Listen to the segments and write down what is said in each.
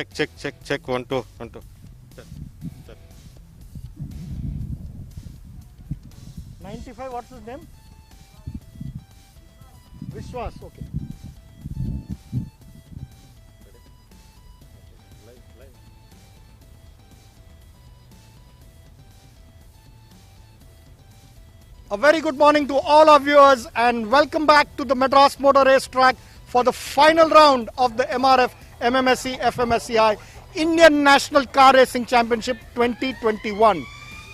Check. 1 2 1 2. 95, what's his name? Vishwas, okay. A very good morning to all our viewers and welcome back to the Madras Motor Racetrack for the final round of the MRF MMSC fmsci Indian National Car Racing Championship 2021.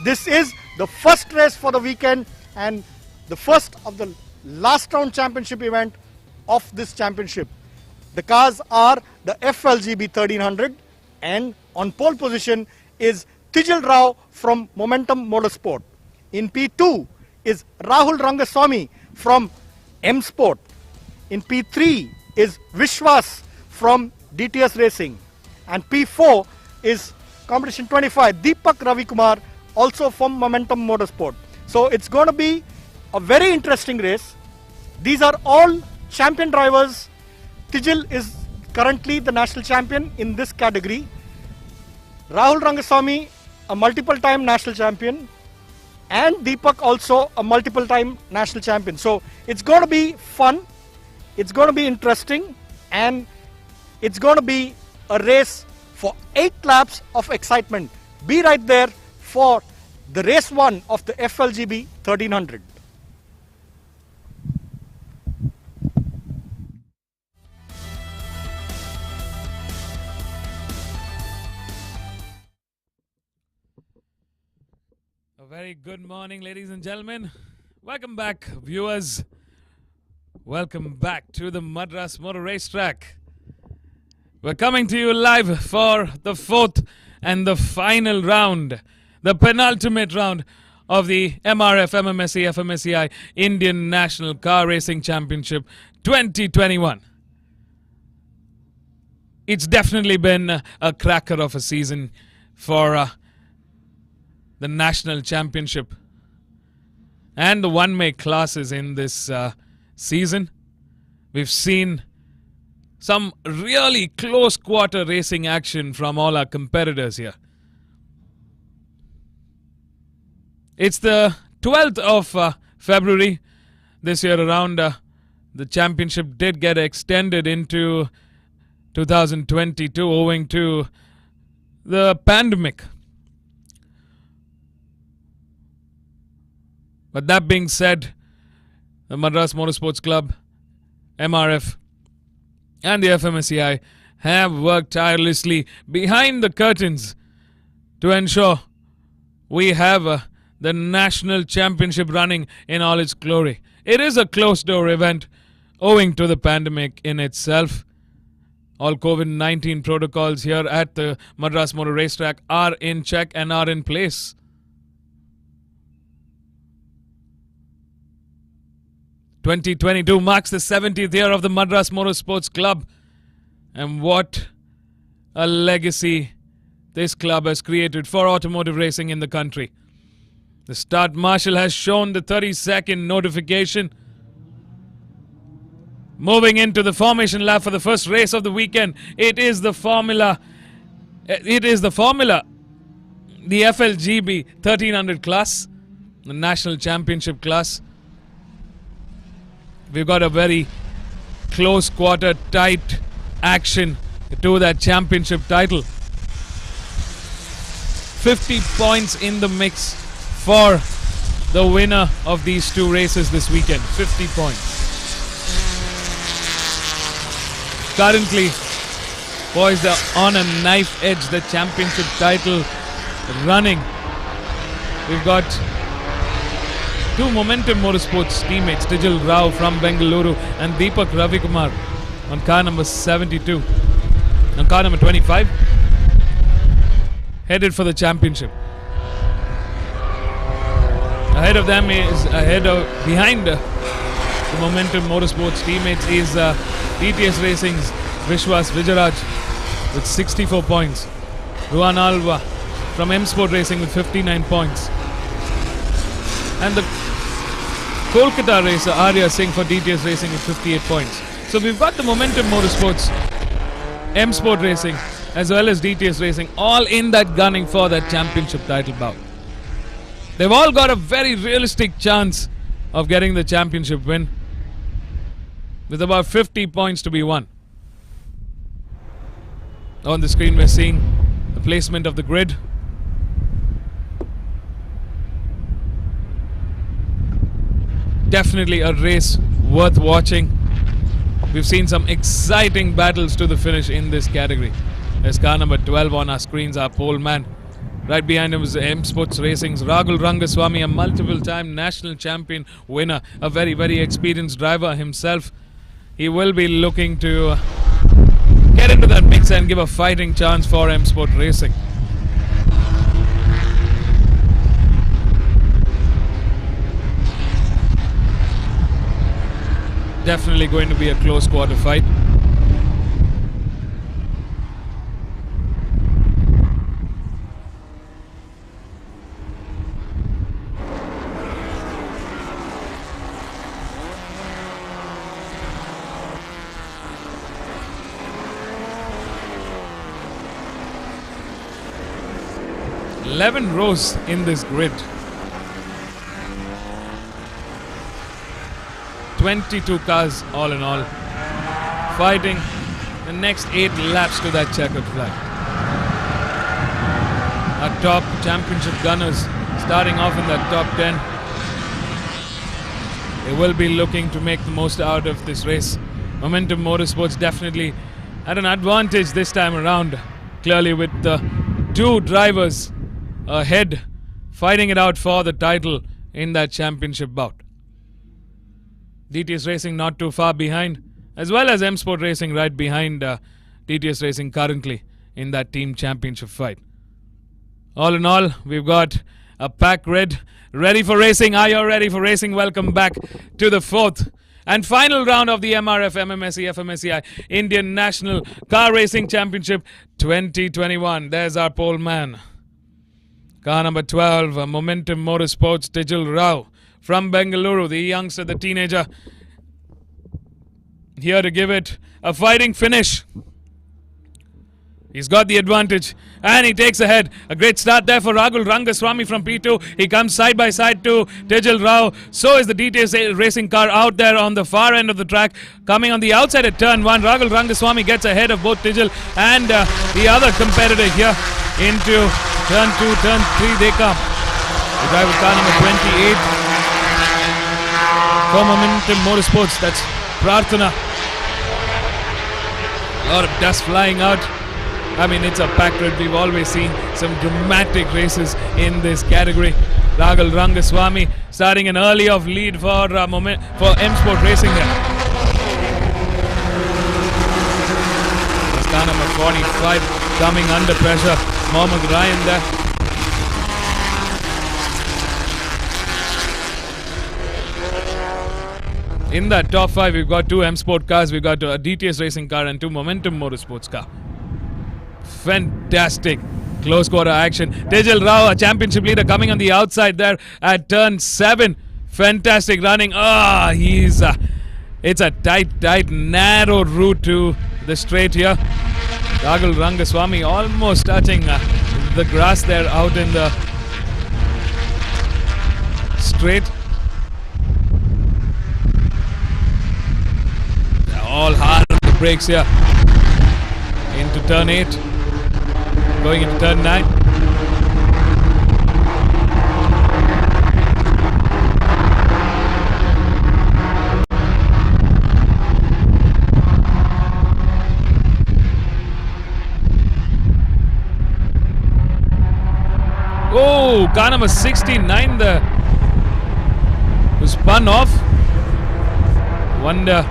This is the first race for the weekend and the first of the last round championship event of this championship. The cars are the FLGB 1300 and on pole position is Tijil Rao from Momentum Motorsport. In P2 is Rahul Rangaswamy from M Sport. In P3 is Vishwas from DTS Racing. And P4 is competition 25, Deepak Ravikumar, also from Momentum Motorsport. So it's going to be a very interesting race. These are all champion drivers. Tijil is currently the national champion in this category. Rahul Rangaswamy, a multiple time national champion. And Deepak also a multiple time national champion. So it's going to be fun, it's going to be interesting, and it's going to be a race for 8 laps of excitement. Be right there for the race 1 of the FLGB 1300. A very good morning, ladies and gentlemen. Welcome back, viewers. Welcome back to the Madras Motor Racetrack. We're coming to you live for the 4th and the final round, the penultimate round of the MRF MMSC fmsci Indian National Car Racing Championship 2021. It's definitely been a cracker of a season for the national championship and the one-make classes in this season. We've seen some really close quarter racing action from all our competitors here. It's the 12th of February this year around. The championship did get extended into 2022 owing to the pandemic. But that being said, the Madras Motorsports Club, MRF, and the FMSCI have worked tirelessly behind the curtains to ensure we have the national championship running in all its glory. It is a closed-door event owing to the pandemic in itself. All COVID-19 protocols here at the Madras Motor Racetrack are in check and are in place. '22 marks the 70th year of the Madras Motorsports Club, and what a legacy this club has created for automotive racing in the country. The start marshal has shown the 30-second notification. Moving into the formation lap for the first race of the weekend, it is the Formula, the FLGB 1300 class, the national championship class. We've got a very close quarter, tight action to that championship title. 50 points in the mix for the winner of these two races this weekend. 50 points. Currently, boys, they're on a knife edge, the championship title running. We've got two Momentum Motorsports teammates, Tijil Rao from Bengaluru and Deepak Ravikumar on car number 72. On car number 25, headed for the championship. Ahead of them is, behind the Momentum Motorsports teammates is DTS Racing's Vishwas Vijayaraj with 64 points. Ruan Alva from M Sport Racing with 59 points. And the Kolkata racer Arya Singh for DTS Racing with 58 points. So we've got the Momentum Motorsports, M Sport Racing as well as DTS Racing, all in that gunning for that championship title bout. They've all got a very realistic chance of getting the championship win, with about 50 points to be won. On the screen we're seeing the placement of the grid. Definitely a race worth watching. We've seen some exciting battles to the finish in this category. There's car number 12 on our screens, our pole man. Right behind him is M Sports Racing's Rahul Rangaswamy, a multiple-time national champion winner, a very, very experienced driver himself. He will be looking to get into that mix and give a fighting chance for M Sport Racing. Definitely going to be a close quarter fight. Eleven rows in this grid. 22 cars all in all, fighting the next 8 laps to that checkered flag. Our top championship gunners starting off in that top 10. They will be looking to make the most out of this race. Momentum Motorsports definitely at an advantage this time around, clearly with the 2 drivers ahead fighting it out for the title in that championship bout. DTS Racing not too far behind, as well as M Sport Racing right behind DTS Racing currently in that team championship fight. All in all, we've got a pack red ready for racing. Are you ready for racing? Welcome back to the 4th and final round of the MRF MMSC fmsci Indian National Car Racing Championship 2021. There's our pole man. Car number 12, Momentum Motorsports, Tijal Rao from Bengaluru, the youngster, the teenager, here to give it a fighting finish. He's got the advantage and he takes ahead. A great start there for Rahul Rangaswamy from P2. He comes side by side to Tijal Rao. So is the DTS Racing car out there on the far end of the track. Coming on the outside at turn 1, Rahul Rangaswamy gets ahead of both Tijal and the other competitor here into turn 2, turn 3 they come. The driver car number 28. For Momentum Motorsports, that's Prarthana. A lot of dust flying out. I mean, it's a pack red. We've always seen some dramatic races in this category. Rahul Rangaswamy starting an early off lead for M Sport Racing there. That's car number 45 coming under pressure. Mohammad Ryan there. In that top 5, we've got 2 M Sport cars, we've got a DTS Racing car and 2 Momentum Motorsports car. Fantastic close quarter action. Tijal Rao, a championship leader, coming on the outside there at turn 7. Fantastic running. It's a tight, narrow route to the straight here. Rahul Rangaswamy almost touching the grass there out in the straight. All hard on the brakes here. Into turn 8. Going into turn 9. Oh, car number 69 there was spun off. Wonder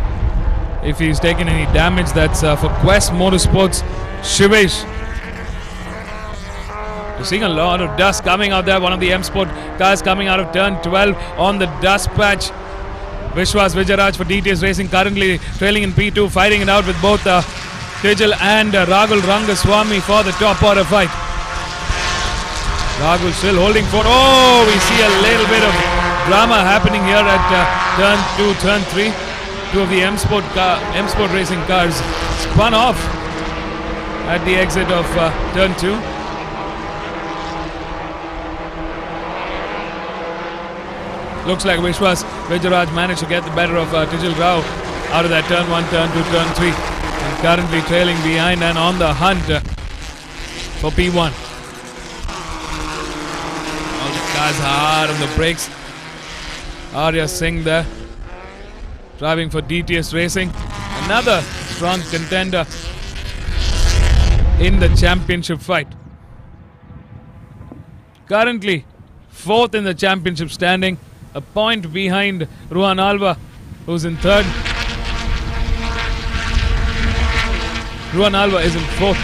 if he's taken any damage. That's for Quest Motorsports, Shivesh. We're seeing a lot of dust coming out there. One of the M Sport cars coming out of turn 12 on the dust patch. Vishwas Vijayaraj for DTS Racing currently trailing in P2, fighting it out with both Tijal and Rahul Rangaswamy for the top order fight. Rahul still holding for. Oh, we see a little bit of drama happening here at turn 2, turn 3. 2 of the M Sport Racing cars spun off at the exit of turn 2. Looks like Vishwas Vijayaraj managed to get the better of Tijal Rao out of that turn 1, turn 2, turn 3. And currently trailing behind and on the hunt for P1. All the cars hard on the brakes. Arya Singh there, driving for DTS Racing. Another strong contender in the championship fight. Currently 4th in the championship standing, a point behind Ruan Alva, who's in 3rd. Ruan Alva is in 4th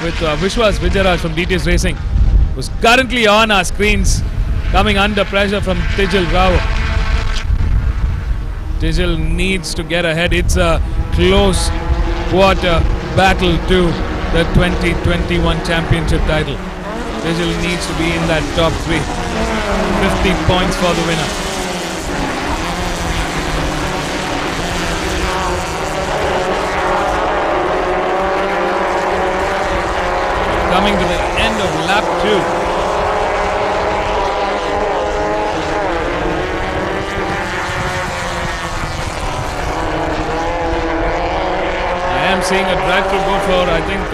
with Vishwas Vijayaraj from DTS Racing, who's currently on our screens, coming under pressure from Tijal Rao. Tijal needs to get ahead. It's a close quarter battle to the 2021 championship title. Tijal needs to be in that top 3. 50 points for the winner. Coming to the end of lap 2. Seeing a drive-through go for, I think,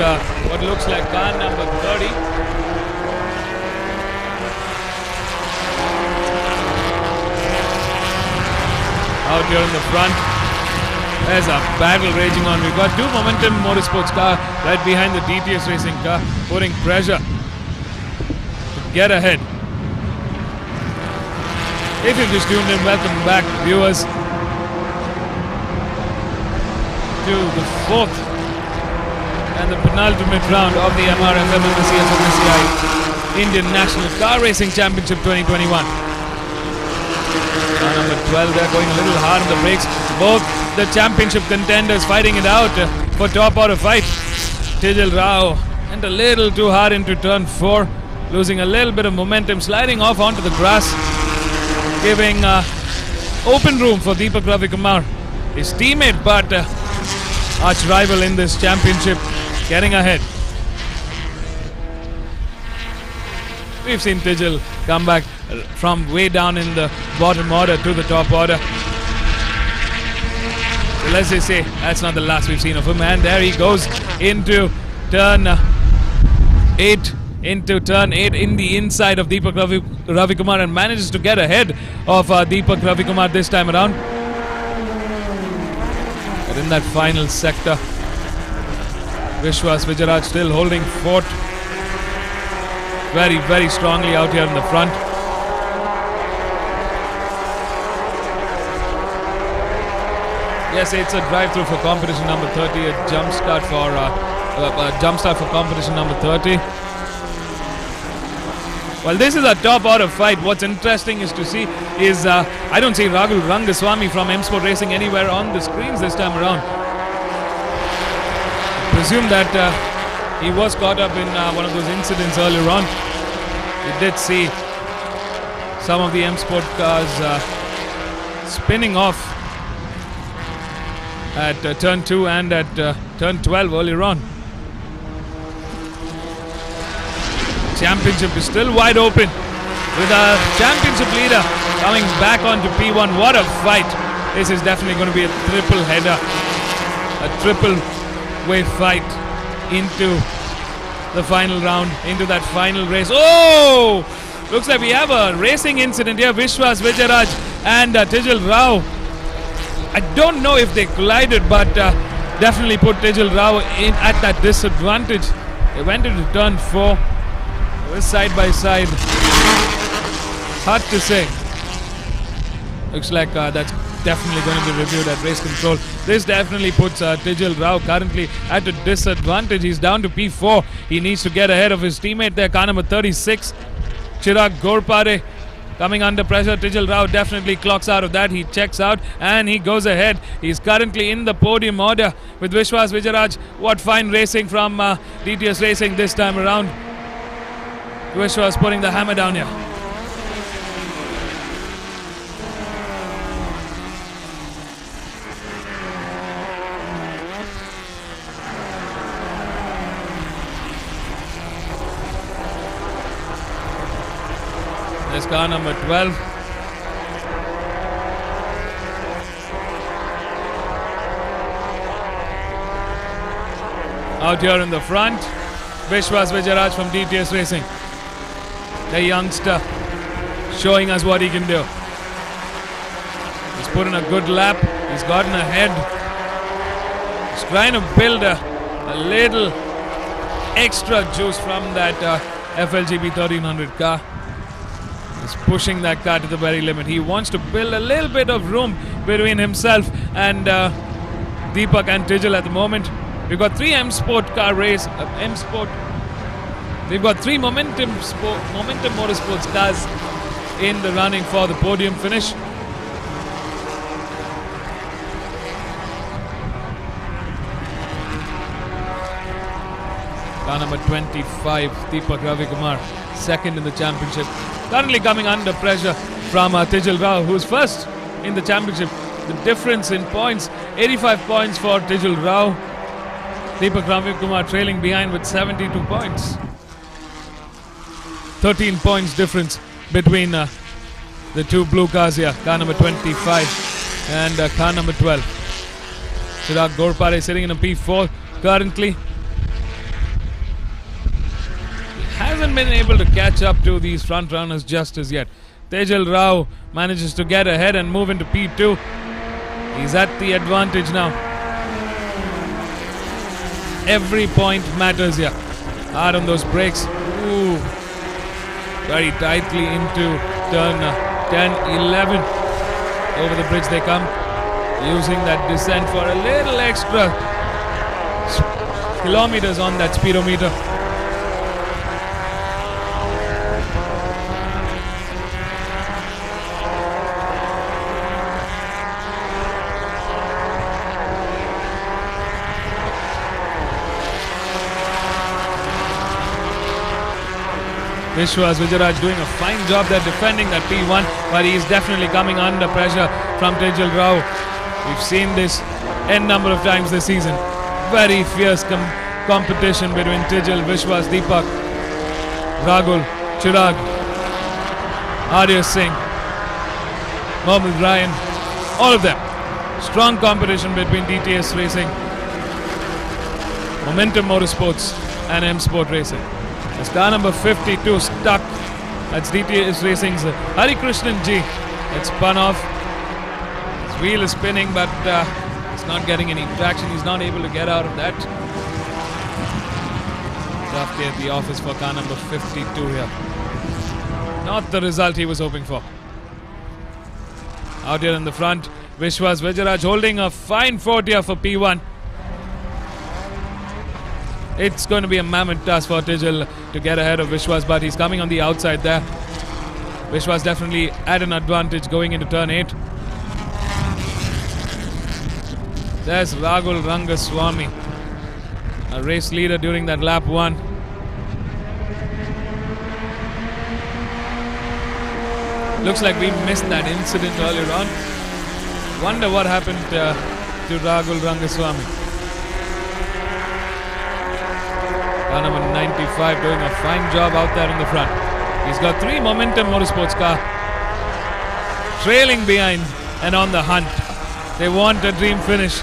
what looks like car number 30. Out here in the front, there's a battle raging on. We've got 2 Momentum Motorsports car right behind the DTS Racing car, putting pressure to get ahead. If you've just tuned in, welcome back, viewers, to the 4th and the penultimate round of the MRF MMSC fmsci Indian National Car Racing Championship 2021. Car number 12, they're going a little hard on the brakes. Both the championship contenders fighting it out for top order fight. Tijal Rao went a little too hard into turn 4, losing a little bit of momentum, sliding off onto the grass, giving open room for Deepak Ravikumar, his teammate, but arch rival in this championship, getting ahead. We've seen Tijal come back from way down in the bottom order to the top order. So let's just say that's not the last we've seen of him. And there he goes into turn 8. Into turn 8 in the inside of Deepak Ravikumar, and manages to get ahead of Deepak Ravikumar this time around. But in that final sector, Vishwas Vijayaraj still holding fort very, very strongly out here in the front. Yes, it's a drive-through for competition number 30, a jump start for competition number 30. Well, this is a top order fight. What's interesting is to see is I don't see Rahul Rangaswamy from M Sport Racing anywhere on the screens this time around. I presume that he was caught up in one of those incidents earlier on. We did see some of the M Sport cars spinning off at turn 2 and at turn 12 earlier on. Championship is still wide open with a championship leader coming back onto P1. What a fight. This is definitely going to be a triple header, a triple way fight into the final round, into that final race. Oh, looks like we have a racing incident here. Vishwas Vijayaraj and Tijal Rao, I don't know if they collided, but definitely put Tijal Rao in at that disadvantage. They went into turn 4. Side by side, hard to say. Looks like that's definitely going to be reviewed at race control. This definitely puts Tijal Rao currently at a disadvantage. He's down to P4. He needs to get ahead of his teammate there, car number 36, Chirag Gorpare, coming under pressure. Tijal Rao definitely clocks out of that. He checks out and he goes ahead. He's currently in the podium order with Vishwas Vijayaraj. What fine racing from DTS Racing this time around. Vishwas putting the hammer down here. There's car number 12. Out here in the front, Vishwas Vijayaraj from DTS Racing. The youngster showing us what he can do. He's put in a good lap. He's gotten ahead. He's trying to build a little extra juice from that FLGB 1300 car. He's pushing that car to the very limit. He wants to build a little bit of room between himself and Deepak and Tijal at the moment. We've got 3 M Sport car race, M Sport. We've got 3 Momentum Motorsports cars in the running for the podium finish. Car number 25, Deepak Ravikumar, second in the championship. Currently coming under pressure from Tijal Rao, who's first in the championship. The difference in points, 85 points for Tijal Rao. Deepak Ravikumar trailing behind with 72 points. 13 points difference between the 2 blue cars here. Car number 25 and car number 12. Chirag Gorpare sitting in a P4 currently. Hasn't been able to catch up to these front runners just as yet. Tejal Rao manages to get ahead and move into P2. He's at the advantage now. Every point matters here. Hard on those brakes. Ooh. Very tightly into turn 10, 11. Over the bridge they come. Using that descent for a little extra kilometers on that speedometer. Vishwas Vijayaraj doing a fine job there defending that P1, but he's definitely coming under pressure from Tejal Rao. We've seen this n number of times this season. Very fierce competition between Tejal, Vishwas, Deepak, Ragul, Chirag, Arya Singh, Mohammad Ryan, all of them. Strong competition between DTS Racing, Momentum Motorsports and M Sport Racing. It's car number 52 stuck. That's DTS Racing's Hari Krishnan G. It's spun off. His wheel is spinning, but it's not getting any traction. He's not able to get out of that. Tough day at the office for car number 52 here. Not the result he was hoping for. Out here in the front, Vishwas Vijayaraj holding a fine fort here for P1. It's going to be a mammoth task for Tijal to get ahead of Vishwas, but he's coming on the outside there. Vishwas definitely at an advantage going into turn 8. There's Ragul Rangaswamy, a race leader during that lap 1. Looks like we missed that incident earlier on. Wonder what happened to Ragul Rangaswamy. Car number 95 doing a fine job out there in the front. He's got 3 Momentum Motorsports car trailing behind and on the hunt. They want a dream finish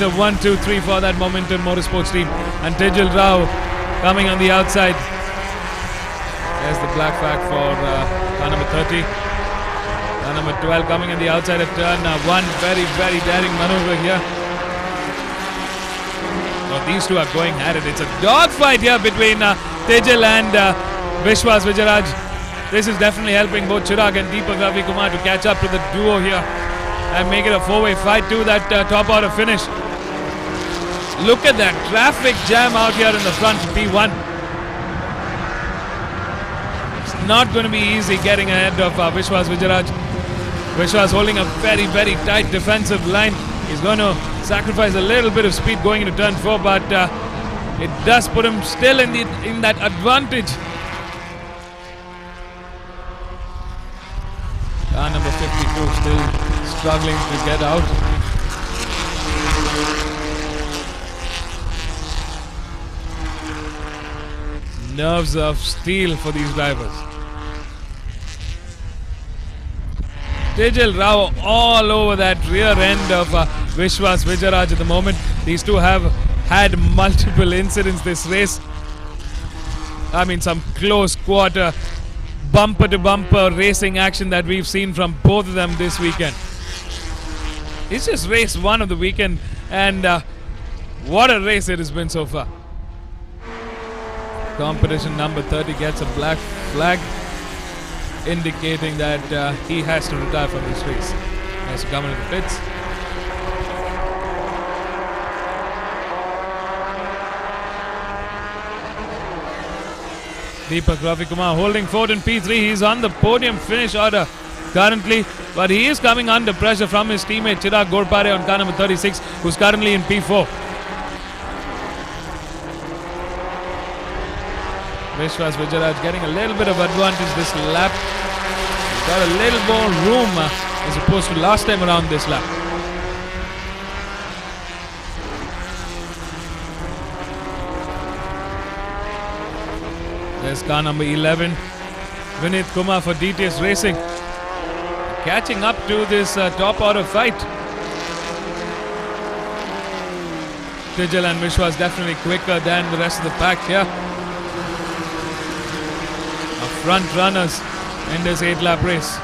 of 1, 2, 3 for that Momentum Motorsports team. And Tejal Rao coming on the outside. There's the black flag for car number 30. Car number 12 coming on the outside at turn 1. Very, very daring maneuver here. So these two are going at it. It's a dogfight here between Tejal and Vishwas Vijayaraj. This is definitely helping both Chirag and Deepak Ravikumar to catch up to the duo here and make it a 4-way fight to that top order finish. Look at that traffic jam out here in the front P1. It's not going to be easy getting ahead of Vishwas Vijayaraj. Vishwas holding a very, very tight defensive line. He's going to sacrifice a little bit of speed going into turn 4, but it does put him still in that advantage. Car number 52 still struggling to get out. Nerves of steel for these drivers. Tijal Rao all over that rear end of Vishwas Vijayaraj at the moment. These two have had multiple incidents this race. I mean, some close quarter, bumper to bumper racing action that we've seen from both of them this weekend. It's just race one of the weekend, and what a race it has been so far. Competition number 30 gets a black flag, indicating that he has to retire from this race. He has to come into the pits. Deepak Ravikumar holding forward in P3. He's on the podium finish order currently, but he is coming under pressure from his teammate Chirag Gorpare on car number 36, who's currently in P4. Vishwas Vijayaraj getting a little bit of advantage this lap. He's got a little more room as opposed to last time around this lap. There's car number 11, Vinit Kumar for DTS Racing, catching up to this top order fight. Tijal and Vishwas definitely quicker than the rest of the pack here. Front runners in this 8-lap race.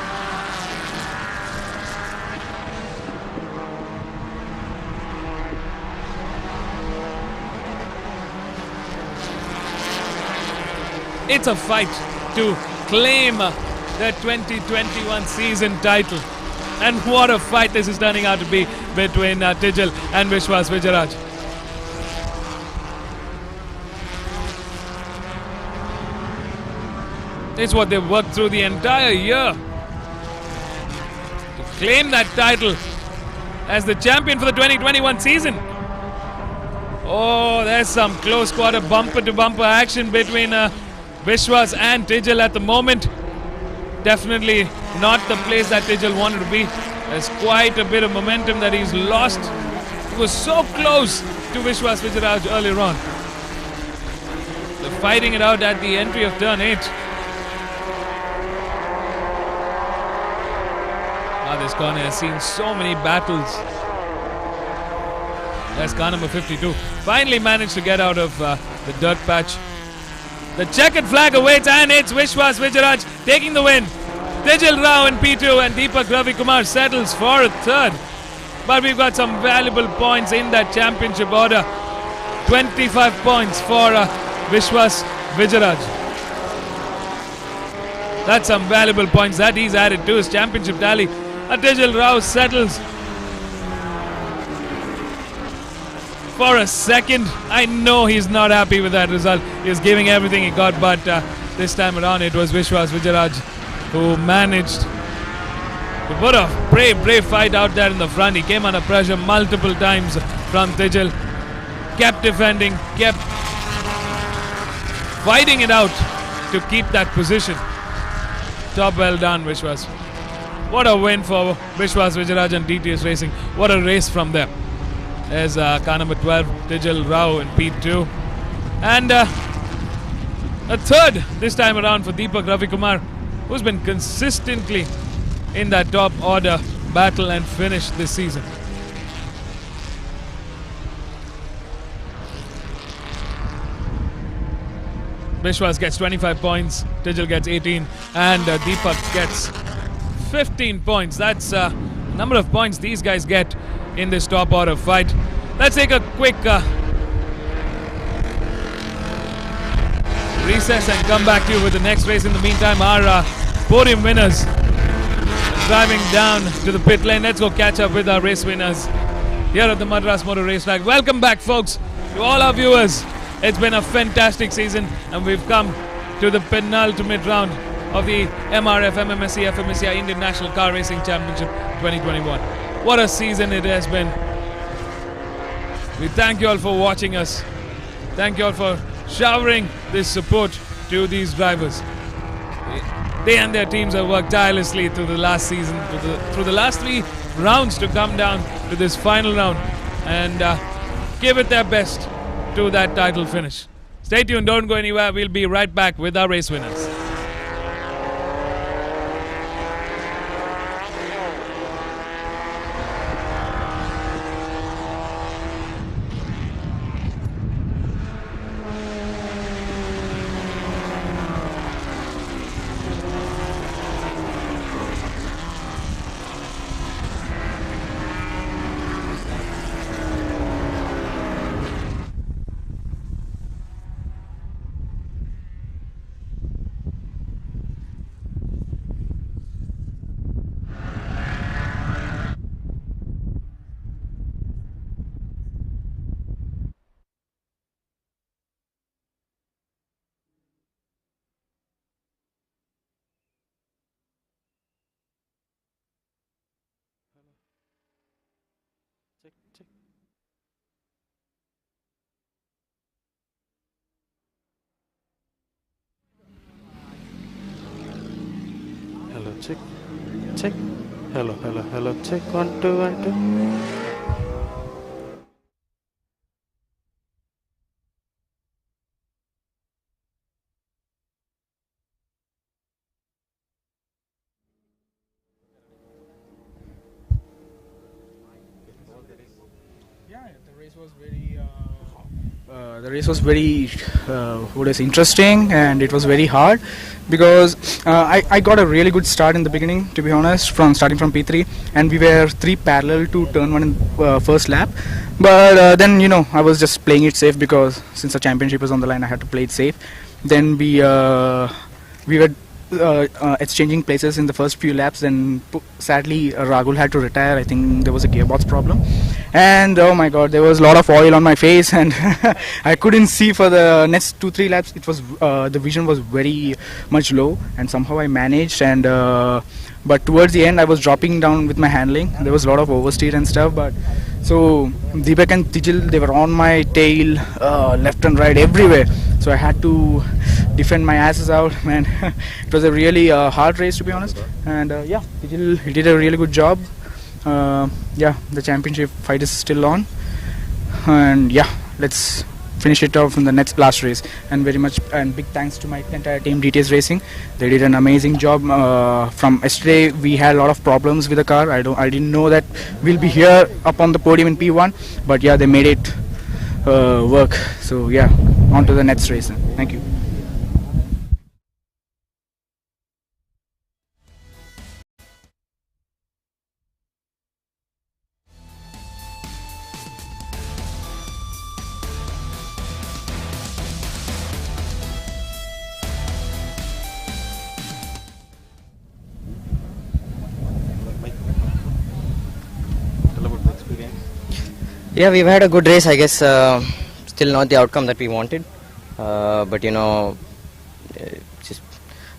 It's a fight to claim the 2021 season title. And what a fight this is turning out to be between Tijal and Vishwas Vijayaraj. It's what they've worked through the entire year to claim that title as the champion for the 2021 season. Oh, there's some close quarter bumper to bumper action between Vishwas and Tijal at the moment. Definitely not the place that Tijal wanted to be. There's quite a bit of momentum that he's lost. He was so close to Vishwas Vijayaraj earlier on. They're fighting it out at the entry of turn 8. This corner has seen so many battles. There's car number 52. Finally managed to get out of the dirt patch. The checkered flag awaits, and it's Vishwas Vijayaraj taking the win. Tijal Rao in P2 and Deepak Ravikumar settles for a third. But we've got some valuable points in that championship order. 25 points for Vishwas Vijayaraj. That's some valuable points that he's added to his championship tally. Tijal Rao settles for a second. I know he's not happy with that result. He's giving everything he got, but this time around it was Vishwas Vijayaraj who managed to put a brave fight out there in the front. He came under pressure multiple times from Tijal, kept defending, kept fighting it out to keep that position. Top well done, Vishwas. What a win for Vishwas Vijayaraj and DTS Racing. What a race from them. There's car number 12, Tijal Rao in P2. And a third this time around for Deepak Ravikumar, who's been consistently in that top order battle and finish this season. Vishwas gets 25 points, Tijal gets 18, and Deepak gets 15 points. That's a number of points these guys get in this top order fight. Let's take a quick recess and come back to you with the next race. In the meantime, our podium winners driving down to the pit lane. Let's go catch up with our race winners here at the Madras Motor Racetrack. Welcome back, folks, to all our viewers. It's been a fantastic season, and we've come to the penultimate round of the MRF MMSC fmsci Indian National Car Racing Championship 2021. What a season it has been. We thank you all for watching us. Thank you all for showering this support to these drivers. They and their teams have worked tirelessly through the last season, through the last 3 rounds to come down to this final round and give it their best to that title finish. Stay tuned, don't go anywhere. We'll be right back with our race winners. check, check. Hello, check, check. Hello, hello, hello, check. 1 2 1 2. Yeah, the race was very what is interesting, and it was very hard because I got a really good start in the beginning, to be honest, from starting from P3, and we were 3 parallel to turn 1 in first lap. But then I was just playing it safe because since the championship was on the line, I had to play it safe. Then we were exchanging places in the first few laps. Then sadly Rahul had to retire. I think there was a gearbox problem, and oh my god, there was a lot of oil on my face, and I couldn't see for the next 2-3 laps. It was the vision was very much low, and somehow I managed. And but towards the end I was dropping down with my handling. There was a lot of oversteer and stuff, but so Deepak and Tijil, they were on my tail, left and right, everywhere. So I had to defend my asses out, man. It was a really hard race, to be honest. And yeah, Tijil, he did a really good job. Yeah, the championship fight is still on. And yeah, let's finish it off in the next last race. And very much and big thanks to my entire team, DTS Racing. They did an amazing job. From yesterday we had a lot of problems with the car. I didn't know that we'll be here up on the podium in P1, but yeah, they made it work. So yeah, on to the next race. Thank you. Tell about the experience. Yeah, we've had a good race, I guess. Still not the outcome that we wanted, but just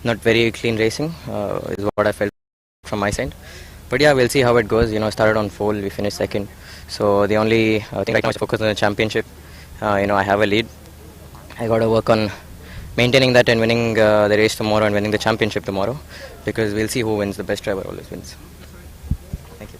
not very clean racing is what I felt from my side. But yeah, we'll see how it goes. Started on pole, we finished second. So the only thing right now is focus on the championship. I have a lead. I got to work on maintaining that and winning the race tomorrow and winning the championship tomorrow, because we'll see who wins. The best driver always wins. Thank you.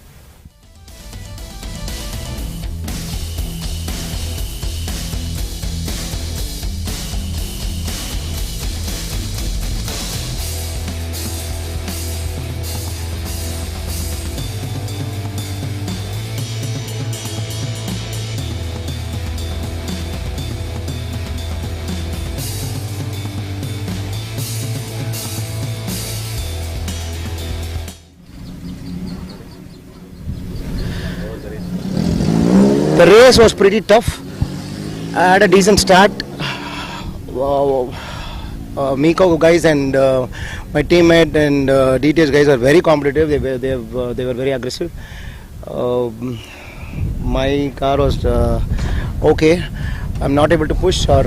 The race was pretty tough. I had a decent start. Miko guys and my teammate and DTS guys are very competitive. They were very aggressive. My car was okay. I'm not able to push or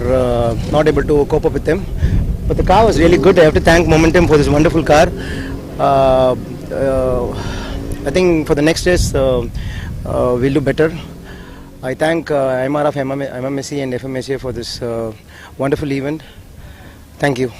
not able to cope up with them. But the car was really good. I have to thank Momentum for this wonderful car. I think for the next race we'll do better. I thank MRF MMSC and fmsci for this wonderful event. Thank you.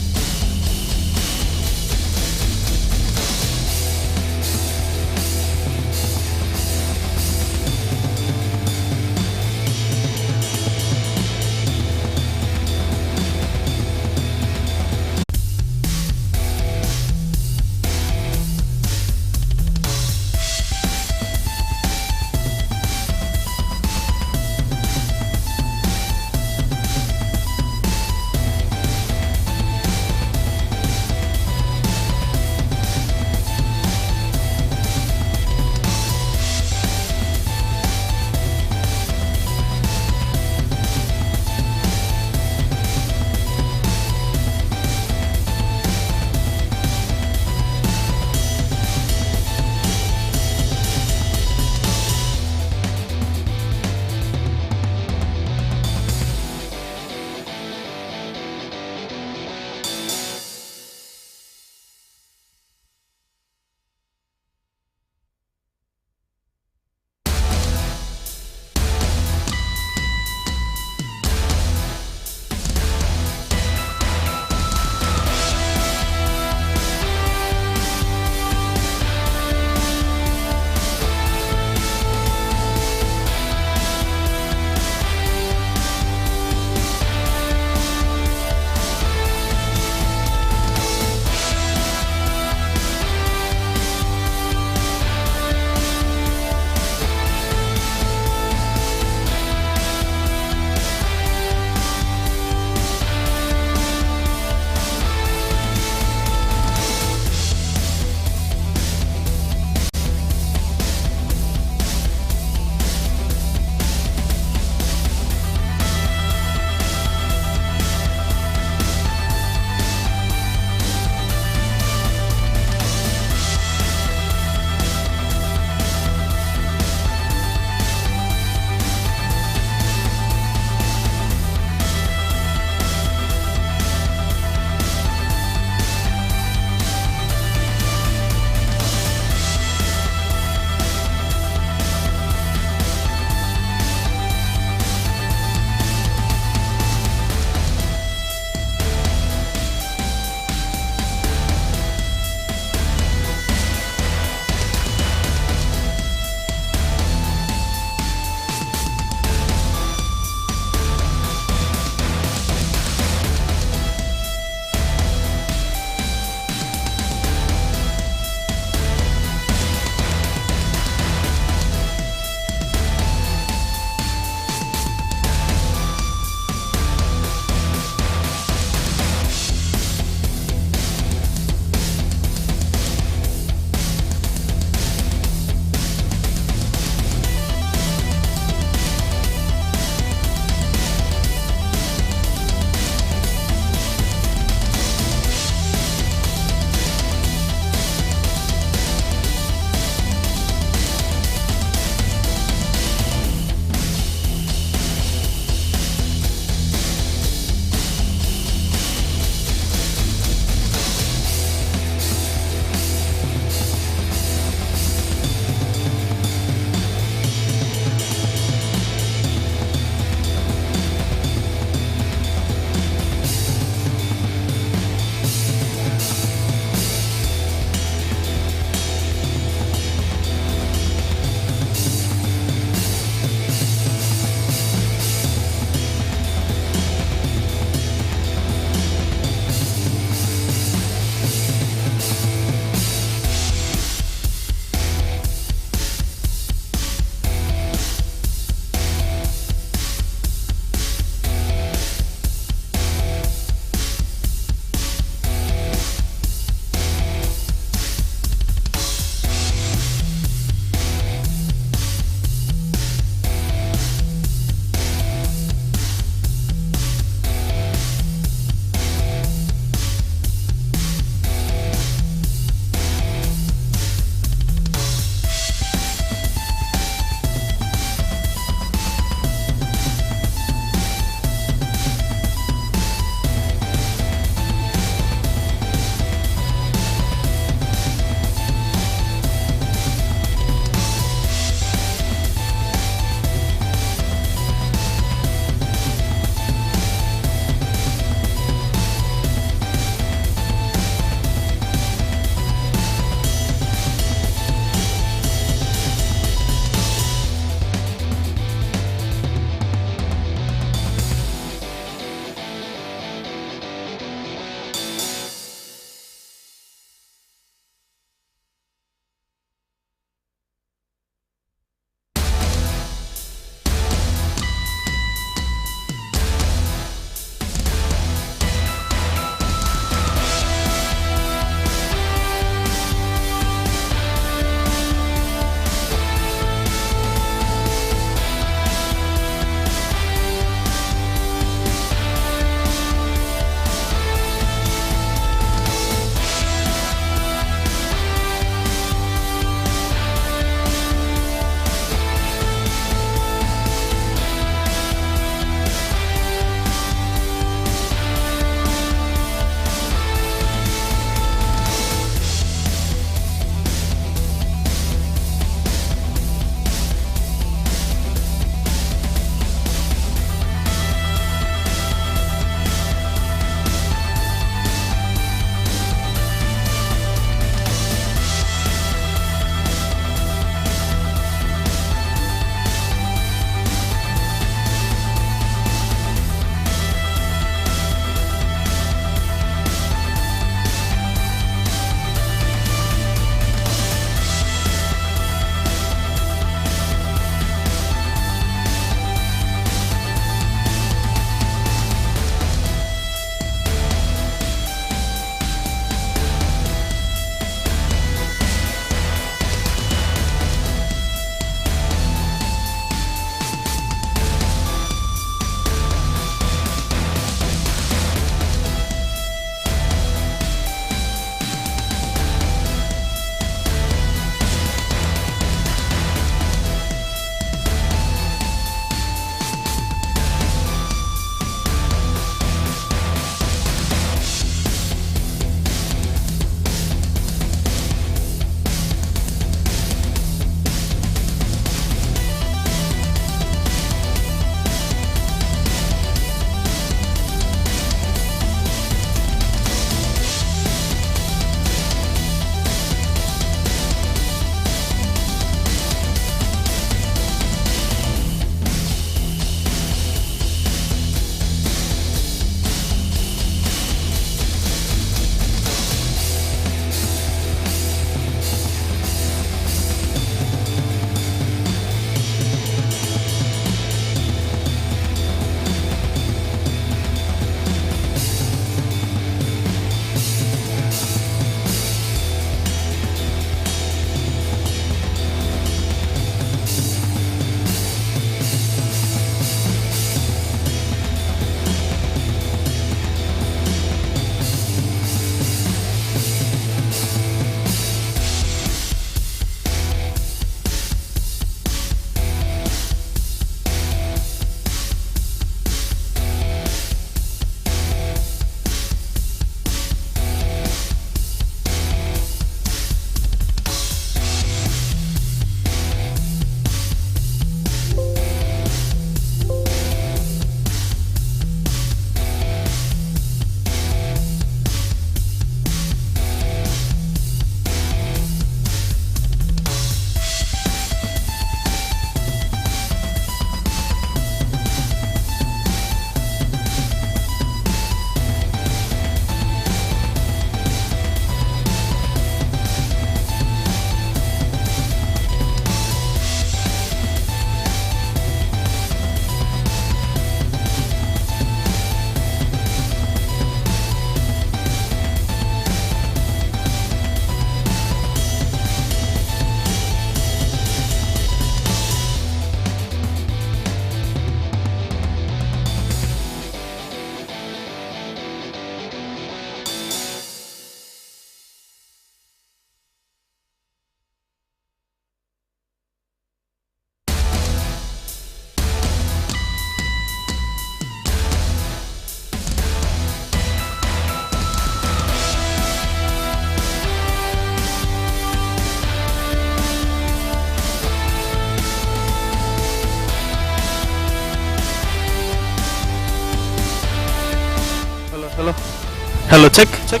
Hello, check. Check.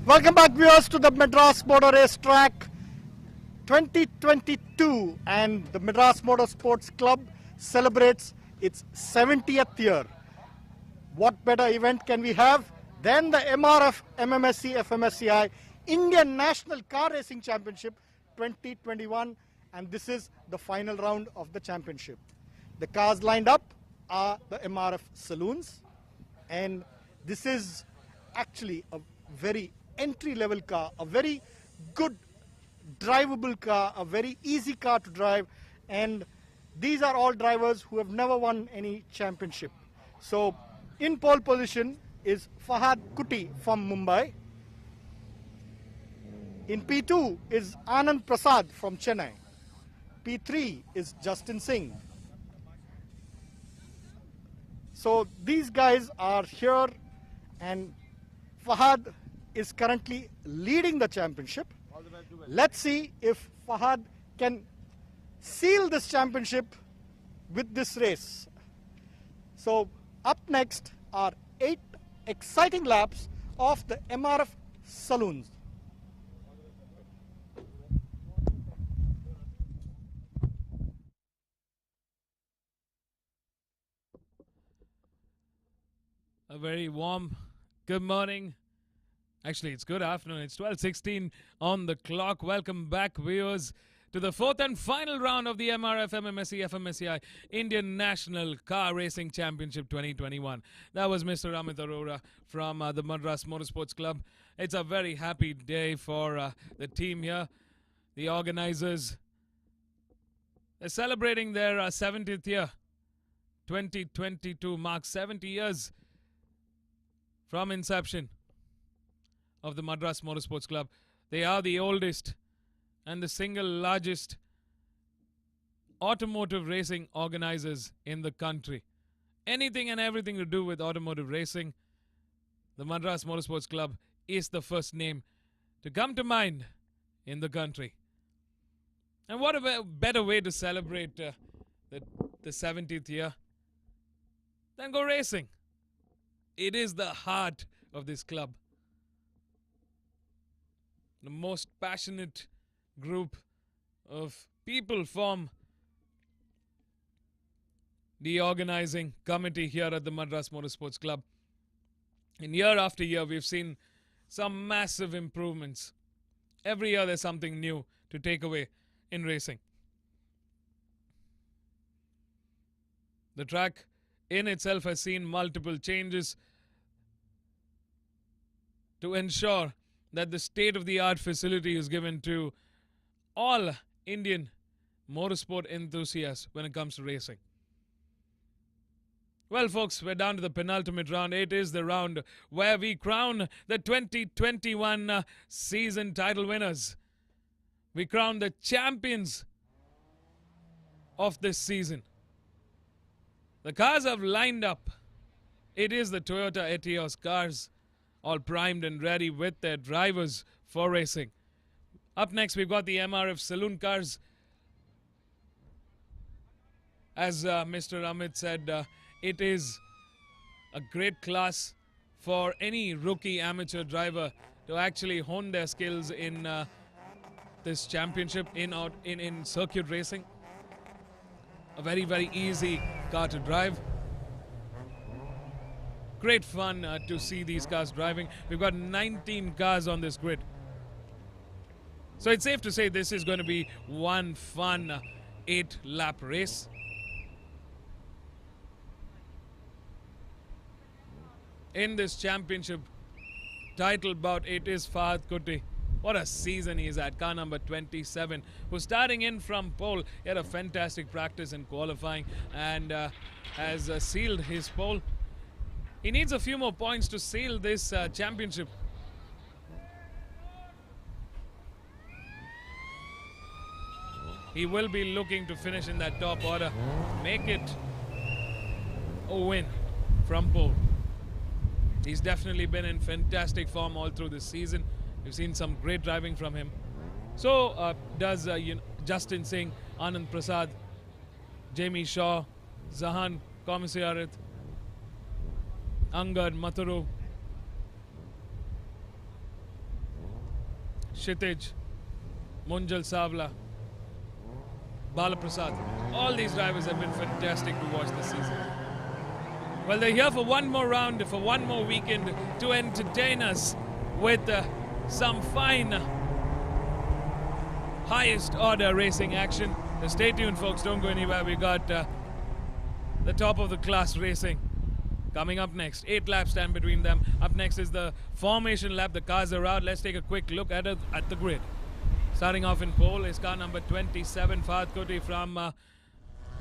Welcome back, viewers, to the Madras Motor Race Track 2022, and the Madras Motor Sports Club celebrates its 70th year. What better event can we have than the MRF MMSC fmsci Indian National Car Racing Championship 2021, and this is the final round of the championship. The cars lined up are the MRF saloons, and this is actually a very entry-level car, a very good drivable car, a very easy car to drive, and these are all drivers who have never won any championship. So in pole position is Fahad Kuti from Mumbai. In P2 is Anand Prasad from Chennai. P3 is Justin Singh. So these guys are here, and Fahad is currently leading the championship. Let's see if Fahad can seal this championship with this race. So up next are 8 exciting laps of the MRF saloons. A very warm good morning. Actually, it's good afternoon. It's 12:16 on the clock. Welcome back, viewers, to the fourth and final round of the MRF MMSC fmsci Indian National Car Racing Championship 2021. That was Mr. Amit Arora from the Madras Motorsports Club. It's a very happy day for the team here, the organizers. They're celebrating their 70th year. 2022 marks 70 years from inception of the Madras Motorsports Club. They are the oldest and the single largest automotive racing organizers in the country. Anything and everything to do with automotive racing, the Madras Motorsports Club is the first name to come to mind in the country. And what a better way to celebrate the 70th year than go racing. It is the heart of this club. The most passionate group of people form the organizing committee here at the Madras Motorsports Club. And year after year, we've seen some massive improvements. Every year, there's something new to take away in racing. The track in itself has seen multiple changes to ensure that the state-of-the-art facility is given to all Indian motorsport enthusiasts when it comes to racing. Well, folks, we're down to the penultimate round. It is the round where we crown the 2021 season title winners. We crown the champions of this season. The cars have lined up. It is the Toyota Etios cars, all primed and ready with their drivers for racing. Up next, we've got the MRF saloon cars. As Mr. Amit said, it is a great class for any rookie amateur driver to actually hone their skills in this championship, in circuit racing. A very, very easy car to drive. Great fun to see these cars driving. We've got 19 cars on this grid. So it's safe to say this is going to be one fun 8-lap race. In this championship title bout, it is Fahad Kuti. What a season he's at. Car number 27, who's starting in from pole. He had a fantastic practice in qualifying and has sealed his pole. He needs a few more points to seal this championship. he will be looking to finish in that top order, make it a win from pole. He's definitely been in fantastic form all through this season. We've seen some great driving from him. So does Justin Singh, Anand Prasad, Jamie Shaw, Zahan Komisarit, Angad Maturu, Kshitij, Munjal Savla, Balaprasad. All these drivers have been fantastic to watch this season. Well, they're here for one more round, for one more weekend to entertain us with some fine highest order racing action. So stay tuned, folks. Don't go anywhere. We got the top of the class racing coming up next. 8 laps stand between them. Up next is the formation lap. The cars are out. Let's take a quick look at it at the grid. Starting off in pole is car number 27, Fahad Koti from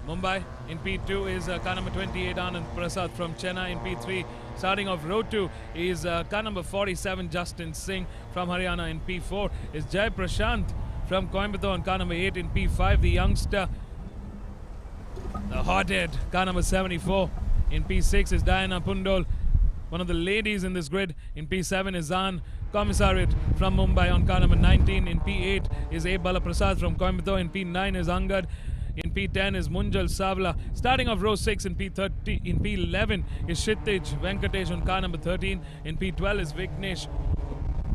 Mumbai. In P2 is car number 28, Anand Prasad from Chennai. In P3, starting off row 2 is car number 47, Justin Singh from Haryana. In P4 is Jai Prashant from Coimbatore. And car number 8 in P5, the youngster, the hothead, car number 74. In P6 is Diana Pundol, one of the ladies in this grid. In P7 is Zan Komisarit from Mumbai on car number 19. In P8 is A. Balaprasad from Coimbatore. In P9 is Angad. In P10 is Munjal Savla. Starting off row 6 in P30, in P11 is Kshitij Venkatesh on car number 13. In P12 is Vignesh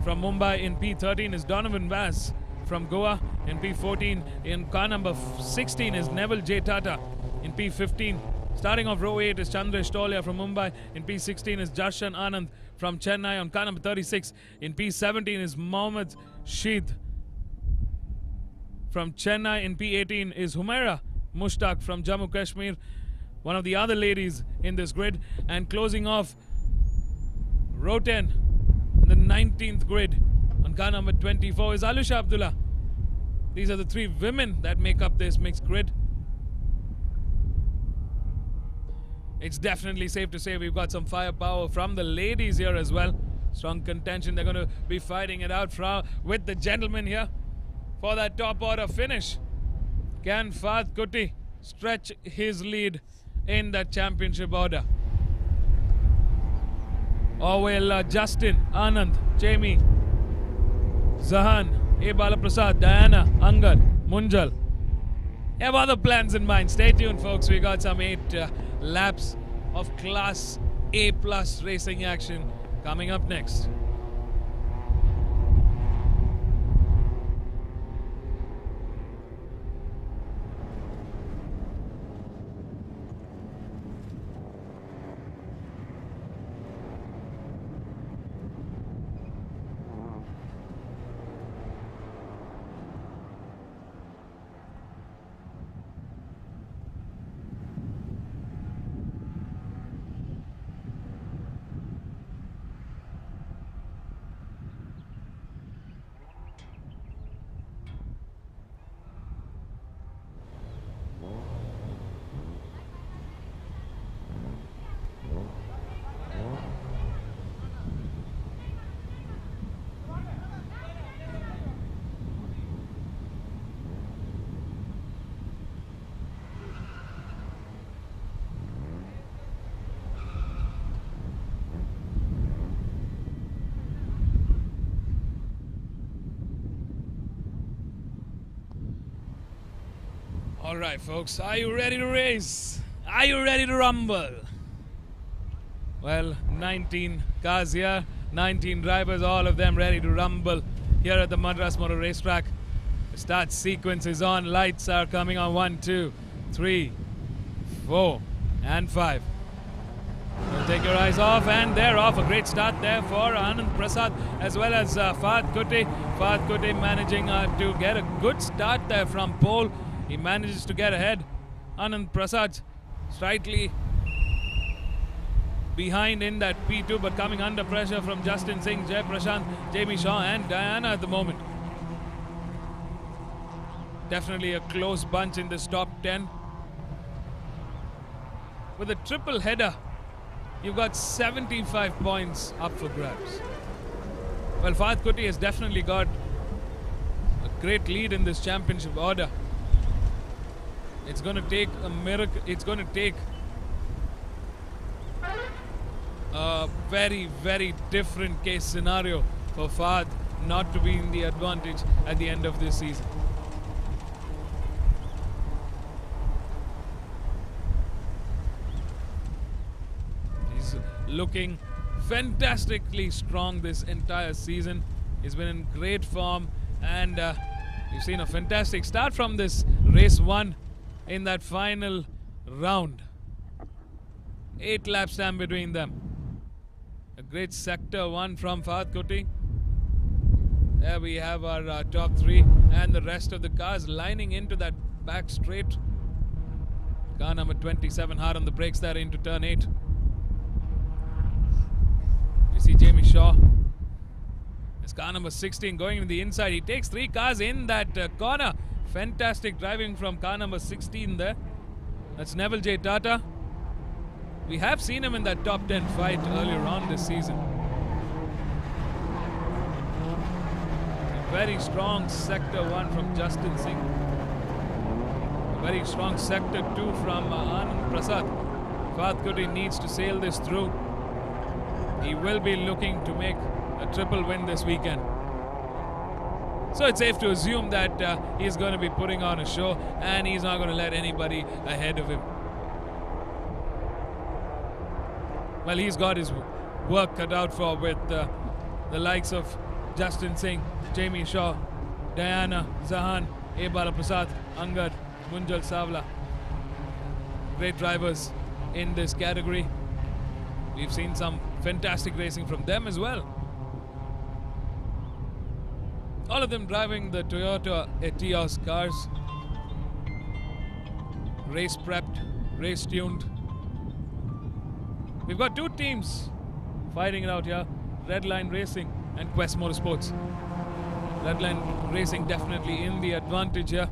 from Mumbai. In P13 is Donovan Vass from Goa. In P14 in car number 16 is Neville J. Tata. In P15 starting off row 8 is Chandresh Tolia from Mumbai. In P16 is Jarshan Anand from Chennai on car number 36. In P17 is Mohammad Sheed from Chennai. In P18 is Humaira Mushtaq from Jammu Kashmir, one of the other ladies in this grid. And closing off row 10, the 19th grid on car number 24 is Alusha Abdullah. These are the 3 women that make up this mixed grid. It's definitely safe to say we've got some firepower from the ladies here as well. Strong contention. They're going to be fighting it out with the gentlemen here for that top order finish. Can Fahad Koti stretch his lead in that championship order? Or will Justin, Anand, Jamie, Zahan, A. Balaprasad, Diana, Angad, Munjal have other plans in mind? Stay tuned, folks. We got some 8 laps of Class A+ racing action coming up next. Alright, folks, are you ready to race? Are you ready to rumble? Well, 19 cars here, 19 drivers, all of them ready to rumble here at the Madras Motor Racetrack. The start sequence is on, lights are coming on. 1, 2, 3, 4, and 5. Don't take your eyes off, and they're off. A great start there for Anand Prasad as well as Fahad Koti. Fahad Koti managing to get a good start there from pole. He manages to get ahead. Anand Prasad slightly behind in that P2, but coming under pressure from Justin Singh, Jai Prashant, Jamie Shaw, and Diana at the moment. Definitely a close bunch in this top 10. With a triple header, you've got 75 points up for grabs. Well, Fahad Koti has definitely got a great lead in this championship order. It's going to take a miracle. It's going to take a very, very different case scenario for Fahad not to be in the advantage at the end of this season. He's looking fantastically strong this entire season. He's been in great form, and we've seen a fantastic start from this race 1 in that final round. 8 laps time between them. A great sector 1 from Fahad Kuti. There we have our top 3 and the rest of the cars lining into that back straight. Car number 27 hard on the brakes there into turn 8. You see Jamie Shaw. It's car number 16 going to the inside. He takes 3 cars in that corner. Fantastic driving from car number 16 there. That's Neville J. Tata. We have seen him in that top 10 fight earlier on this season. A very strong sector 1 from Justin Singh. A very strong sector 2 from Anand Prasad. Fahad Kuti needs to sail this through. He will be looking to make a triple win this weekend. So it's safe to assume that he's going to be putting on a show, and he's not going to let anybody ahead of him. Well, he's got his work cut out for with the likes of Justin Singh, Jamie Shaw, Diana, Zahan, A. Bala Prasad, Angad, Munjal Savla. Great drivers in this category. We've seen some fantastic racing from them as well. All of them driving the Toyota Etios cars. Race prepped, race tuned. We've got 2 teams fighting it out here. Redline Racing and Quest Motorsports. Redline Racing definitely in the advantage here.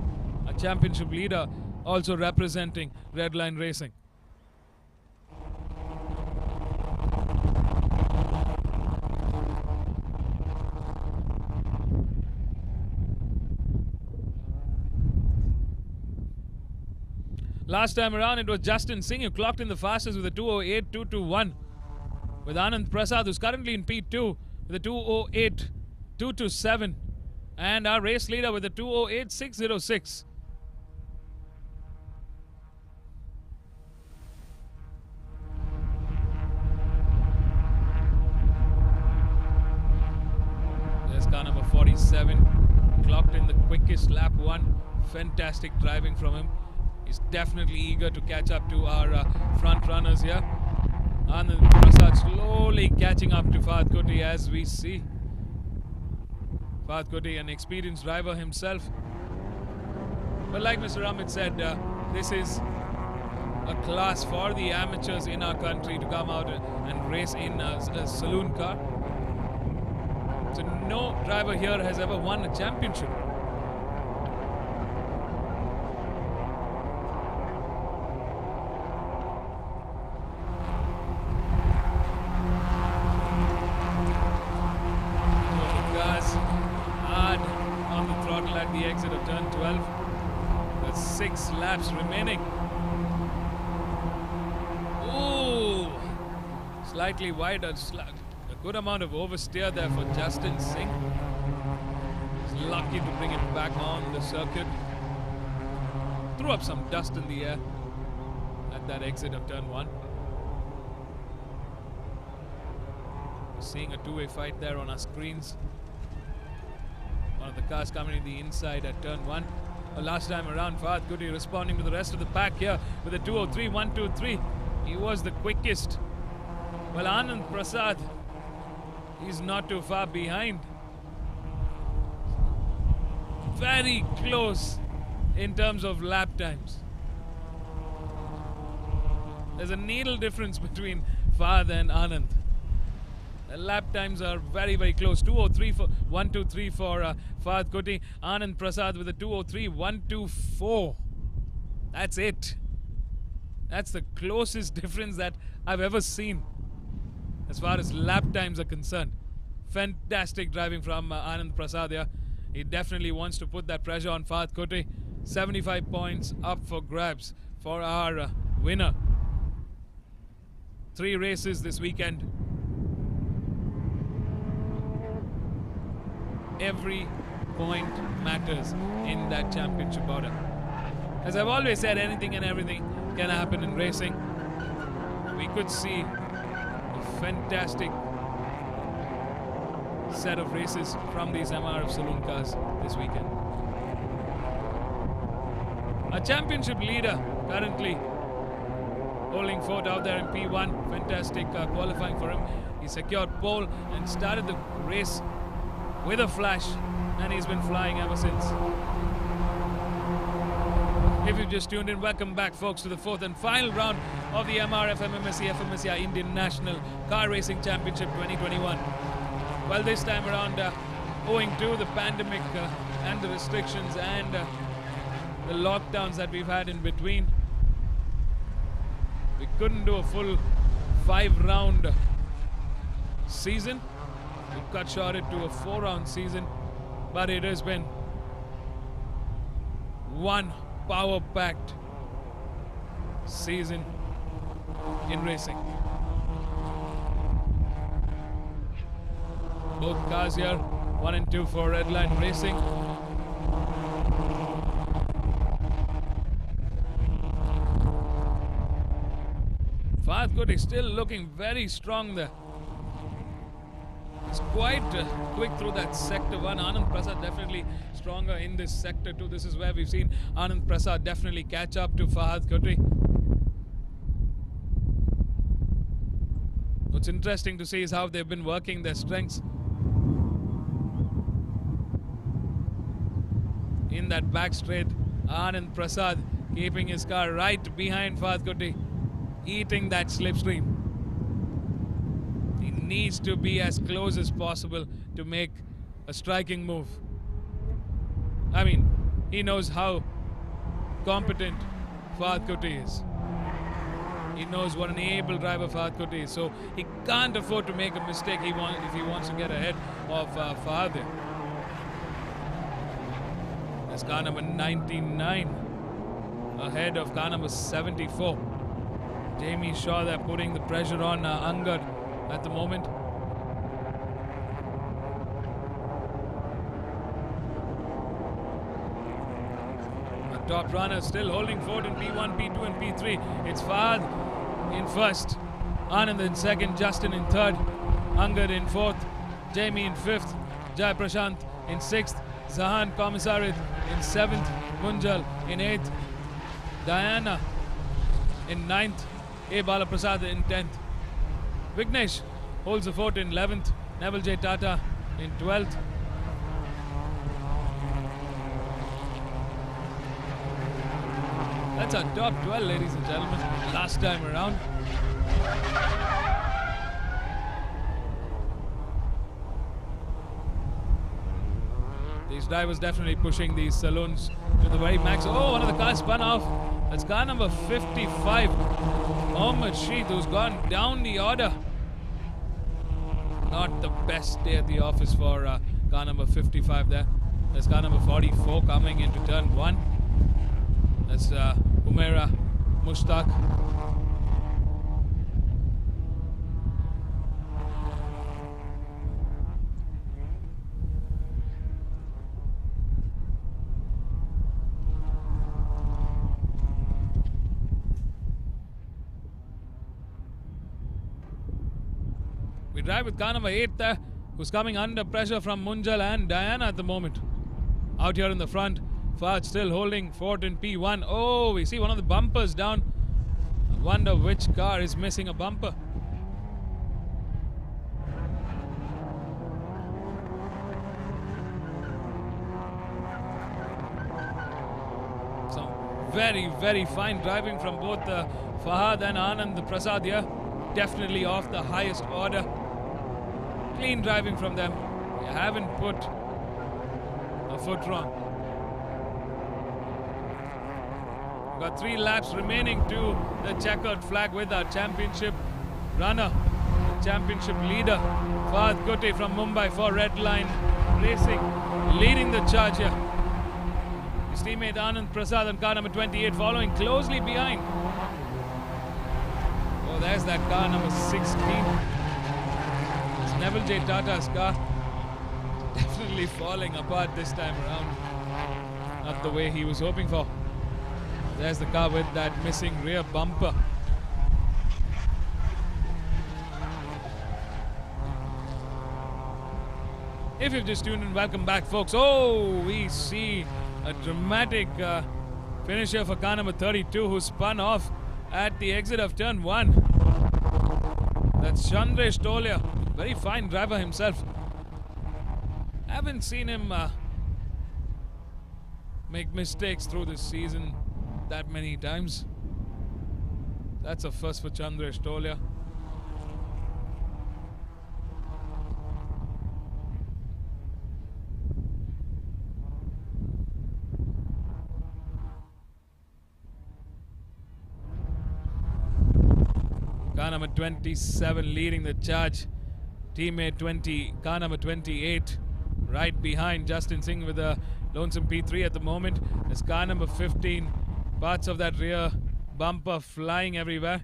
A championship leader also representing Redline Racing. Last time around, it was Justin Singh who clocked in the fastest with a 208.221. With Anand Prasad, who's currently in P2, with a 208.227. And our race leader with a 208.606. There's car number 47. Clocked in the quickest lap 1. Fantastic driving from him. He's definitely eager to catch up to our front runners here. Anand Prasad slowly catching up to Fahad Kuti as we see. Fahad Kuti, an experienced driver himself. But like Mr. Amit said, this is a class for the amateurs in our country to come out and race in a saloon car. So no driver here has ever won a championship. The exit of turn 12. There's 6 laps remaining. Ooh, slightly wider, a good amount of oversteer there for Justin Singh. He's lucky to bring it back on the circuit. Threw up some dust in the air at that exit of turn 1. We're seeing a 2-way fight there on our screens. One of the cars coming in the inside at turn 1. Last time around, Fahad Kuti responding to the rest of the pack here with a 203.123. He was the quickest. Well, Anand Prasad, he's not too far behind. Very close in terms of lap times. There's a needle difference between Fahad and Anand. The lap times are very, very close. 203.123 for Fahad Kuti. Anand Prasad with a 203.124. That's it. That's the closest difference that I've ever seen as far as lap times are concerned. Fantastic driving from Anand Prasad here. He definitely wants to put that pressure on Fahad Kuti. 75 points up for grabs for our winner. 3 races this weekend. Every point matters in that championship order. As I've always said, anything and everything can happen in racing. We could see a fantastic set of races from these MRF saloon cars this weekend. Our championship leader currently holding fort out there in P1. Fantastic qualifying for him. He secured pole and started the race with a flash, and he's been flying ever since. If you've just tuned in, welcome back, folks, to the 4th and final round of the MRF MMSC fmsci Indian National Car Racing Championship 2021. Well, this time around, owing to the pandemic and the restrictions and the lockdowns that we've had in between, we couldn't do a full 5-round season. We cut short it to a 4-round season, but it has been one power-packed season in racing. Both cars here, 1 and 2 for Redline Racing. Fahad Koti still looking very strong there. It's quite quick through that sector 1. Anand Prasad definitely stronger in this sector 2. This is where we've seen Anand Prasad definitely catch up to Fahad Koti. What's interesting to see is how they've been working their strengths in that back straight. Anand Prasad keeping his car right behind Fahad Koti, eating that slipstream. He needs to be as close as possible to make a striking move. I mean, he knows how competent Fahad Koti is. He knows what an able driver Fahad Koti is, so he can't afford to make a mistake if he wants to get ahead of Fahad there. That's car number 99 ahead of car number 74. Jamie Shaw there putting the pressure on Angad at the moment. The top runner still holding fort in P1, P2 and P3. It's Fahad in first, Anand in second, Justin in third, Angad in fourth, Jamie in fifth, Jai Prashant in sixth, Zahan Komisarit in seventh, Munjal in eighth, Diana in ninth, A. Balaprasad in 10th. Vignesh holds the fort in 11th. Neville J. Tata in 12th. That's our top 12, ladies and gentlemen, last time around. These drivers definitely pushing these saloons to the very max. Oh, one of the cars spun off. That's car number 55. Mohammad Sheikh, who's gone down the order. Not the best day at the office for car number 55 there. There's car number 44 coming into turn 1. That's Umaira Mushtaq. We drive with car number 8 there, who's coming under pressure from Munjal and Diana at the moment. Out here in the front, Fahad still holding fort in P1. Oh, we see one of the bumpers down. I wonder which car is missing a bumper. Some very, very fine driving from both Fahad and Anand Prasad here. Definitely off the highest order. Clean driving from them. They haven't put a foot wrong. We've got 3 laps remaining to the checkered flag with our championship runner, championship leader, Fahad Koti from Mumbai for Redline Racing, leading the charge here. His teammate Anand Prasad on car number 28 following closely behind. Oh, there's that car number 16. It's Neville J. Tata's car. Definitely falling apart this time around. Not the way he was hoping for. There's the car with that missing rear bumper. If you've just tuned in, welcome back, folks. Oh, we see a dramatic finisher for car number 32 who spun off at the exit of turn 1. That's Chandresh Tolia, very fine driver himself. Haven't seen him make mistakes through this season that many times. That's a first for Chandresh Tolia. Car number 27 leading the charge. Teammate 20, car number 28 right behind Justin Singh with a lonesome P3 at the moment. There's car number 15, parts of that rear bumper flying everywhere.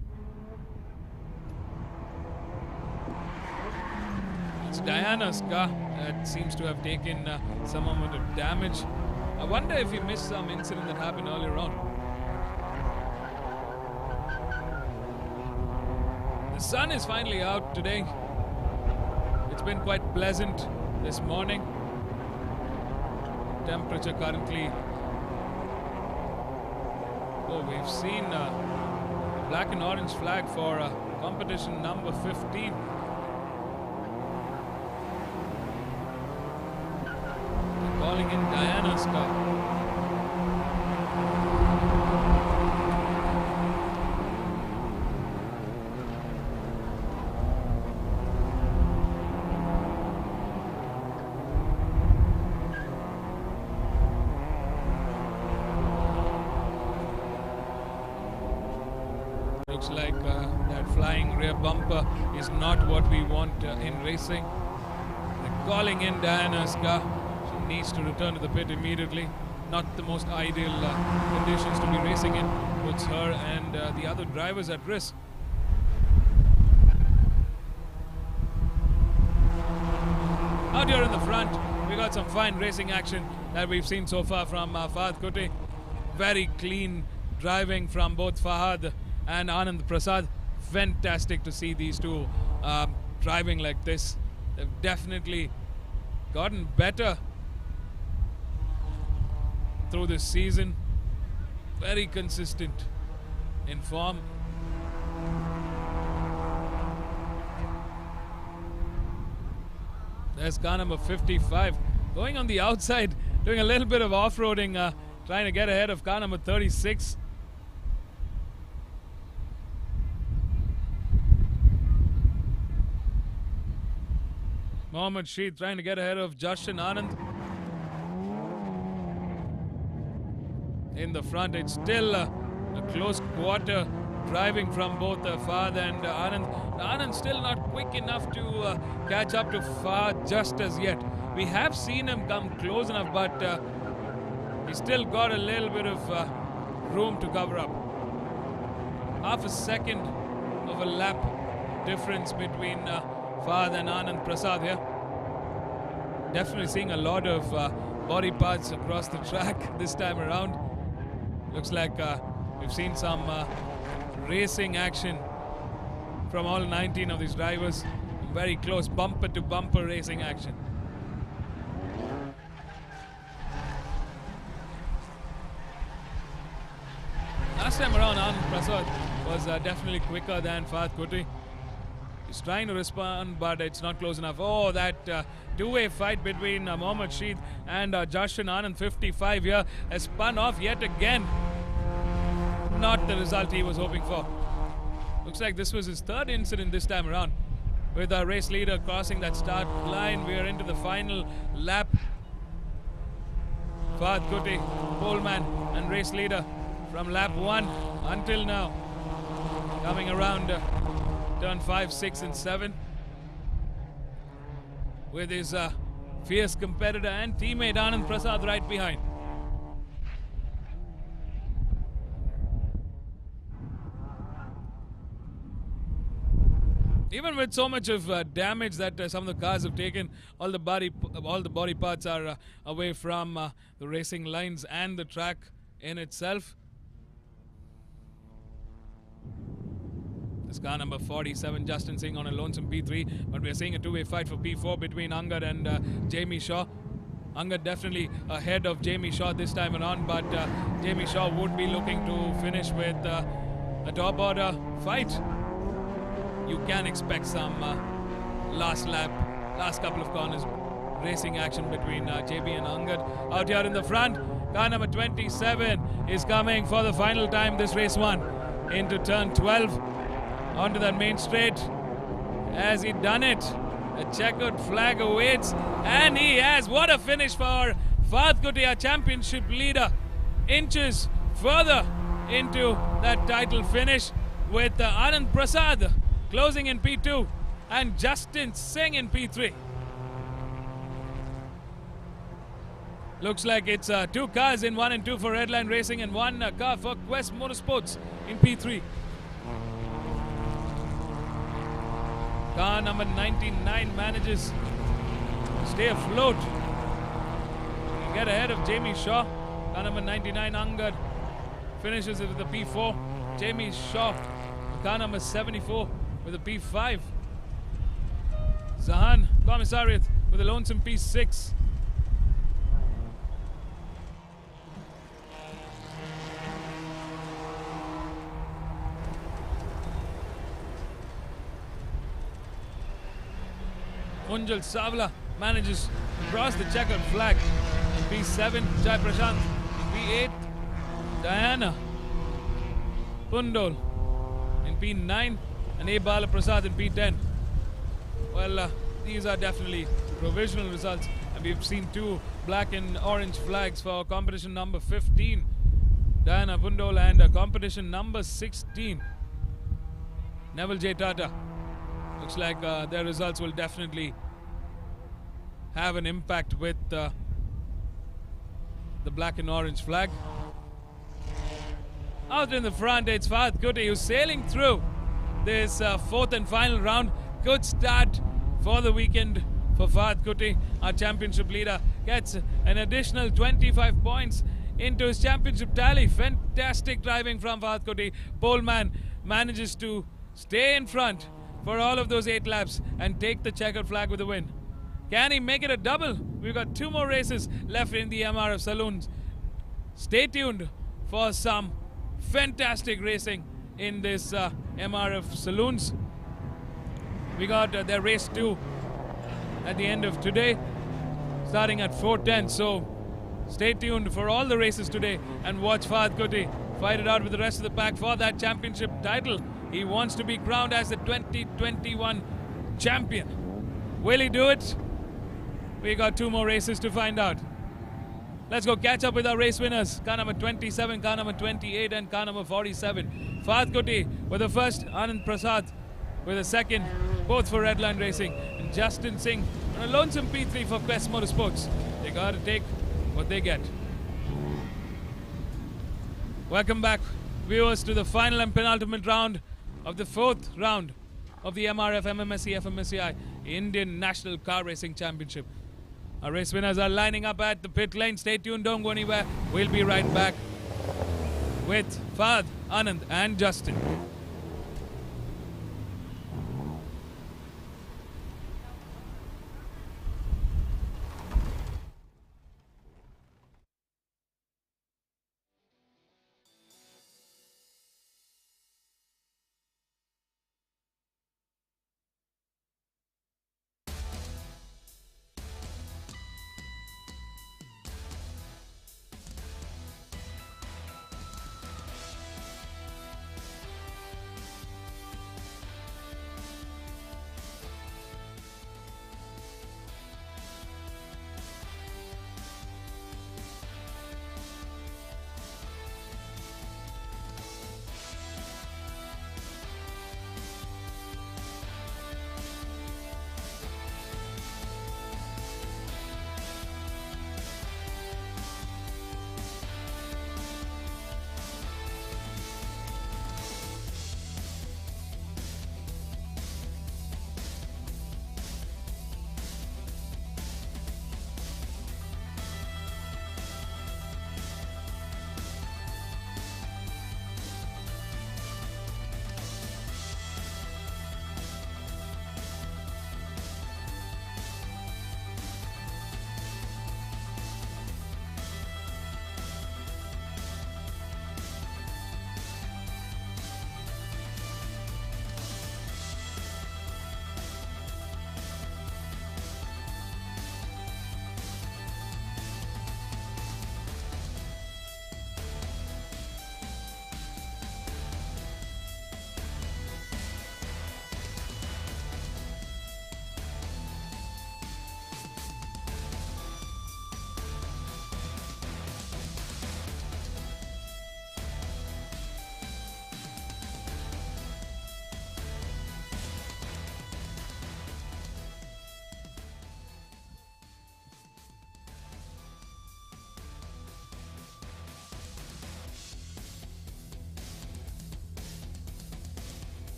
It's Diana's car that seems to have taken some amount of damage. I wonder if he missed some incident that happened earlier on. The sun is finally out today. It's been quite pleasant this morning. Temperature currently... Oh, we've seen a black and orange flag for competition number 15. They're calling in Diana's car. Looks like that flying rear bumper is not what we want in racing. They're calling in Diana's car. She needs to return to the pit immediately. Not the most ideal conditions to be racing in. Puts her and the other drivers at risk. Out here in the front, we got some fine racing action that we've seen so far from Fahad Kuti. Very clean driving from both Fahad and Anand Prasad. Fantastic to see these two driving like this. They've definitely gotten better through this season. Very consistent in form. There's car number 55 going on the outside, doing a little bit of off-roading, trying to get ahead of car number 36. Mohammad Sheikh trying to get ahead of Jashan Anand. In the front, it's still a close quarter driving from both Fahad and Anand. Anand still not quick enough to catch up to Fahad just as yet. We have seen him come close enough, but he's still got a little bit of room to cover up. Half a second of a lap difference between Fahad and Anand Prasad here. Definitely seeing a lot of body parts across the track this time around. Looks like we've seen some racing action from all 19 of these drivers. Very close bumper to bumper racing action. Last time around, Anand Prasad was definitely quicker than Fahad Kuti. He's trying to respond, but it's not close enough. Oh, that two-way fight between Mohammad Sheikh and Jashan Anand, 55 here, has spun off yet again. Not the result he was hoping for. Looks like this was his third incident this time around. With our race leader crossing that start line, we are into the final lap. Fahad Kuti, poleman and race leader from lap 1 until now. Coming around turn 5, 6 and 7. With his fierce competitor and teammate Anand Prasad right behind. Even with so much of damage that some of the cars have taken, all the body parts are away from the racing lines and the track in itself. This car number 47, Justin Singh on a lonesome P3, but we are seeing a two-way fight for P4 between Angad and Jamie Shaw. Angad definitely ahead of Jamie Shaw this time around, but Jamie Shaw would be looking to finish with a top order fight. You can expect some last couple of corners racing action between JB and Angad. Out here in the front, car number 27 is coming for the final time this race one into turn 12 onto that main straight. Has he done it? A checkered flag awaits, and he has. What a finish for Fahad Kuti, our championship leader, inches further into that title finish with Anand Prasad closing in P2 and Justin Singh in P3. Looks like it's two cars in 1 and 2 for Redline Racing and one car for Quest Motorsports in P3. Car number 99 manages to stay afloat and get ahead of Jamie Shaw. Car number 99 Angad finishes it with a P4. Jamie Shaw, car number 74 with a P5. Zahan Commissariat with a lonesome P6. Unjal Savla manages to cross the checkered flag. P7, Jai Prashant. P8, Diana Pundol in P9, and A. Bala Prasad in P10. Well, these are definitely provisional results, and we've seen two black and orange flags for competition number 15, Diana Pundol, and competition number 16, Neville J. Tata. Looks like their results will definitely have an impact with the black and orange flag. Out in the front, it's Fahad Kuti who's sailing through this fourth and final round. Good start for the weekend for Fahad Kuti. Our championship leader gets an additional 25 points into his championship tally. Fantastic driving from Fahad Kuti. Poleman manages to stay in front for all of those 8 laps and take the checkered flag with a win. Can he make it a double? We've got 2 more races left in the MRF Saloons. Stay tuned for some fantastic racing in this MRF Saloons. We got their race 2 at the end of today, starting at 4:10. So stay tuned for all the races today and watch Fahad Kuti fight it out with the rest of the pack for that championship title. He wants to be crowned as the 2021 champion. Will he do it? We got 2 more races to find out. Let's go catch up with our race winners. Car number 27, car number 28, and car number 47. Fahad Kuti with the first, Anand Prasad with the second, both for Redline Racing, and Justin Singh on a lonesome P3 for Quest Motorsports. They got to take what they get. Welcome back, viewers, to the final and penultimate round of the 4th round of the MRF MMSC fmsci Indian National Car Racing Championship. Our race winners are lining up at the pit lane. Stay tuned, don't go anywhere. We'll be right back with Fahad, Anand, and Justin.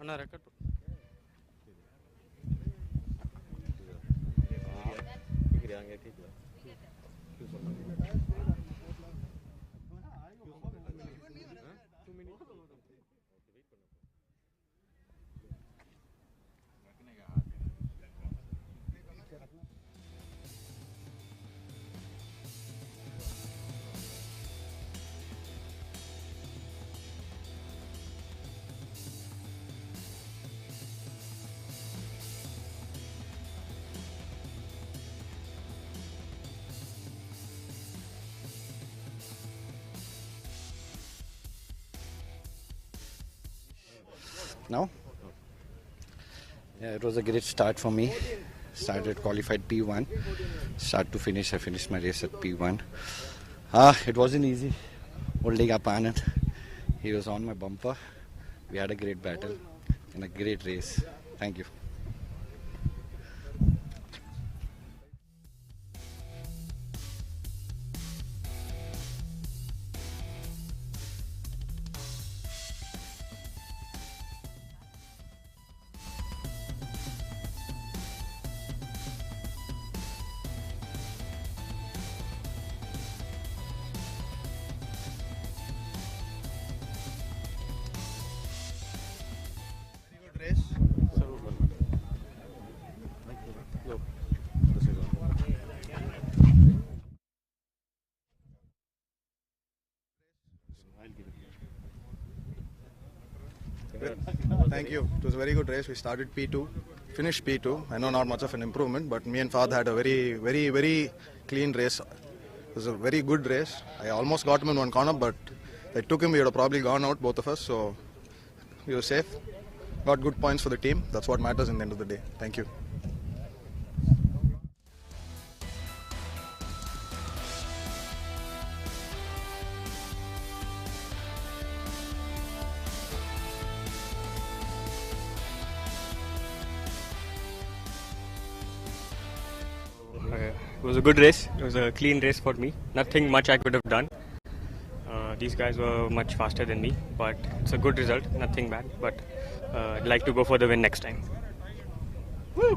అన్న రెక్కట్ Now? Yeah, it was a great start for me. Started qualified P1. Start to finish, I finished my race at P1. It wasn't easy holding up Anand. He was on my bumper. We had a great battle and a great race. Thank you. Thank you. It was a very good race. We started P2, finished P2. I know not much of an improvement, but me and Fahad had a very clean race. It was a very good race. I almost got him in one corner, but I took him. We would have probably gone out, both of us. So we were safe. Got good points for the team. That's what matters in the end of the day. Thank you. It was a good race. It was a clean race for me. Nothing much I could have done. These guys were much faster than me, but it's a good result. Nothing bad. But I'd like to go for the win next time. Woo!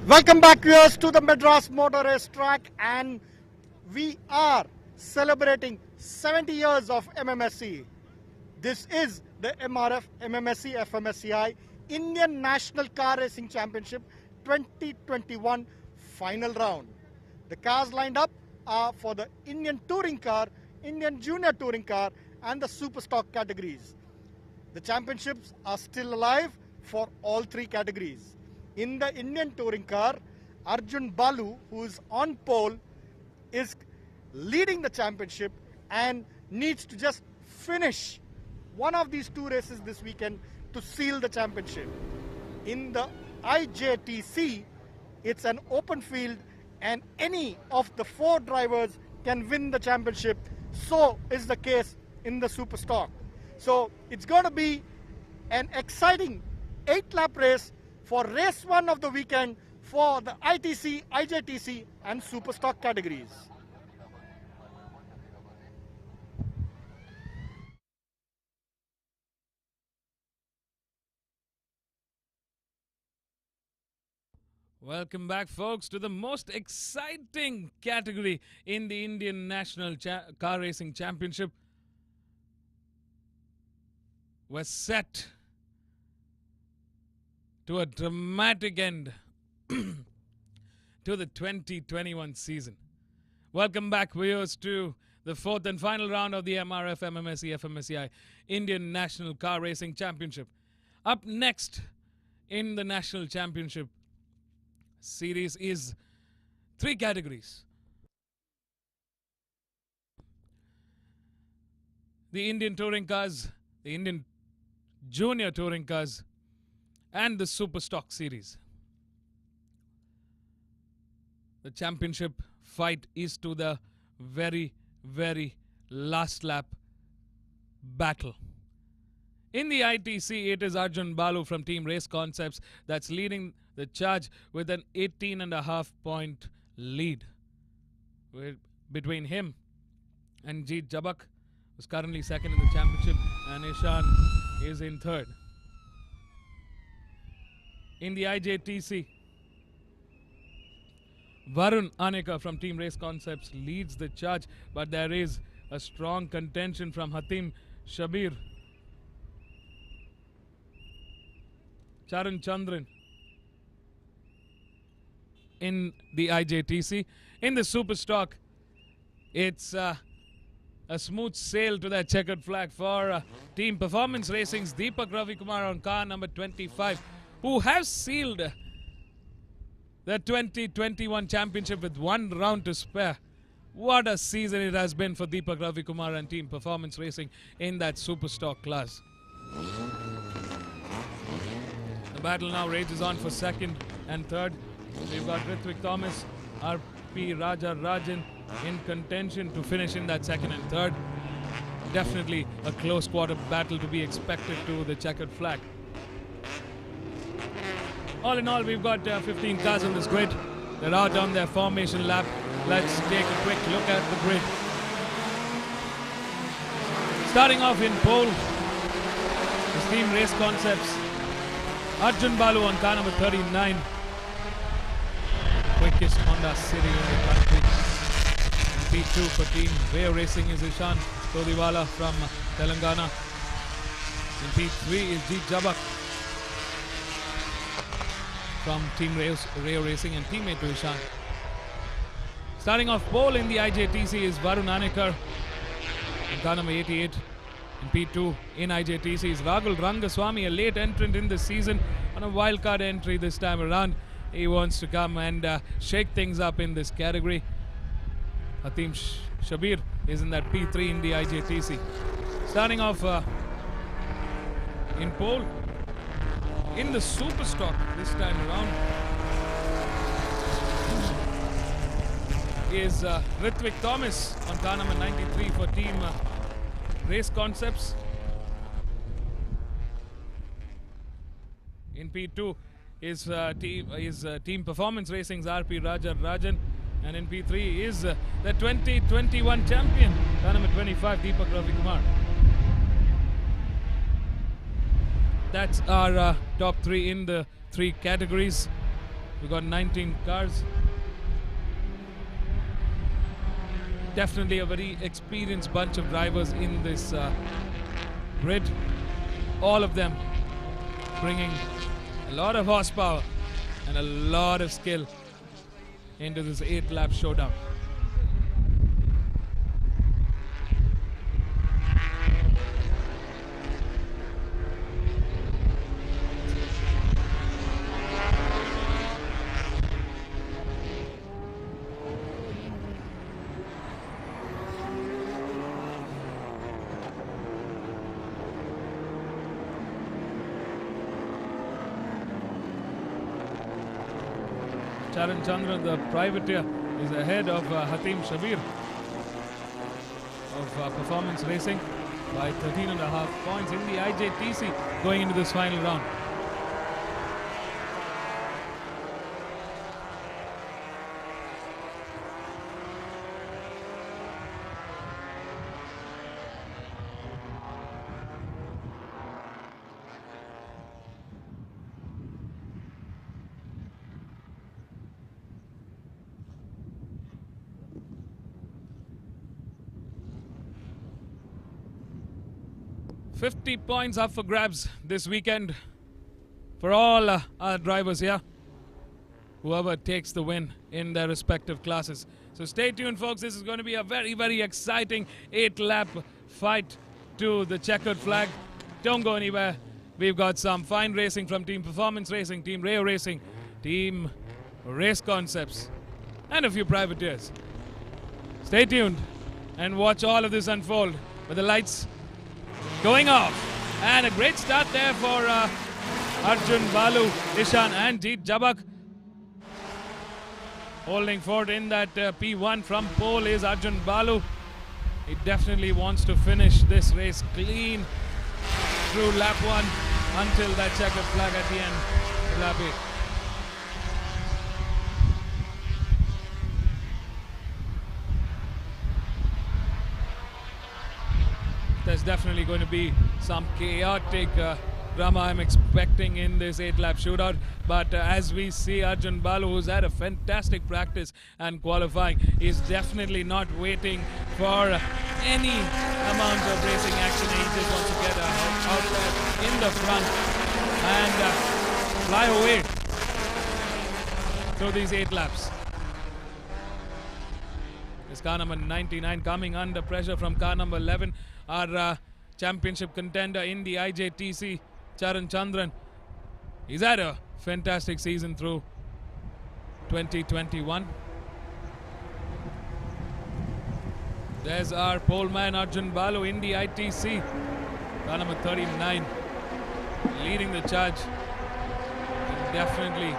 Welcome back, viewers, to the Madras Motor Race Track, and we are celebrating 70 years of MMSC. This is the MRF MMSC fmsci Indian National Car Racing Championship 2021 final round. The cars lined up are for the Indian Touring Car, Indian Junior Touring Car, and the Super Stock categories. The championships are still alive for all three categories. In the Indian Touring Car, Arjun Balu, who is on pole, is leading the championship and needs to just finish one of these two races this weekend to seal the championship. In the IJTC, it's an open field and any of the four drivers can win the championship. So is the case in the Super Stock. So it's going to be an exciting 8-lap race for race 1 of the weekend for the ITC, IJTC and Super Stock categories. Welcome back, folks, to the most exciting category in the Indian National Car Racing Championship. We're set to a dramatic end to the 2021 season. Welcome back, viewers, to the fourth and final round of the MRF MMSC fmsci Indian National Car Racing Championship. Up next in the National Championship series is 3 categories. The Indian Touring Cars, the Indian Junior Touring Cars, and the Super Stock series. The championship fight is to the very, very last lap battle. In the ITC, it is Arjun Balu from Team Race Concepts that's leading the charge with an 18.5-point lead. Between him and Jeet Jabak, who's currently second in the championship, and Ishan is in third. In the IJTC, Varun Aneka from Team Race Concepts leads the charge, but there is a strong contention from Hatim Shabir, Charan Chandran in the IJTC. In the Super Stock, it's a smooth sail to that checkered flag for Team Performance Racing's Deepak Ravikumar on car number 25, who has sealed the 2021 championship with 1 round to spare. What a season it has been for Deepak Ravikumar and Team Performance Racing in that Super Stock class. The battle now rages on for second and third. We've got Ritvik Thomas, R.P. Raja Rajan in contention to finish in that second and third. Definitely a close quarter battle to be expected to the checkered flag. All in all, we've got 15 cars on this grid. They're out on their formation lap. Let's take a quick look at the grid. Starting off in pole, the Team Race Concepts. Arjun Balu on car number 39. Quickest Honda City in the country. In P2 for Team Ray Racing is Ishan Todiwala from Telangana. In P3 is Jeet Jabak from Team Ray Racing and teammate to Ishan. Starting off pole in the IJTC is Varun Anekar in car number 88. In P2 in IJTC is Ragul Rangaswamy, a late entrant in the season on a wildcard entry this time around. He wants to come and shake things up in this category. Hatim Shabir is in that P3 in the IJTC. Starting off in pole in the Super Stock this time around is Ritvik Thomas on car number 93 for Team Race Concepts. In P2 is Team Performance Racing's R.P. Raja Rajan, and in P3 is the 2021 champion, car number 25, Deepak Ravikumar. That's our top 3 in the 3 categories. We've got 19 cars. Definitely a very experienced bunch of drivers in this grid. All of them bringing a lot of horsepower and a lot of skill into this 8-lap showdown. Charan Chandra, the privateer, is ahead of Hatim Shabir of Performance Racing by 13.5 points in the IJTC going into this final round. $50 points up for grabs this weekend for all our drivers here. Whoever takes the win in their respective classes. So stay tuned, folks. This is going to be a very, very exciting 8-lap fight to the checkered flag. Don't go anywhere. We've got some fine racing from Team Performance Racing, Team Rayo Racing, Team Race Concepts, and a few privateers. Stay tuned and watch all of this unfold with the lights going off. And a great start there for Arjun, Balu, Ishan and Jeet Jabak. Holding forward in that P1 from pole is Arjun Balu. He definitely wants to finish this race clean through lap 1 until that checkered flag at the end of lap 8. There's definitely going to be some chaotic drama I'm expecting in this 8-lap shootout. But as we see, Arjun Balu, who's had a fantastic practice and qualifying, is definitely not waiting for any amount of racing action. He just wants to get out there in the front and fly away through these 8 laps. It's car number 99 coming under pressure from car number 11. Our championship contender in the IJTC, Charan Chandran. He's had a fantastic season through 2021. There's our pole man Arjun Balu in the ITC, car number 39, leading the charge. And definitely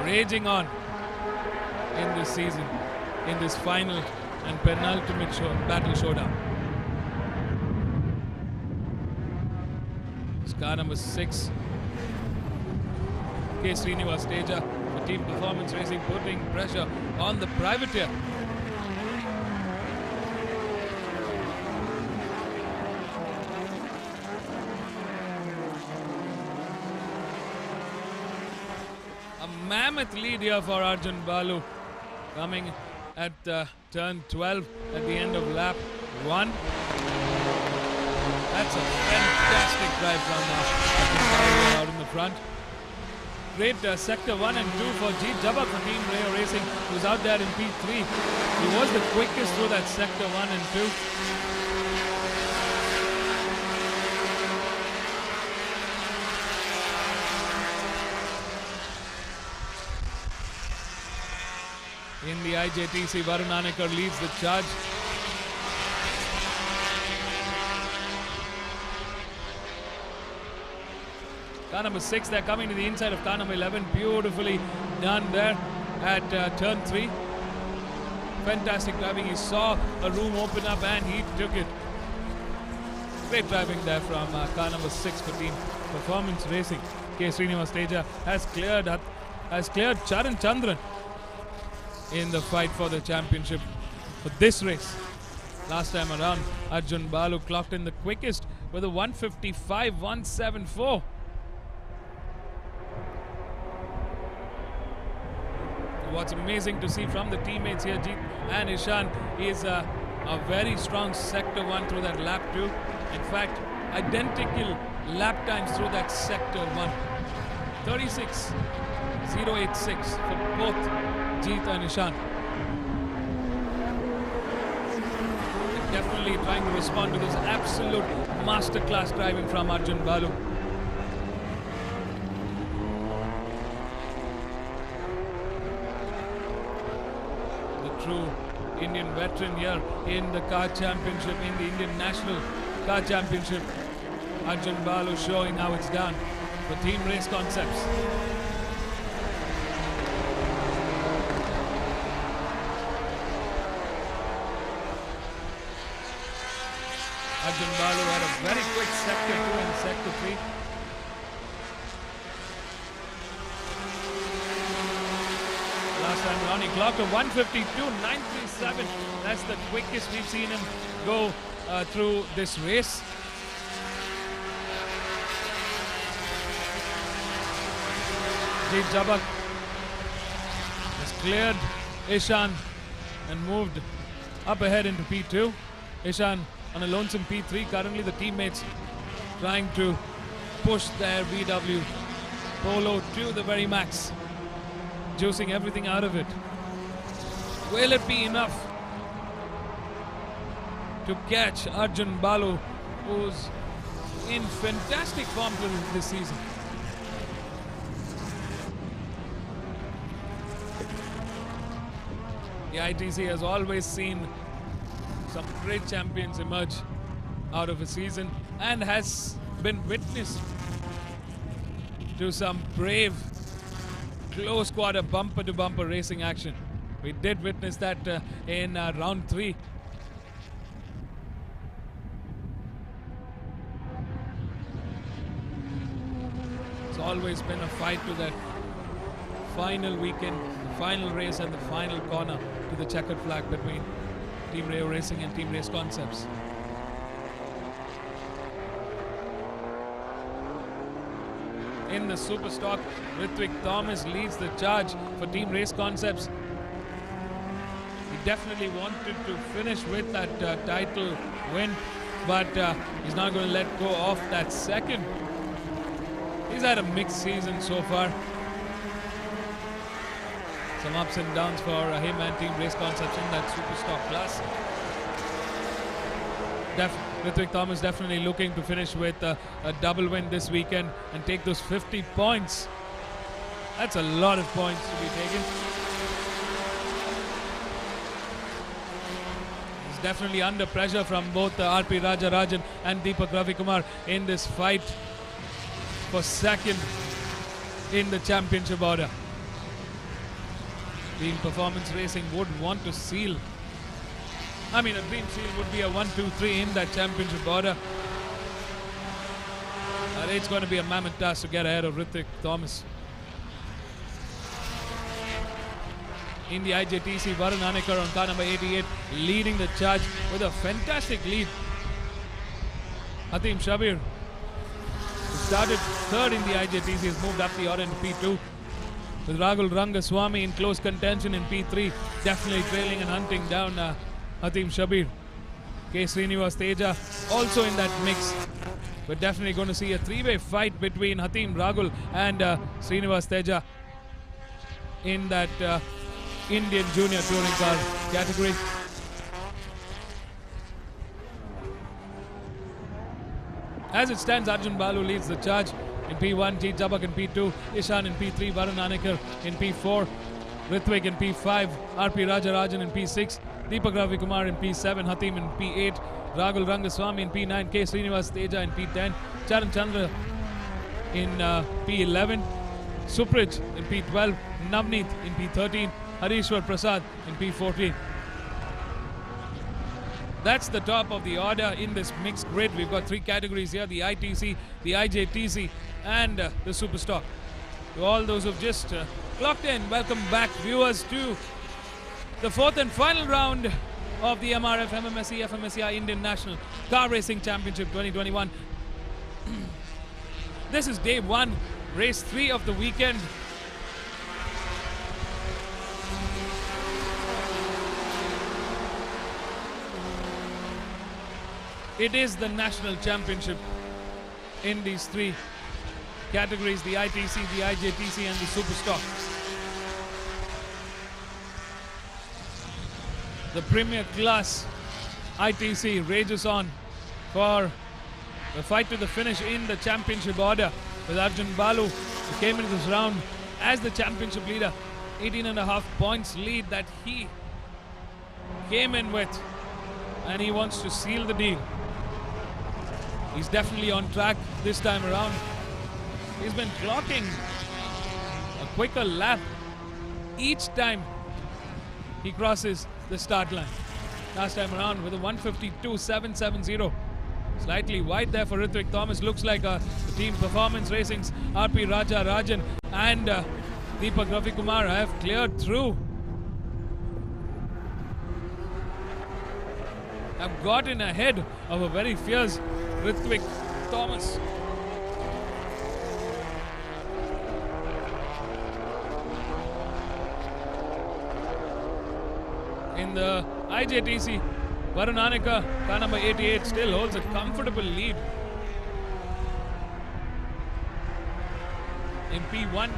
raging on in this season, in this final and penultimate battle showdown. Car number 6, K. Srinivas Teja for Team Performance Racing, putting pressure on the privateer. A mammoth lead here for Arjun Balu, coming at turn 12 at the end of lap 1. That's a fantastic drive from Arjun out in the front. Great sector 1 and 2 for Jeet Jabak for Team Rayo Racing, who's out there in P3. He was the quickest through that sector 1 and 2. In the IJTC, Varun Anekar leads the charge. Car number 6, they're coming to the inside of car number 11. Beautifully done there at turn 3. Fantastic driving. He saw a room open up and he took it. Great driving there from car number 6 for Team Performance Racing. K. Srinivas Teja has cleared Charan Chandran in the fight for the championship for this race. Last time around, Arjun Balu clocked in the quickest with a 155.174. what's amazing to see from the teammates here, Jeet and Ishan, is a very strong sector 1 through that lap 2. In fact, identical lap times through that sector 1. 36.086 for both Jeet and Ishan. Definitely trying to respond to this absolute masterclass driving from Arjun Balu. The true Indian veteran here in the car championship, in the Indian National Car Championship. Arjun Balu showing how it's done for Team Race Concepts. Arjun Balu had a very quick sector 2 and sector 3. Last time around he clocked a 152.937. That's the quickest we've seen him go through this race. Jeet Jabak has cleared Ishan and moved up ahead into P2. Ishan on a lonesome P3. Currently the teammates trying to push their VW Polo to the very max, juicing everything out of it. Will it be enough to catch Arjun Balu, who's in fantastic form this season? The ITC has always seen some great champions emerge out of a season and has been witness to some brave close quarter bumper to bumper racing action. We did witness that in round 3. It's always been a fight to that final weekend, the final race and the final corner to the checkered flag between Team Rayo Racing and Team Race Concepts. In the super stock, Ritwik Thomas leads the charge for Team Race Concepts. He definitely wanted to finish with that title win, but he's not going to let go of that second. He's had a mixed season so far. Some ups and downs for him and Team Race Concepts in that super stock class. Ritwik Thomas definitely looking to finish with a double win this weekend and take those 50 points. That's a lot of points to be taken. He's definitely under pressure from both RP Rajarajan and Deepak Ravikumar in this fight for second in the championship order. Team Performance Racing would want to seal. A dream seal would be a 1-2-3 in that championship order. It's going to be a mammoth task to get ahead of Ritwik Thomas. In the IJTC, Varun Anekar on car number 88 leading the charge with a fantastic lead. Hatim Shabir, who started third in the IJTC, has moved up the order into P2. With Rahul Rangaswamy in close contention in P3, definitely trailing and hunting down Hatim Shabir. K. Srinivas Teja also in that mix. We're definitely going to see a three-way fight between Hatim, Rahul and Srinivas Teja in that Indian Junior Touring Car category. As it stands, Arjun Balu leads the charge. In P1, Jeet Jabak in P2, Ishan in P3, Varun Anekar in P4, Ritwik in P5, RP Rajarajan in P6, Deepak Ravikumar in P7, Hatim in P8, Rahul Rangaswamy in P9, K. Srinivas Teja in P10, Charan Chandra in P11, Suprij in P12, Navneet in P13, Harishwar Prasad in P14. That's the top of the order in this mixed grid. We've got three categories here, the ITC, the IJTC and the Super Stock. To all those who've just clocked in, welcome back viewers to the fourth and final round of the MRF MMSC fmsci Indian National Car Racing Championship 2021. This is day 1, race 3 of the weekend. It is the national championship in these three categories, the ITC, the IJTC and the Superstock. The premier class ITC rages on for the fight to the finish in the championship order, with Arjun Balu, who came into this round as the championship leader. 18.5 points lead that he came in with, and he wants to seal the deal. He's definitely on track this time around. He's been clocking a quicker lap each time he crosses the start line. Last time around with a 152.770. Slightly wide there for Ritwik Thomas. Looks like the team Performance Racing's RP Raja Rajan and Deepak Ravikumar have cleared through. Have gotten ahead of a very fierce Ritwik Thomas. In the IJTC, Varun Aneka, car number 88, still holds a comfortable lead. In P1,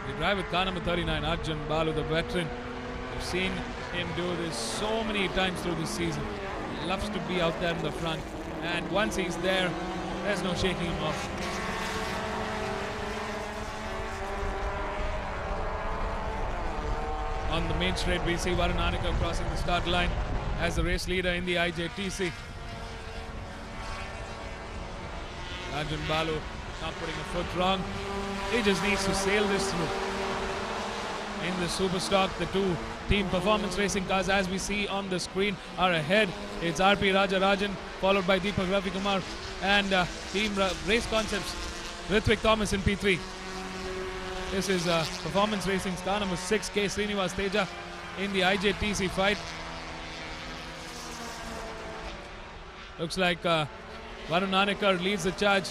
we drive with car number 39, Arjun Balu, the veteran. We've seen him do this so many times through this season. He loves to be out there in the front, and once he's there, there's no shaking him off. On the main straight, we see Varun Aneka crossing the start line as the race leader in the IJTC. Arjun Balu not putting a foot wrong. He just needs to sail this through. In the Superstock, the two team Performance Racing cars, as we see on the screen, are ahead. It's RP Raja Rajan, followed by Deepak Ravikumar, and Team Race Concepts, Ritwik Thomas in P3. This is Performance Racing's car number 6, K. Srinivas Teja, in the IJTC fight. Looks like Varun Anekar leads the charge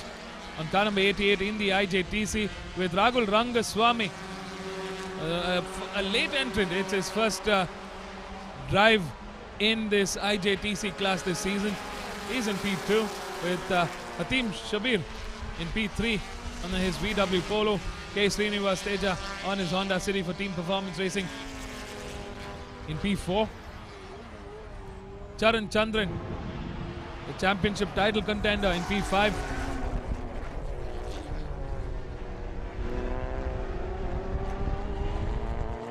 on car number 88 in the IJTC, with Ragul Rangaswamy, a late entrant. It's his first drive in this IJTC class this season. He's in P2 with Hatim Shabir in P3 on his VW Polo. K. Srinivas Teja on his Honda City for Team Performance Racing in P4. Charan Chandran, the championship title contender, in P5.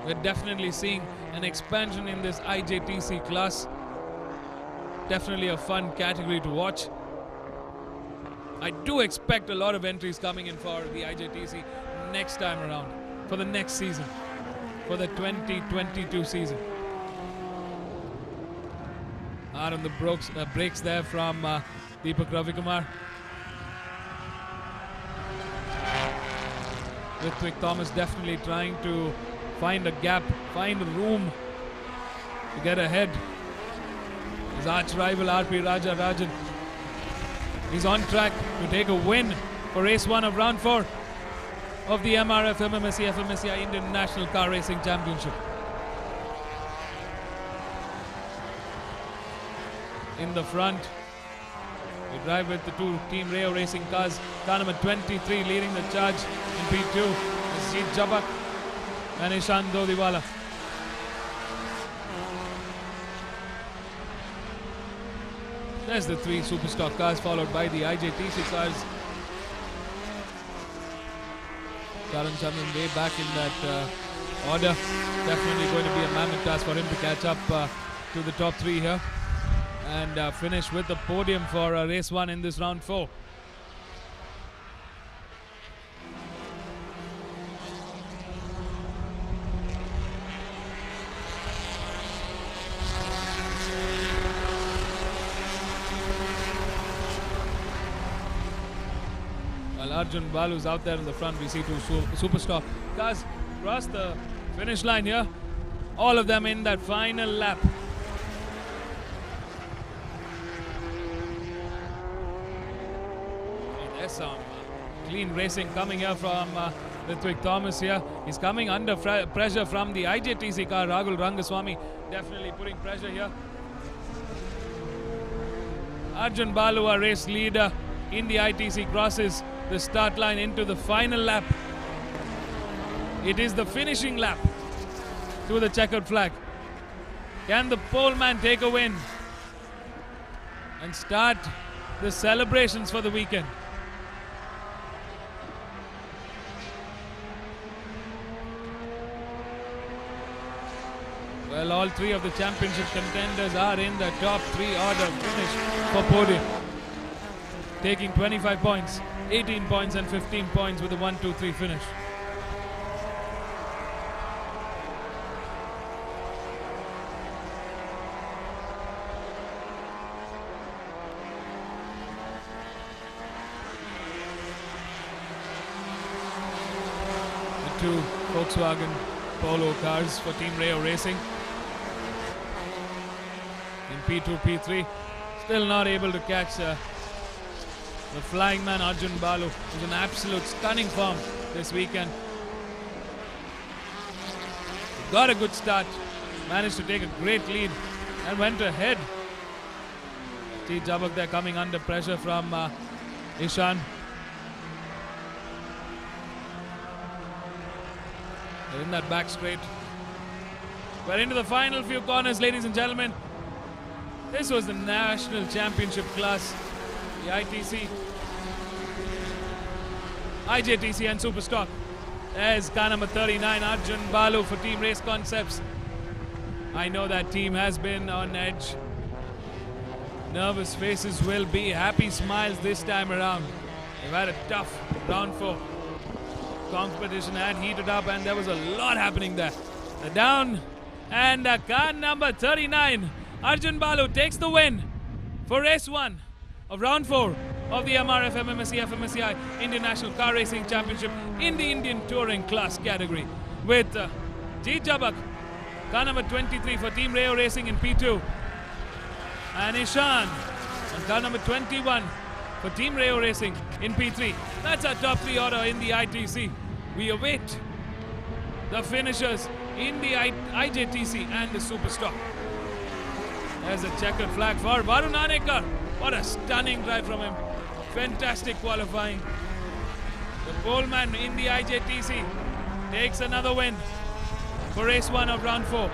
We're definitely seeing an expansion in this IJTC class. Definitely a fun category to watch. I do expect a lot of entries coming in for the IJTC next time around, for the next season, for the 2022 season. Out on the brakes there from Deepak Ravikumar. Ritwik Thomas definitely trying to find a gap, find room to get ahead. His arch rival RP Raja Rajan. He's on track to take a win for race 1 of round 4 of the MRF MMSC fmsci Indian National Car Racing Championship. In the front, we drive with the two Team Rayo Racing cars. Car number 23 leading the charge in P2. Ajit Jabak and Ishan Dodiwala. There's the three Superstock cars, followed by the IJTC cars. Charan Chandran way back in that order. Definitely going to be a mammoth task for him to catch up to the top 3 here and finish with the podium for race 1 in this round 4. Arjun Balu's out there in the front. We see two Superstock cars cross the finish line here. All of them in that final lap. And there's some clean racing coming here from Ritwik Thomas here. He's coming under pressure from the IJTC car. Rahul Rangaswamy definitely putting pressure here. Arjun Balu, our race leader in the ITC, crosses the start line into the final lap. It is the finishing lap to the checkered flag. Can the pole man take a win and start the celebrations for the weekend? Well, all three of the championship contenders are in the top 3 order finish for podium, taking 25 points, 18 points and 15 points with a 1-2-3 finish. The two Volkswagen Polo cars for Team Rayo Racing in P2, P3, still not able to catch the flying man Arjun Balu, who's an absolute stunning form this weekend. Got a good start, managed to take a great lead and went ahead. T. Jabak there coming under pressure from Ishan. They're in that back straight. We're into the final few corners, ladies and gentlemen. This was the national championship class, the ITC, IJTC and Superstock. There's car number 39, Arjun Balu for Team Race Concepts. I know that team has been on edge. Nervous faces will be happy smiles this time around. They've had a tough round 4. Competition had heated up and there was a lot happening there. The down and car number 39, Arjun Balu takes the win for race 1 of round 4 of the MRF MMSC fmsci Indian National Car Racing Championship in the Indian Touring class category, with G. Jabak, car number 23 for Team Rayo Racing in P2, and Ishan on car number 21 for Team Rayo Racing in P3. That's our top 3 order in the ITC. We await the finishers in the IJTC and the Superstock. There's a checkered flag for Varun Anekar. What a stunning drive from him. Fantastic qualifying. The poleman in the IJTC takes another win for race 1 of round 4.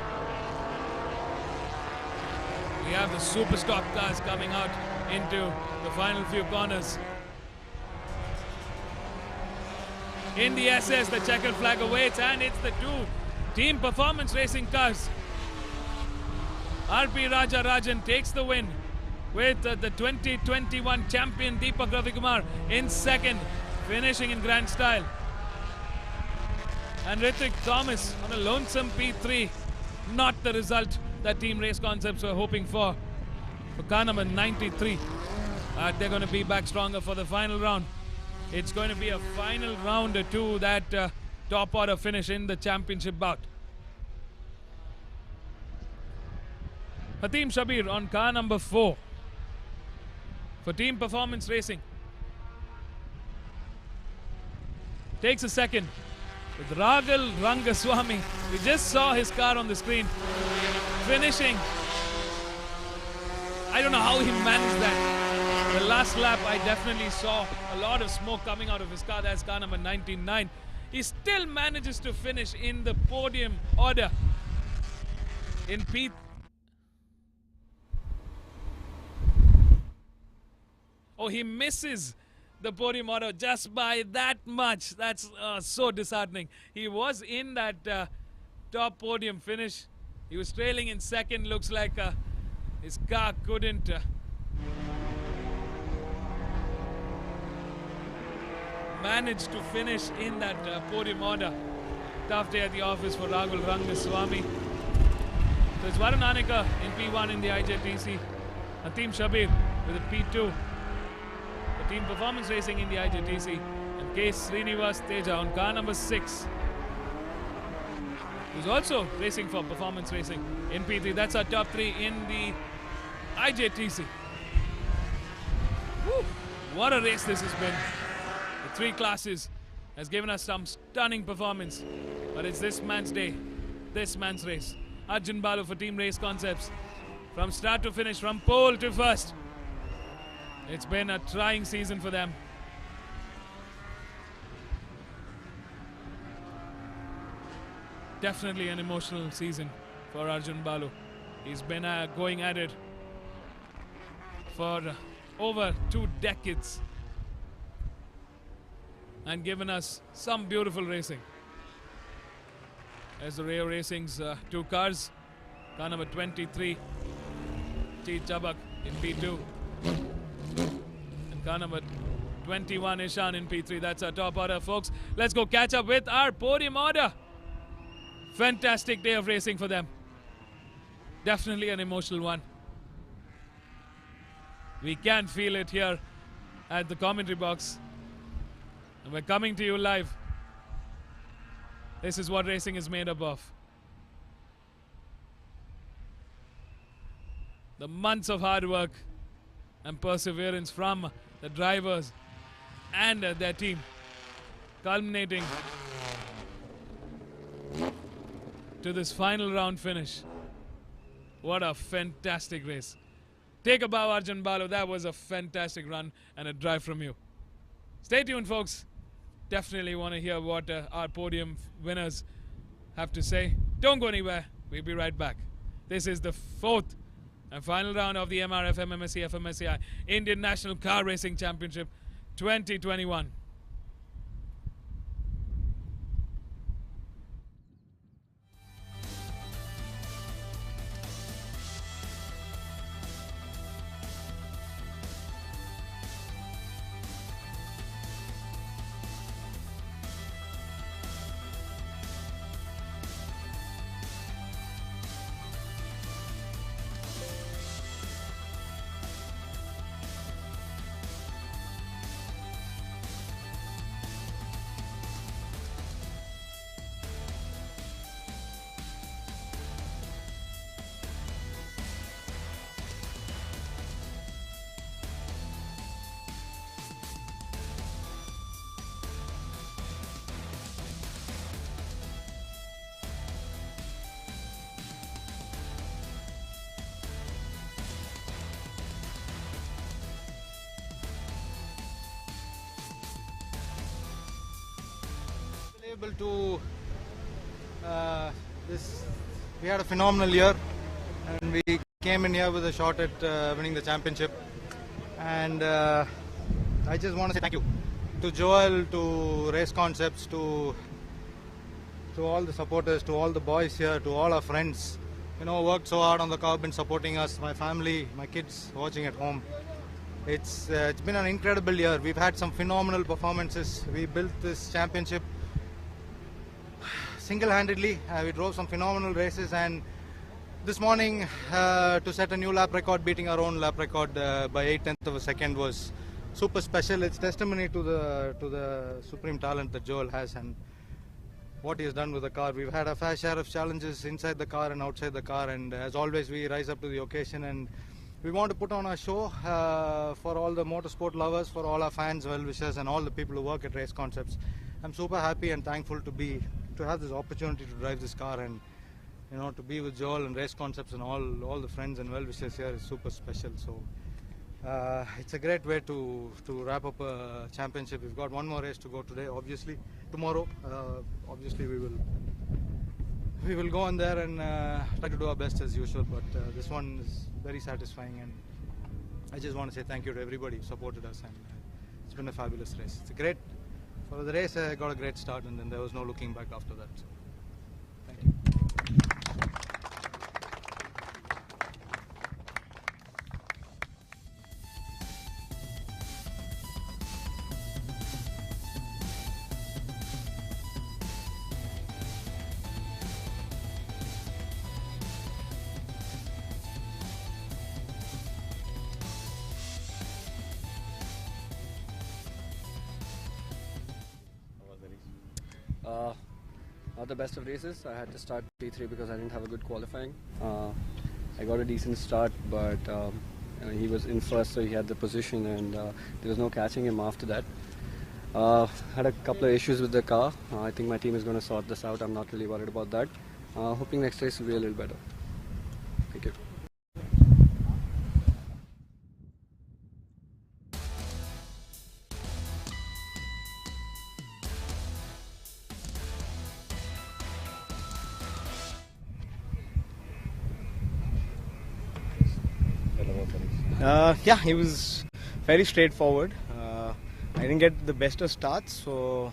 We have the Superstock cars coming out into the final few corners. In the SS, the checkered flag awaits, and it's the 2 Team Performance Racing cars. RP Raja Rajan takes the win with the 2021 champion Deepak Ravikumar in second, finishing in grand style. And Ritwik Thomas on a lonesome P3, not the result that Team Race Concepts were hoping for car number 93. They're going to be back stronger for the final round. It's going to be a final round to that top order finish in the championship bout. Hatim Shabir on car number 4 for Team Performance Racing takes a second with Rahul Rangaswamy. We just saw his car on the screen finishing. I don't know how he managed that. The last lap I definitely saw a lot of smoke coming out of his car. That's car number 99. He still manages to finish in the podium order in P. Oh, he misses the podium order just by that much. That's so disheartening. He was in that top podium finish. He was trailing in second. Looks like his car couldn't manage to finish in that podium order. Tough day at the office for Rahul Rangaswamy. So it's Varun Anekar in P1 in the IJTC. Hatim Shabir with a P2. Team Performance Racing in the IJTC, and K. Srinivas Teja on car number 6, who's also racing for Performance Racing in P3. That's our top 3 in the IJTC. Woo. What a race this has been. The 3 classes has given us some stunning performance. But it's this man's day, this man's race. Arjun Balu for Team Race Concepts. From start to finish, from pole to first. It's been a trying season for them. Definitely an emotional season for Arjun Balu. He's been going at it for over 2 decades and given us some beautiful racing. As the Rayo Racing's 2 cars, car number 23, T. Chabak in P2, and car number 21, Ishan in P3. That's our top order, folks. Let's go catch up with our podium order. Fantastic day of racing for them. Definitely an emotional one. We can feel it here at the commentary box. And we're coming to you live. This is what racing is made up of. The months of hard work and perseverance from the drivers and their team, culminating to this final round finish. What a fantastic race. Take a bow, Arjun Balu. That was a fantastic run and a drive from you. Stay tuned, folks. Definitely want to hear what our podium winners have to say. Don't go anywhere. We'll be right back. This is the 4th and final round of the MRF MMSC fmsci Indian National Car Racing Championship 2021. Able to we had a phenomenal year, and we came in here with a shot at winning the championship. And I just want to say thank you to Joel, to Race Concepts, to all the supporters, to all the boys here, to all our friends. You know, worked so hard on the car, been supporting us, my family, my kids watching at home. It's been an incredible year. We've had some phenomenal performances. We built this championship single-handedly. We drove some phenomenal races, and this morning to set a new lap record, beating our own lap record by 0.8 of a second, was super special. It's testimony to the supreme talent that Joel has and what he has done with the car. We've had a fair share of challenges inside the car and outside the car, and as always we rise up to the occasion, and we want to put on a show for all the motorsport lovers, for all our fans, well-wishers, and all the people who work at Race Concepts. I'm super happy and thankful to have this opportunity to drive this car, and you know, to be with Joel and Race Concepts and all the friends and well-wishers here is super special. So it's a great way to wrap up a championship. We've got one more race to go today, obviously. Tomorrow, obviously we will go on there and try to do our best as usual, but this one is very satisfying, and I just want to say thank you to everybody who supported us, and it's been a fabulous race. It's a great, for the race I got a great start, and then there was no looking back after that. So, thank you. Not the best of races. I had to start P3 because I didn't have a good qualifying. I got a decent start, but he was in first, so he had the position, and there was no catching him after that. Had a couple of issues with the car. I think my team is going to sort this out. I'm not really worried about that. Hoping next race will be a little better. Thank you. Yeah, he was very straightforward. I didn't get the best of starts, so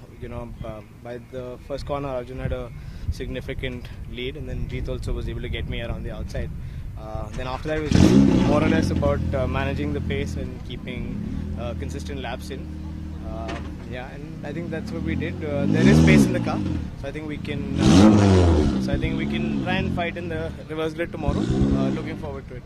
by the first corner, Arjun had a significant lead, and then Jeet also was able to get me around the outside. Then after that, it was just more or less about managing the pace and keeping consistent laps in. Yeah, and I think that's what we did. There is pace in the car, so I think we can. Try and fight in the reverse grid tomorrow. Looking forward to it.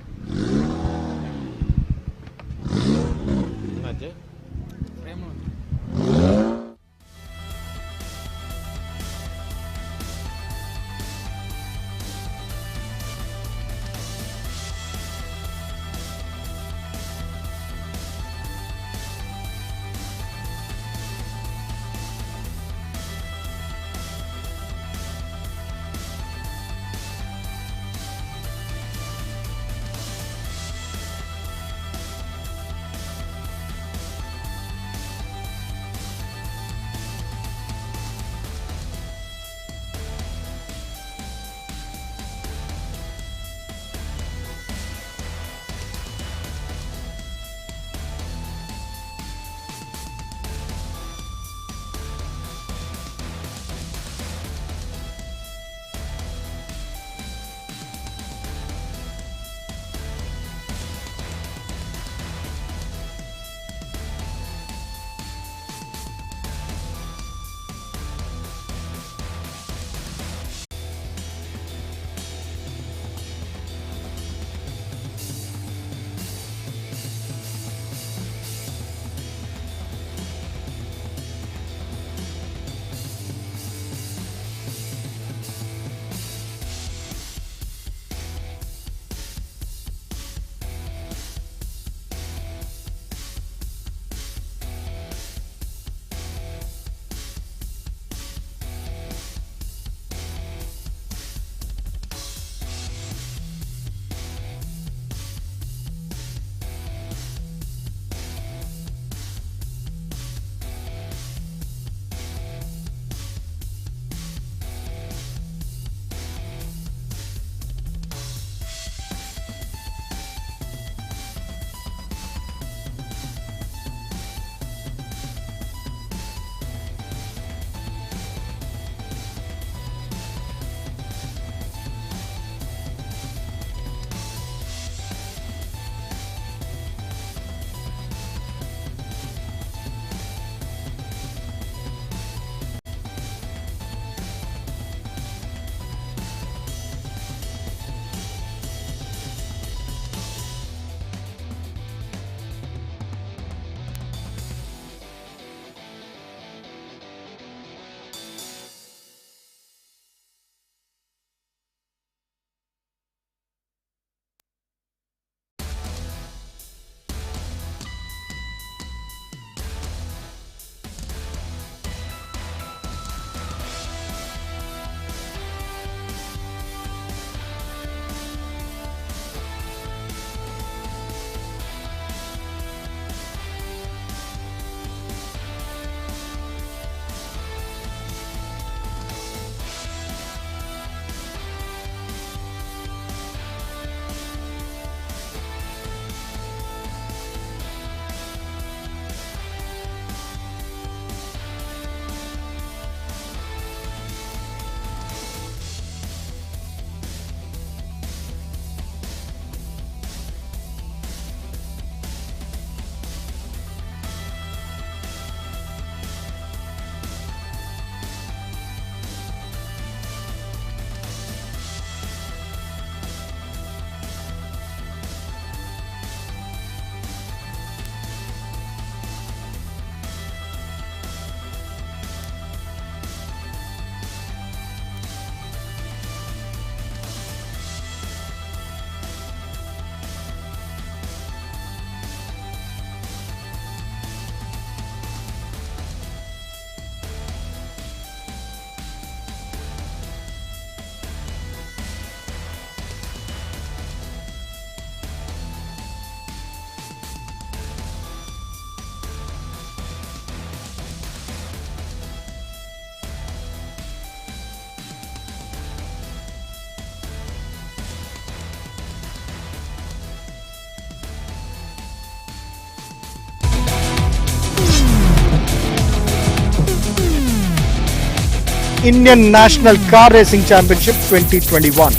Indian National Car Racing Championship 2021.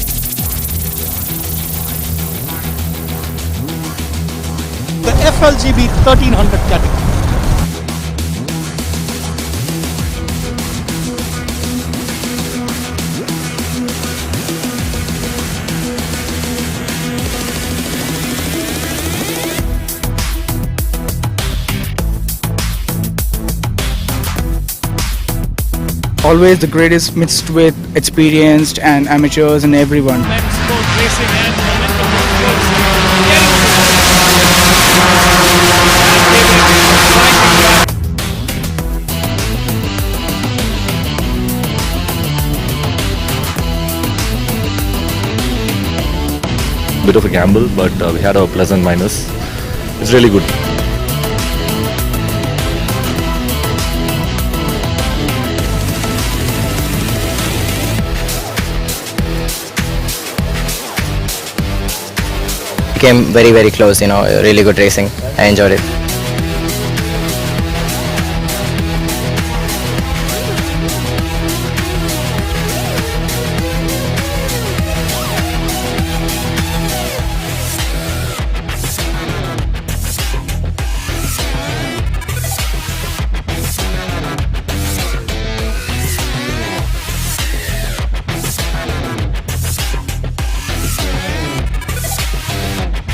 The FLGB 1300 category. Always the greatest mixed with experienced and amateurs and everyone. Bit of a gamble, but we had a plus and minus. It's really good. Came very close, really good racing. I enjoyed it.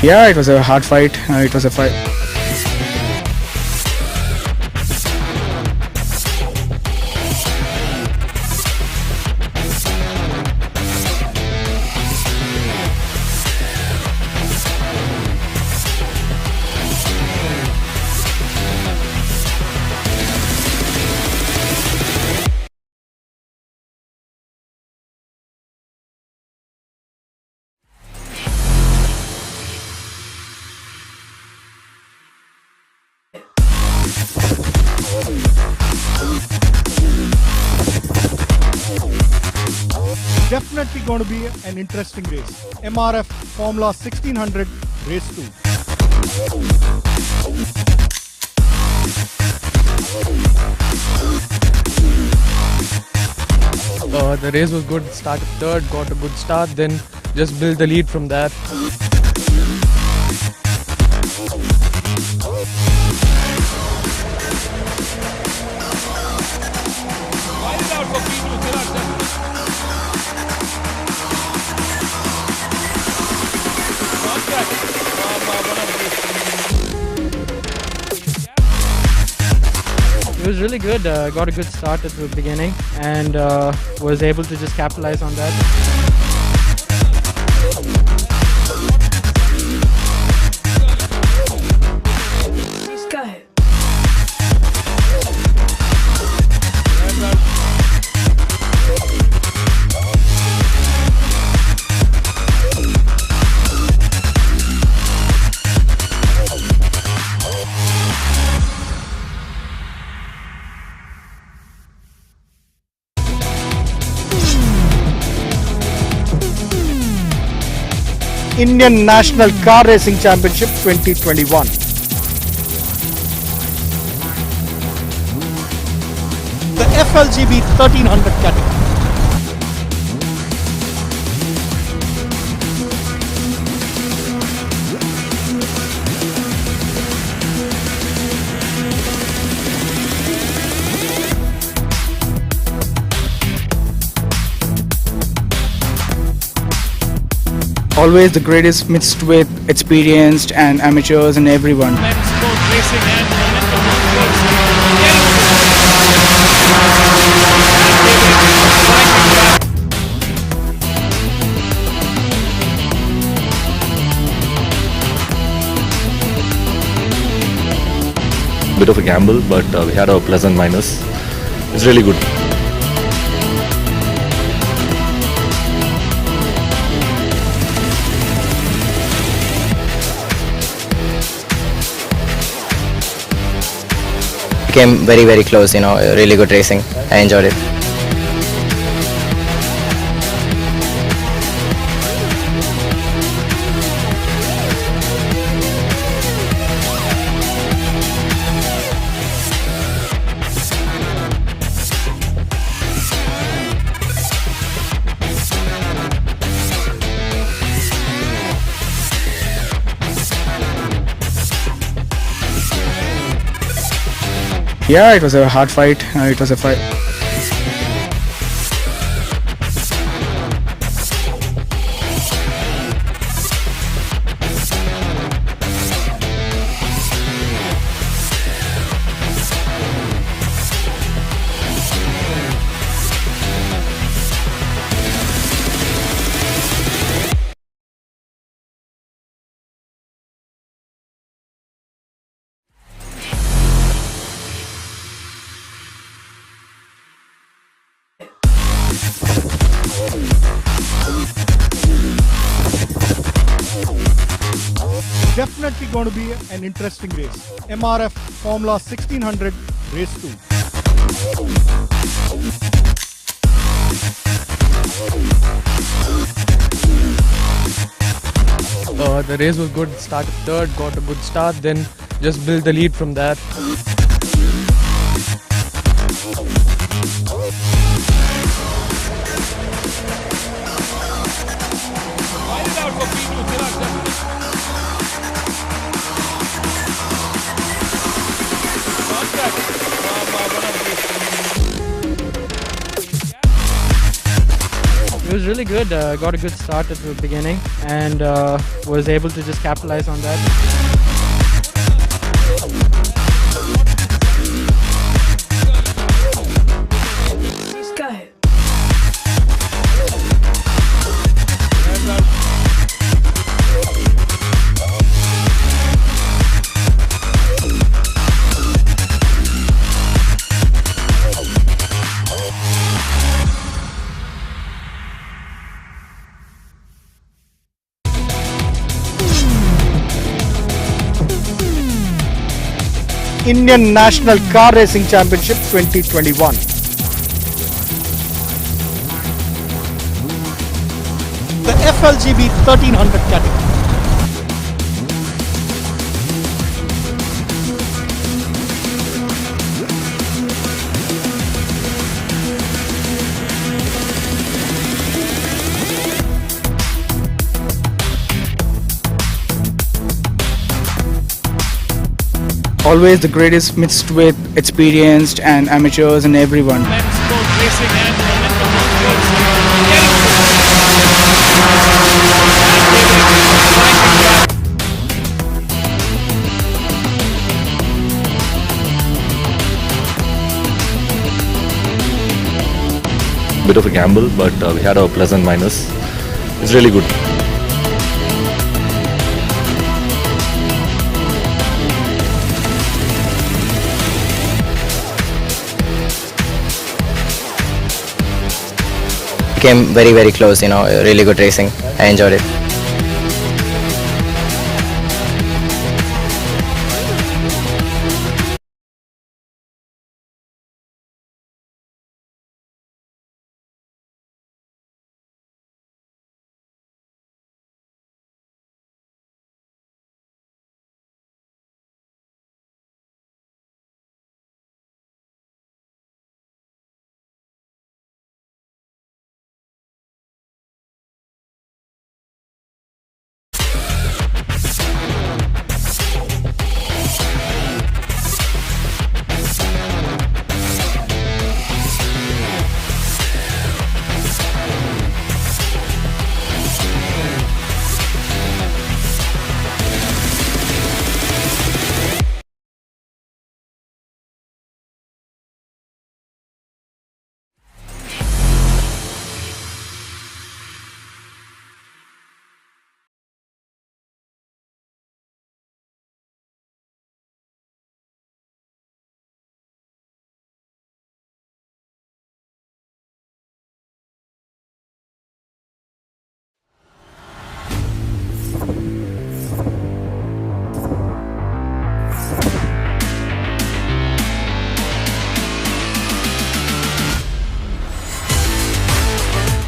Yeah, it was a hard fight. It was a fight. Definitely going to be an interesting race. MRF Formula 1600 Race 2. The race was good. Started third, got a good start, then just built the lead from there. It was really good. Got a good start at the beginning and was able to just capitalize on that. Indian National Car Racing Championship 2021. The FLGB 1300 category. Always the greatest mixed with experienced and amateurs and everyone. Bit of a gamble, but we had a plus and minus. It's really good. Came very close, really good racing. I enjoyed it. Yeah, it was a hard fight. It was a fight. Definitely going to be an interesting race. MRF Formula 1600 Race 2. The race was good. Started third, got a good start, then just built the lead from that. It was really good. Got a good start at the beginning and was able to just capitalize on that. Indian National Car Racing Championship 2021. The FLGB 1300 category. Always the greatest mixed with experienced and amateurs and everyone. Bit of a gamble, but we had a pleasant minus. It's really good. Came very close, really good racing. I enjoyed it.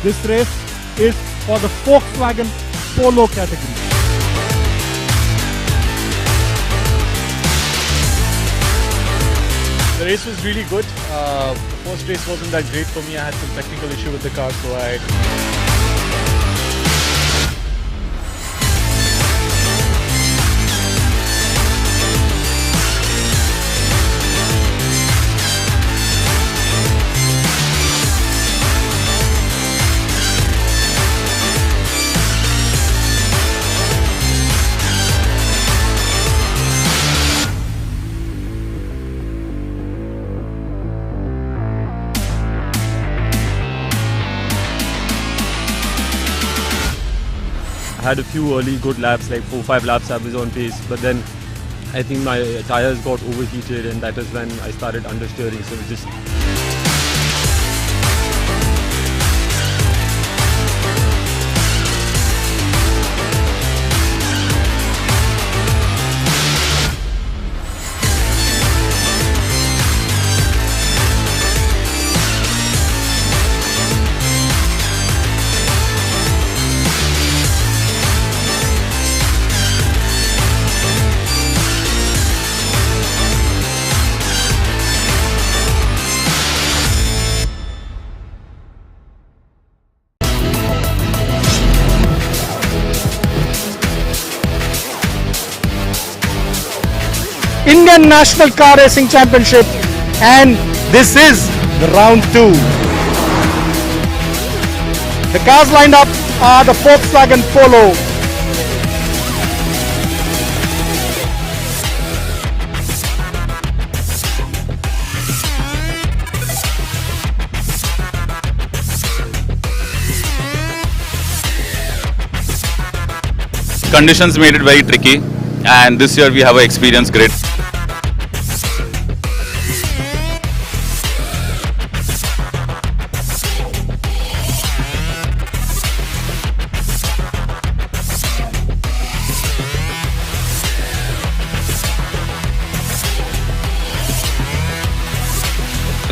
This race is for the Volkswagen Polo category. The race was really good. The first race wasn't that great for me. I had some technical issue with the car, so I had a few early good laps, like 4-5 laps I was on pace, but then I think my tires got overheated, and that is when I started understeering. So it was just Indian National Car Racing Championship, and this is the round 2. The cars lined up are the Volkswagen Polo, Conditions made it very tricky, and this year we have an experienced grid.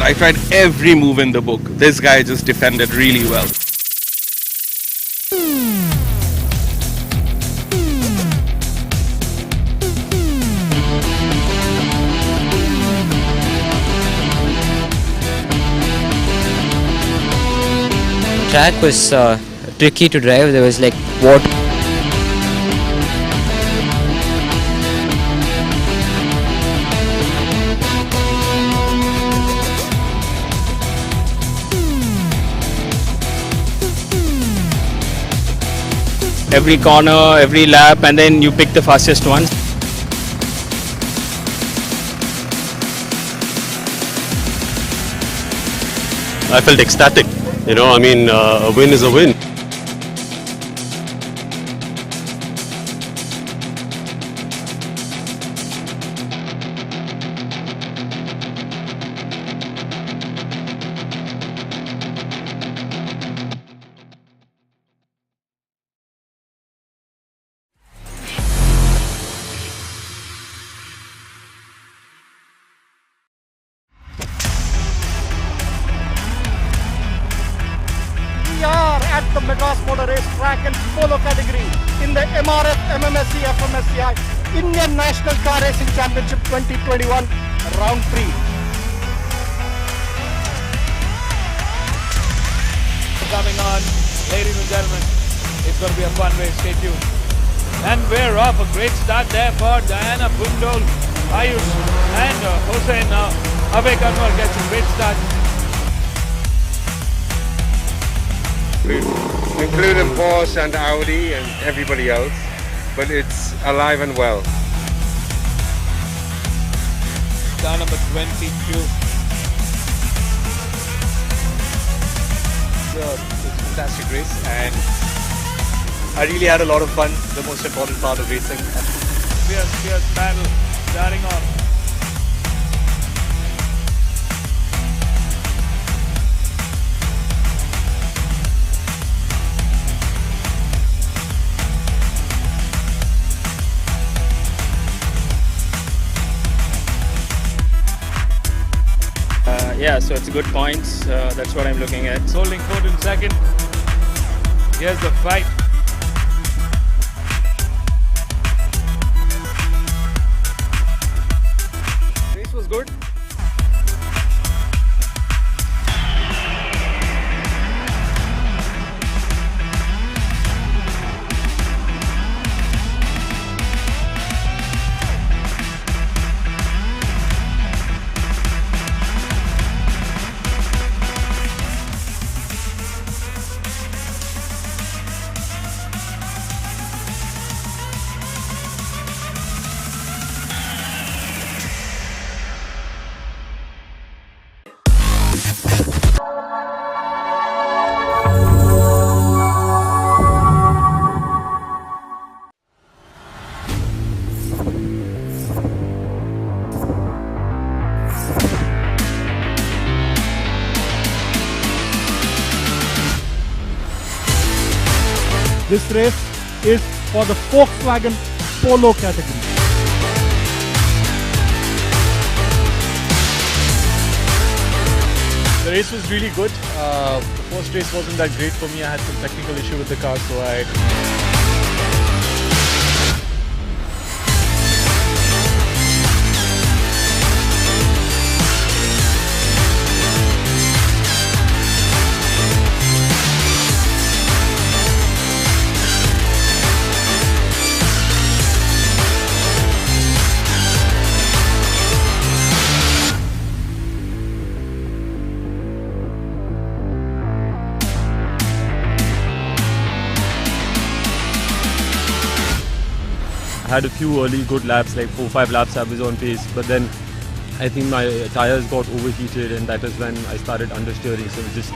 I tried every move in the book. This guy just defended really well. Track was tricky to drive. There was like water. Every corner, every lap, and then you pick the fastest one. I felt ecstatic. You know, I mean, a win is a win. we are at the Madras Motor Race Track and Polo category in the MRF MMSC fmsci Indian National Car Racing Championship 2021 Round 3. Coming on, ladies and gentlemen, it's going to be a fun race. Stay tuned. And we're off. A great start there for Diana Bundol, Ayush and Hossein. Avek Anwar gets a great start. Including Porsche and Audi and everybody else, but it's alive and well. Car number 22. It's a fantastic race, and I really had a lot of fun. The most important part of racing. Fierce battle starting off. Yeah, so it's a good points. That's what I'm looking at. Holding fourth and second. Here's the fight. Race was good. This race is for the Volkswagen Polo category. The race was really good. The first race wasn't that great for me. I had some technical issue with the car, so I had a few early good laps, like 4-5 laps I was on pace, but then I think my tires got overheated and that is when I started understeering, so it just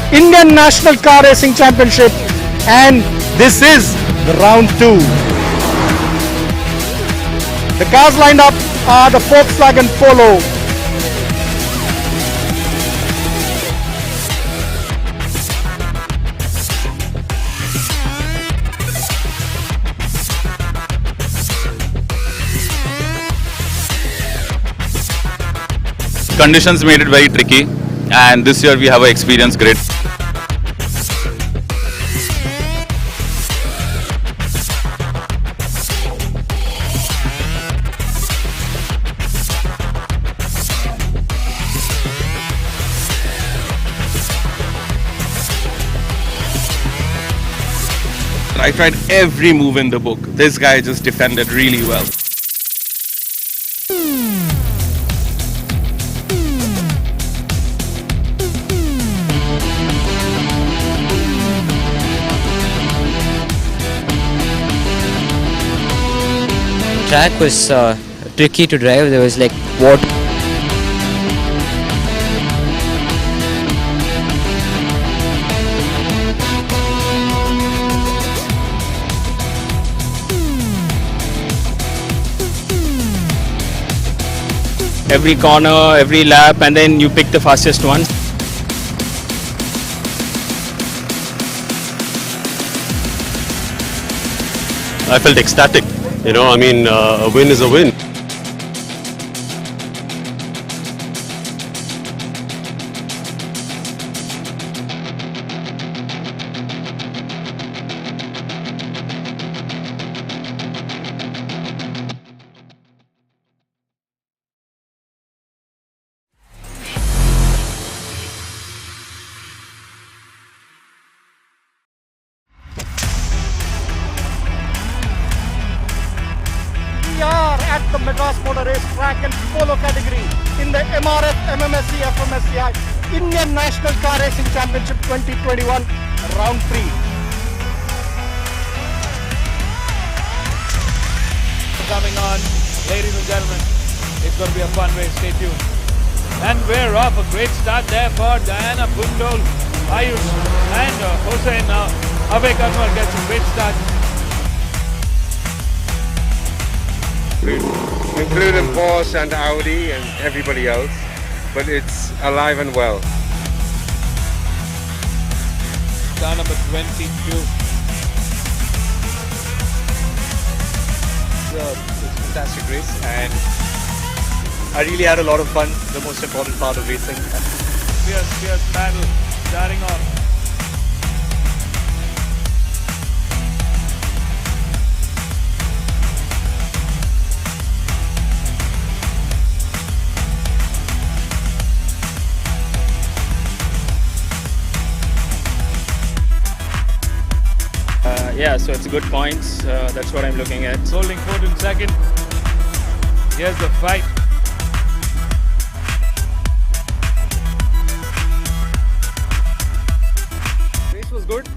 Indian National Car Racing Championship, and this is the round 2. The cars lined up are the Volkswagen Polo. Conditions made it very tricky, and this year we have an experienced grid. I tried every move in the book. This guy just defended really well. Track was tricky to drive. There was like water. Every corner, every lap, and then you pick the fastest one. I felt ecstatic. You know, I mean, a win is a win. We are at the Madras Motor Race Track and Polo category in the MRF MMSC fmsci Indian National Car Racing Championship 2021 Round 3. Coming on, ladies and gentlemen, it's going to be a fun race, stay tuned. And we're off, a great start there for Diana Bundol, Ayush and Hossein. Now Avek Anwar gets a great start. Including Porsche and Audi and everybody else, but it's alive and well. Car number 22. It's a fantastic race, and I really had a lot of fun. The most important part of racing. Fierce battle starting off. Yeah, so it's good points. That's what I'm looking at. Holding fourth and second. Here's the fight. Race was good.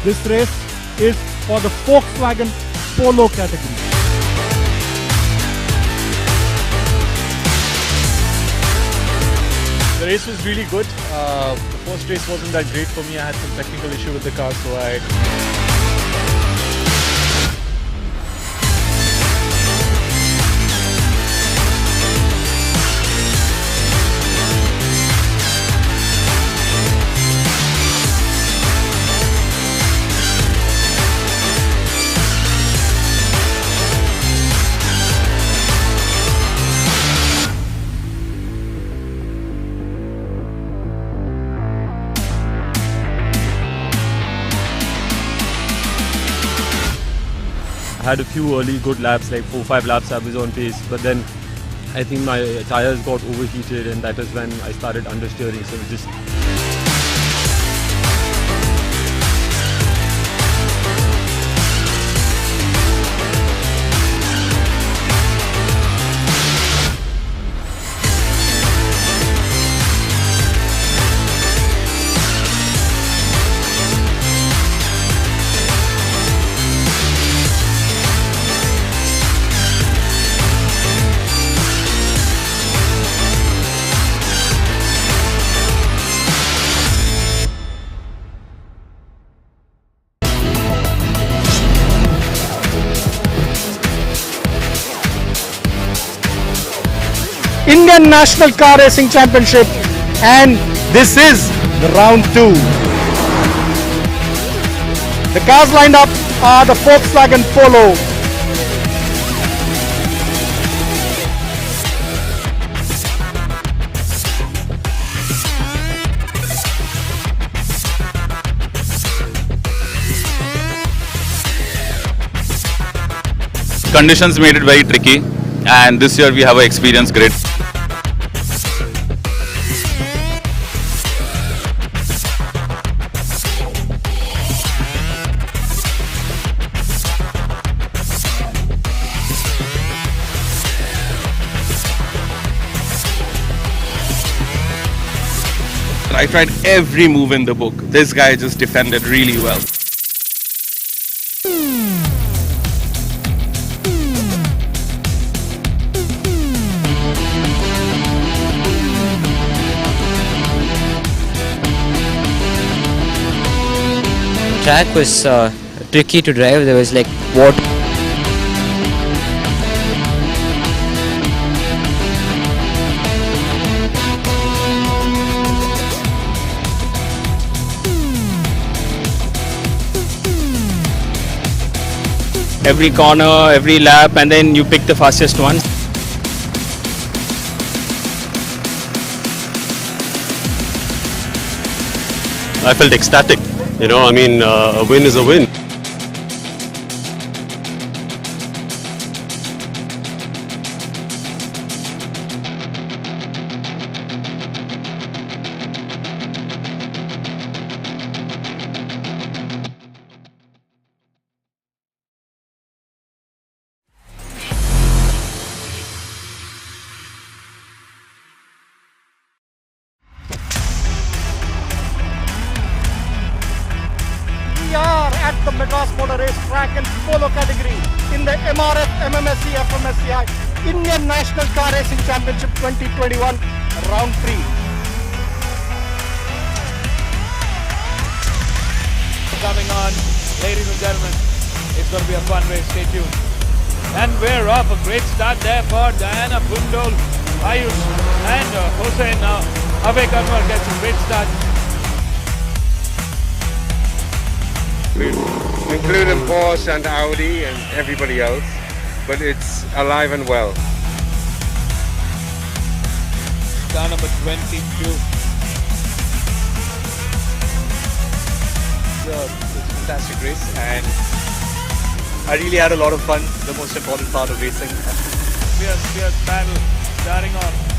This race is for the Volkswagen Polo category. The race was really good. The first race wasn't that great for me. I had some technical issue with the car, so I had a few early good laps, like 4-5 laps I was on pace, but then I think my tires got overheated and that is when I started understeering, so it just Indian National Car Racing Championship, and this is the round 2. The cars lined up are the Volkswagen Polo. Conditions made it very tricky, and this year we have an experienced grid. I tried every move in the book. This guy just defended really well. Track was tricky to drive. There was like water. Every corner, every lap, and then you pick the fastest one. I felt ecstatic. You know, I mean, a win is a win. We are at the Madras Motor Race Track and Polo category in the MRF MMSC fmsci Indian National Car Racing Championship 2021 round 3. coming on. Ladies and gentlemen, it's going to be a fun race. Stay tuned. And we're off. A great start there for Diana Bundol, Ayush and Hossein now. Avek Anwar gets a great start. Including Porsche and Audi and everybody else, but it's alive and well. Car number 22. It's a fantastic race, and I really had a lot of fun. The most important part of racing. Fierce battle starting off.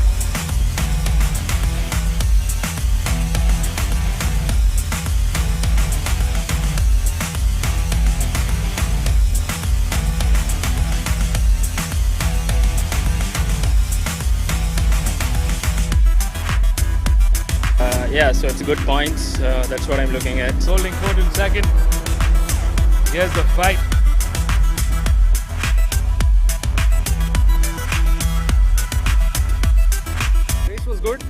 Yeah, so it's good points. That's what I'm looking at. Holding forward in second. Here's the fight. Race was good.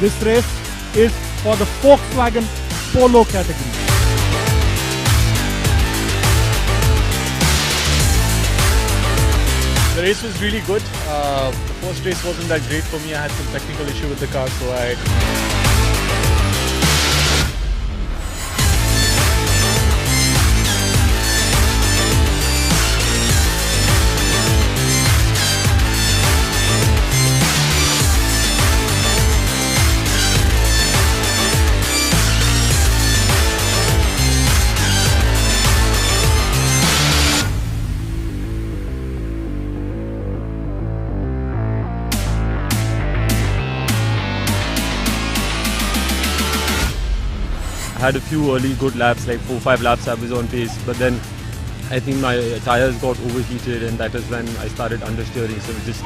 This race is for the Volkswagen Polo category. The race was really good. The first race wasn't that great for me. I had some technical issue with the car, so I had a few early good laps, like 4-5 laps I was on pace, but then I think my tires got overheated, and that is when I started understeering. So it just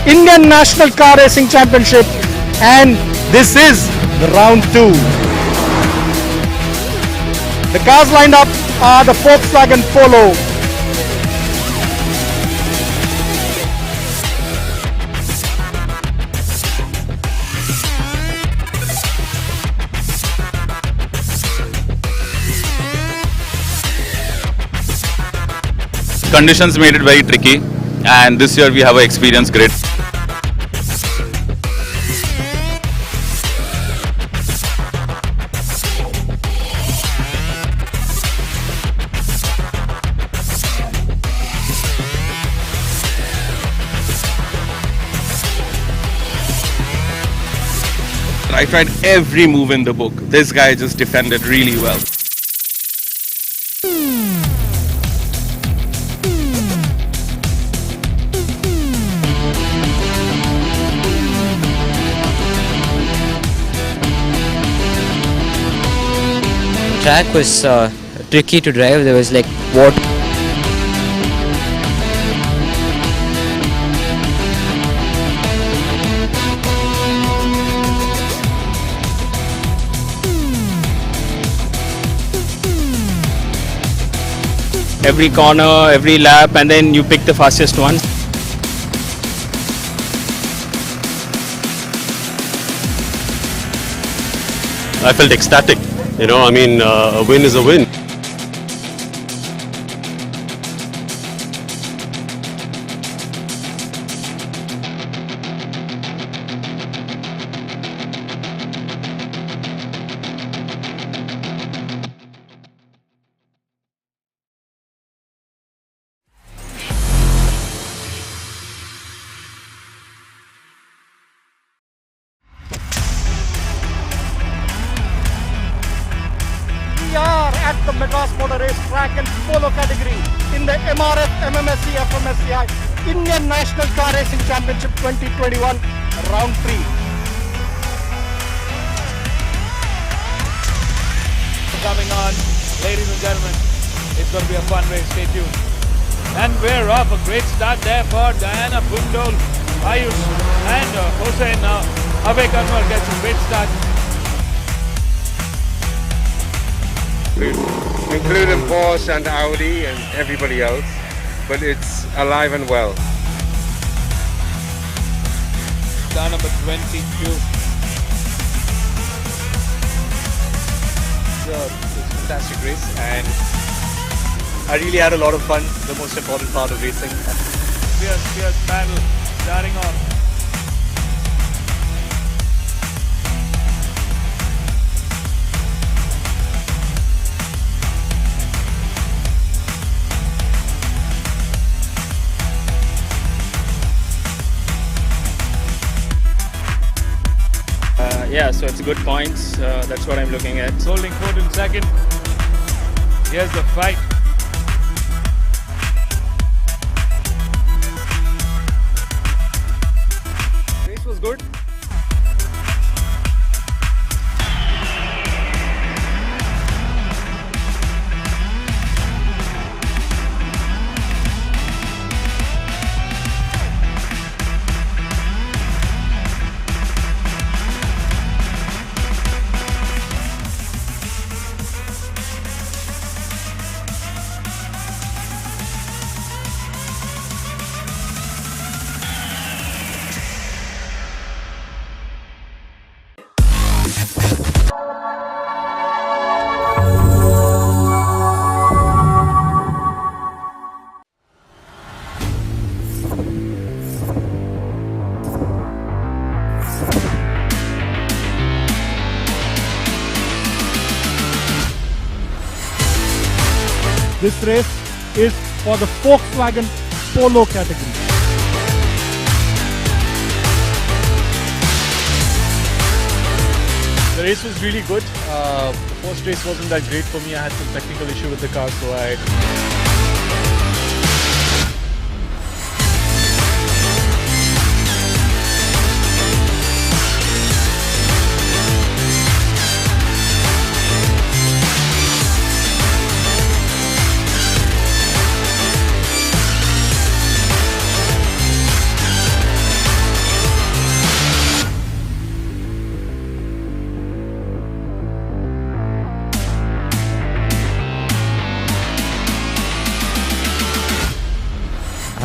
Indian National Car Racing Championship, and this is the round 2. The cars lined up are the Volkswagen Polo. Conditions made it very tricky, and this year we have an experienced grid. I tried every move in the book. This guy just defended really well. Track was tricky to drive. There was like water. every corner, every lap, and then you pick the fastest one. I felt ecstatic. I mean, a win is a win. We are at the Madras Motor Race Track and Polo category in the MRF MMSC fmsci Indian National Car Racing Championship 2021 Round 3. Coming on, ladies and gentlemen, it's going to be a fun race, stay tuned. And we're off, a great start there for Diana Bundol, Ayush and Hossein. Avek Anwar gets a great start. Including Porsche and Audi and everybody else, but it's alive and well. Car number 22. It's a fantastic race, and I really had a lot of fun, the most important part of racing. Fierce battle starting off. Yeah, so it's good points. That's what I'm looking at. Holding fourth and second. Here's the fight. Race was good. This race is for the Volkswagen Polo category. The race was really good. The first race wasn't that great for me. I had some technical issue with the car, so I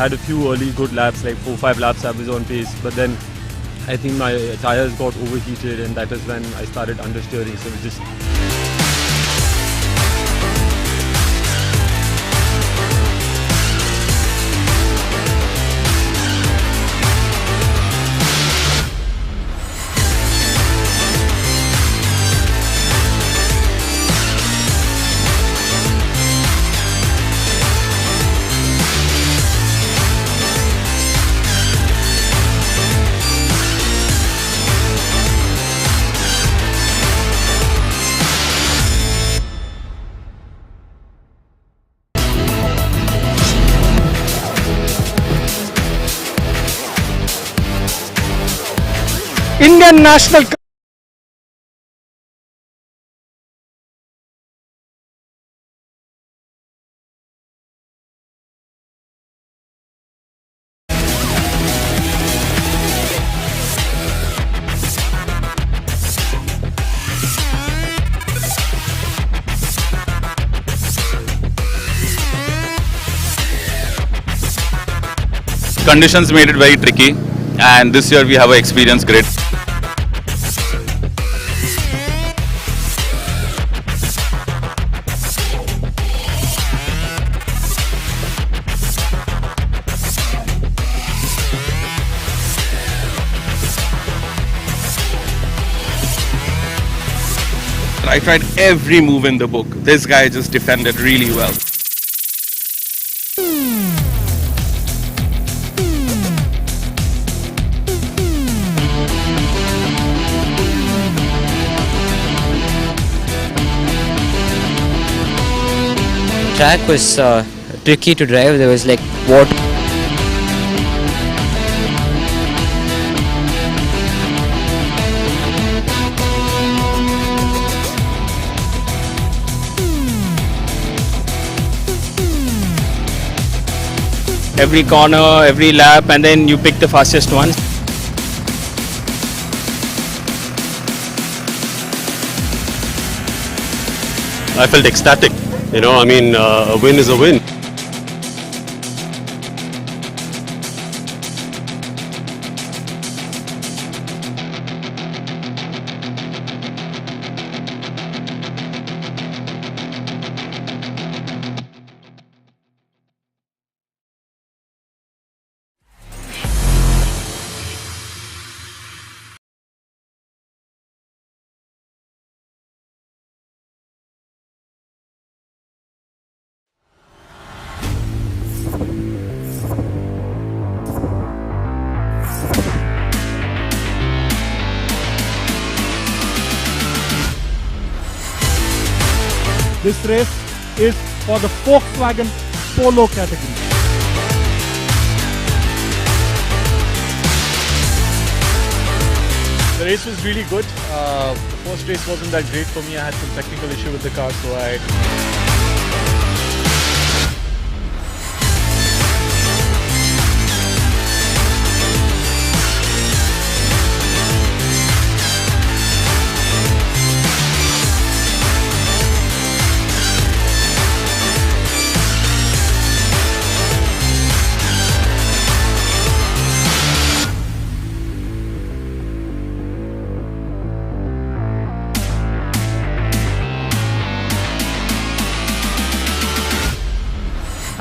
had a few early good laps, like 4-5 laps I was on pace, but then I think my tires got overheated, and that is when I started understeering. So it just Indian National Conditions made it very tricky, and this year we have an experienced grid. I tried every move in the book. This guy just defended really well. Track was tricky to drive. There was like water. Every corner, every lap, and then you pick the fastest one. I felt ecstatic. A win is a win. This race is for the Volkswagen Polo category. The race was really good. The first race wasn't that great for me. I had some technical issue with the car, so I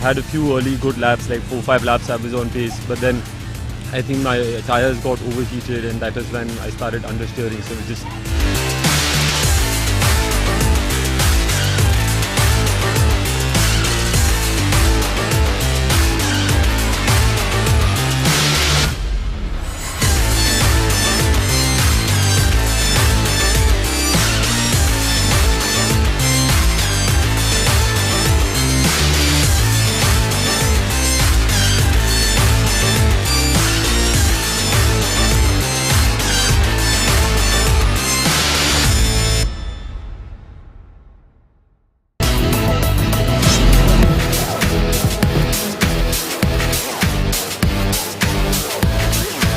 had a few early good laps, like 4-5 laps I was on pace, but then I think my tires got overheated, and that is when I started understeering. So it just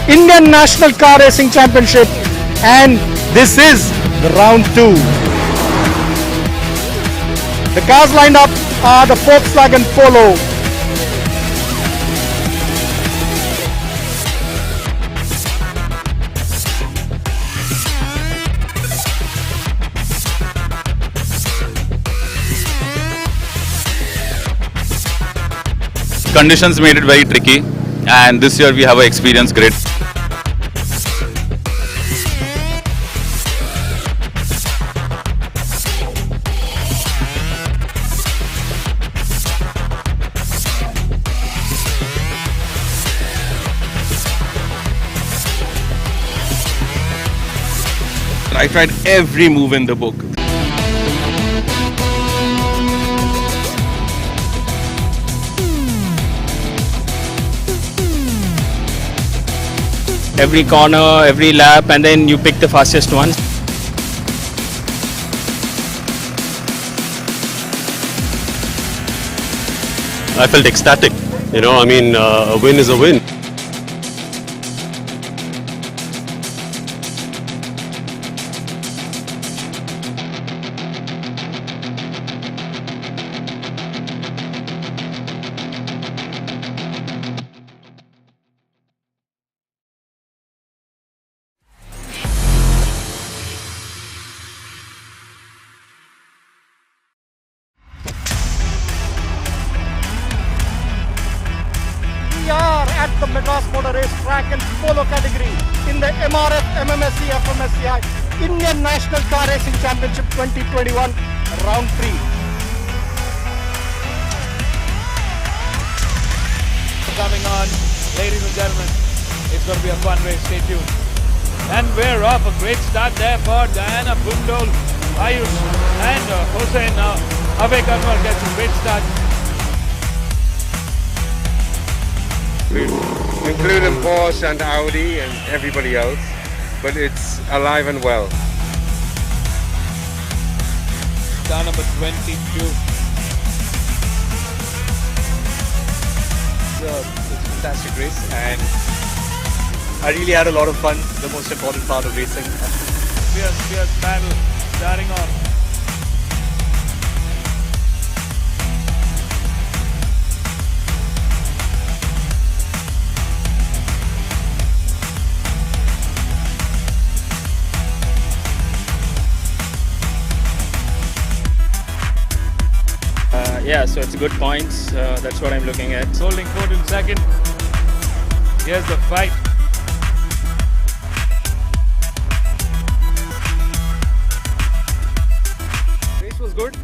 Indian National Car Racing Championship, and this is the round 2. The cars lined up are the Volkswagen Polo. Conditions made it very tricky, and this year we have an experienced grid. I tried every move in the book. Every corner, every lap, and then you pick the fastest one. I felt ecstatic. A win is a win. we are at the Madras Motor Race Track and Polo category in the MRF MMSC fmsci Indian National Car Racing Championship 2021 Round 3. Coming on, ladies and gentlemen, it's going to be a fun race, stay tuned. And we're off, a great start there for Diana Bundol, Ayush and Hossein now. Avek Anwar gets a great start. Including Porsche and Audi and everybody else, but it's alive and well. Car number 22. It's a fantastic race, and I really had a lot of fun. The most important part of racing. Fierce battle starting on. Yeah, so it's good points. That's what I'm looking at. Holding forward in second. Here's the fight. Race was good.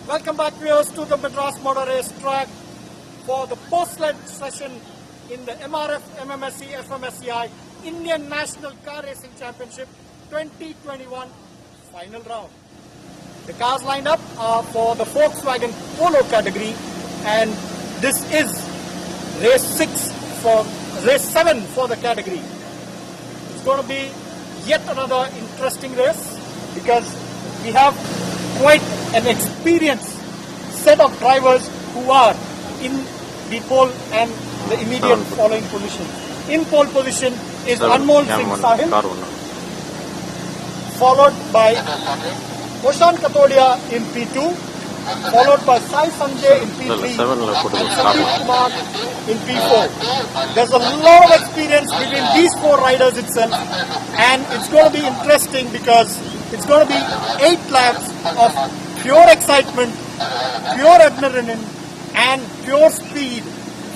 Welcome back, viewers, to the Madras Motor Race Track for the post-sled session in the MRF MMSC fmsci Indian National Car Racing Championship 2021 final round. The cars lined up are for the Volkswagen Polo category, and this is race 7 for the category. It's going to be yet another interesting race because we have quite an experienced set of drivers who are in the pole and the immediate following position. In pole position is Anmol Singh Sahil, followed by Oshan Katodia in P2, followed by Sai Sanjay in P3 and Sandeep Kumar in P4. There's a lot of experience between these four riders itself, and it's going to be interesting because it's going to be 8 laps of pure excitement, pure adrenaline and pure speed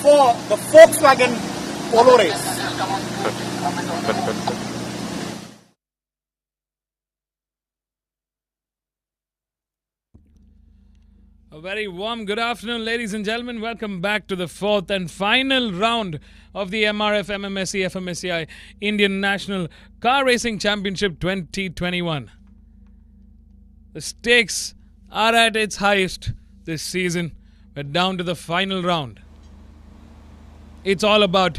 for the Volkswagen Polo race. A very warm good afternoon, ladies and gentlemen. Welcome back to the 4th and final round of the MRF MMSC fmsci Indian National Car Racing Championship 2021. The stakes are at its highest this season. We're down to the final round. It's all about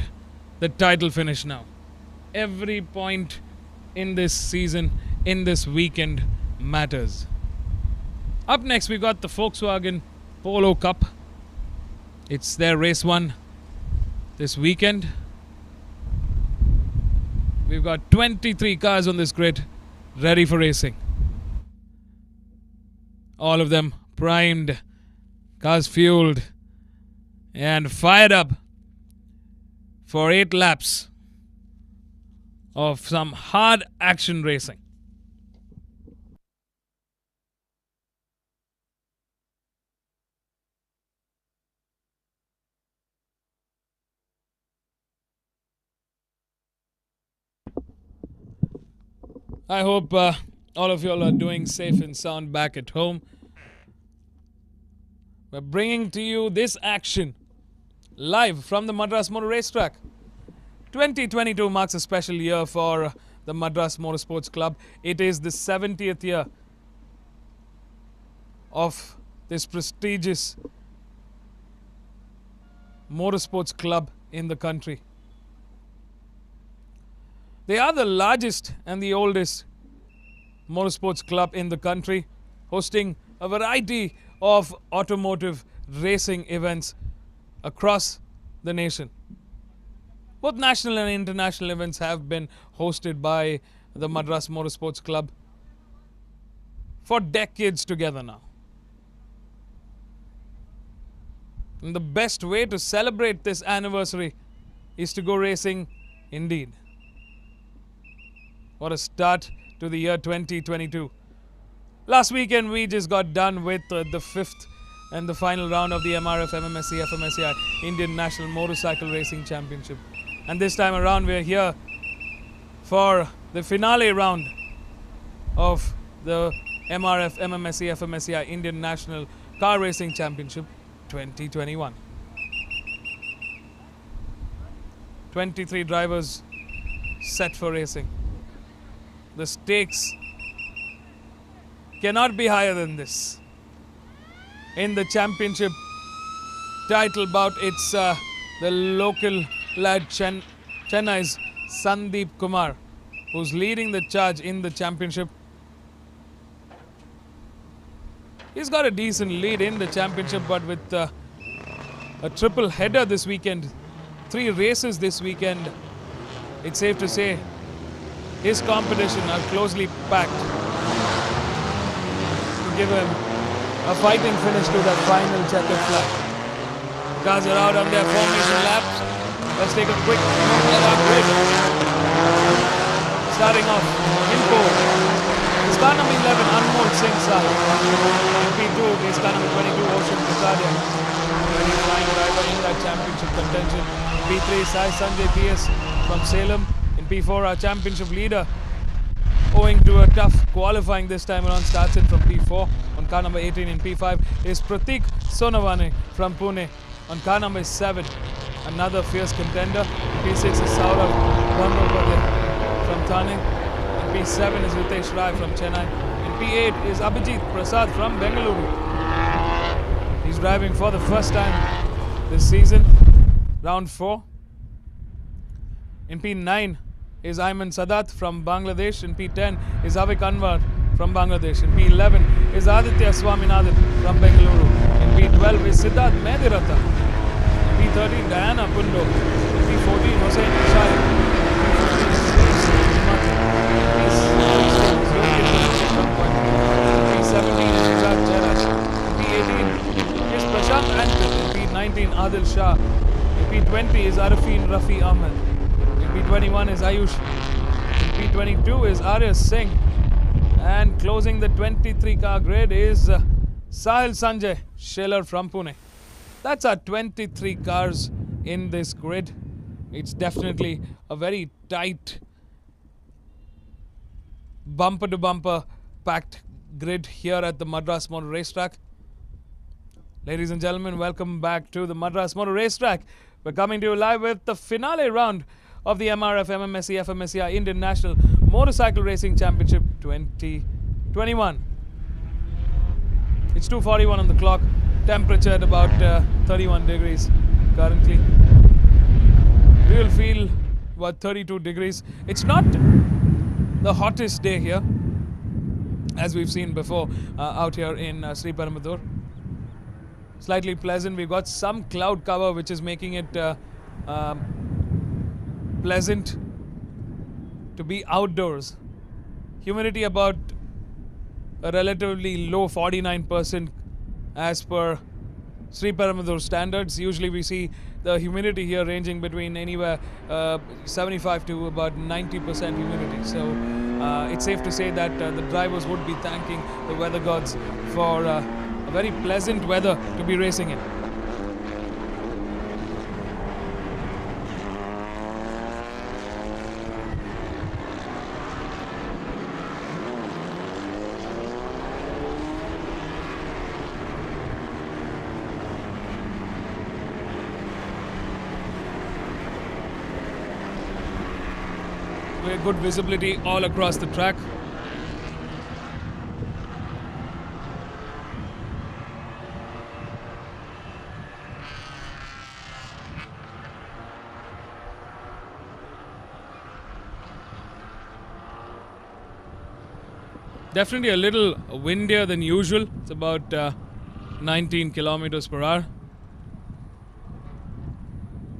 the title finish now. Every point in this season, in this weekend, matters. Up next, we got the Volkswagen Polo Cup. It's their race 1 this weekend. We've got 23 cars on this grid ready for racing. All of them primed, cars fueled, and fired up for 8 laps of some hard action racing. I hope all of you all are doing safe and sound back at home. We're bringing to you this action live from the Madras Motor Racetrack. 2022 marks a special year for the Madras Motorsports Club. It is the 70th year of this prestigious motorsports club in the country. They are the largest and the oldest motorsports club in the country, hosting a variety of automotive racing events across the nation. Both national and international events have been hosted by the Madras Motorsports Club for decades together now. And the best way to celebrate this anniversary is to go racing indeed. What a start to the year 2022. Last weekend we just got done with the 5th and the final round of the MRF MMSC fmsci Indian National Motorcycle Racing Championship. And this time around we're here for the finale round of the MRF MMSC fmsci Indian National Car Racing Championship 2021. 23 drivers set for racing. The stakes cannot be higher than this. In the championship title bout, it's the local lad Chennai's Sandeep Kumar who's leading the charge in the championship. He's got a decent lead in the championship, but with a triple header this weekend, 3 races this weekend, it's safe to say his competition are closely packed to give him a fighting finish to that final checkered flag. Cars are out on their formation laps. Let's take a quick look at our grid. Starting off in pole is car number 11 Anmol Singh Sahil. In P2 is car number 22 Oshan Katodia. Very fine driver in that championship contention. P3 Sai Sanjay PS from Salem. P4, our championship leader, owing into a tough qualifying this time around. Starts in from P4. On car number 18 in P5 is Pratik Sonavane from Pune. On car number 7, another fierce contender. P6 is Saurav Bangopade from Thane. In P7 is Ritesh Rai from Chennai. In P8 is Abhijit Prasad from Bengaluru. He's driving for the first time this season. Round 4. In P9 is Ayman Sadat from Bangladesh. In P10 is Avik Anwar from Bangladesh. In P11 is Aditya Swaminathan from Bengaluru. In P12 is Siddharth Mediratha. In P13 Diana Pundo. In P14 Hossein Ishai. In P17 is Virat Jairaj. In P18 is Prashant Anton. In P19 Adil Shah. In P20 is Arifin Rafi Ahmed. In P21 is Ayush. In P22 is Arya Singh. And closing the 23 car grid is Sahil Sanjay Shelar from Pune. That's our 23 cars in this grid. It's definitely a very tight, bumper to bumper packed grid here at the Madras Motor Racetrack. Ladies and gentlemen, welcome back to the Madras Motor Racetrack. We're coming to you live with the finale round of the MRF MMSC fmsci Indian National Motorcycle Racing Championship 2021. It's 2:41 on the clock. Temperature at about 31 degrees currently. We will feel about 32 degrees. It's not the hottest day here, as we've seen before out here in Sri Perumbudur. Slightly pleasant. We've got some cloud cover which is making it pleasant to be outdoors. Humidity about a relatively low 49% as per Sri Perumbudur standards. Usually we see the humidity here ranging between anywhere 75 to about 90% humidity. So it's safe to say that the drivers would be thanking the weather gods for a very pleasant weather to be racing in. Very good visibility all across the track. Definitely a little windier than usual. It's about 19 kilometers per hour.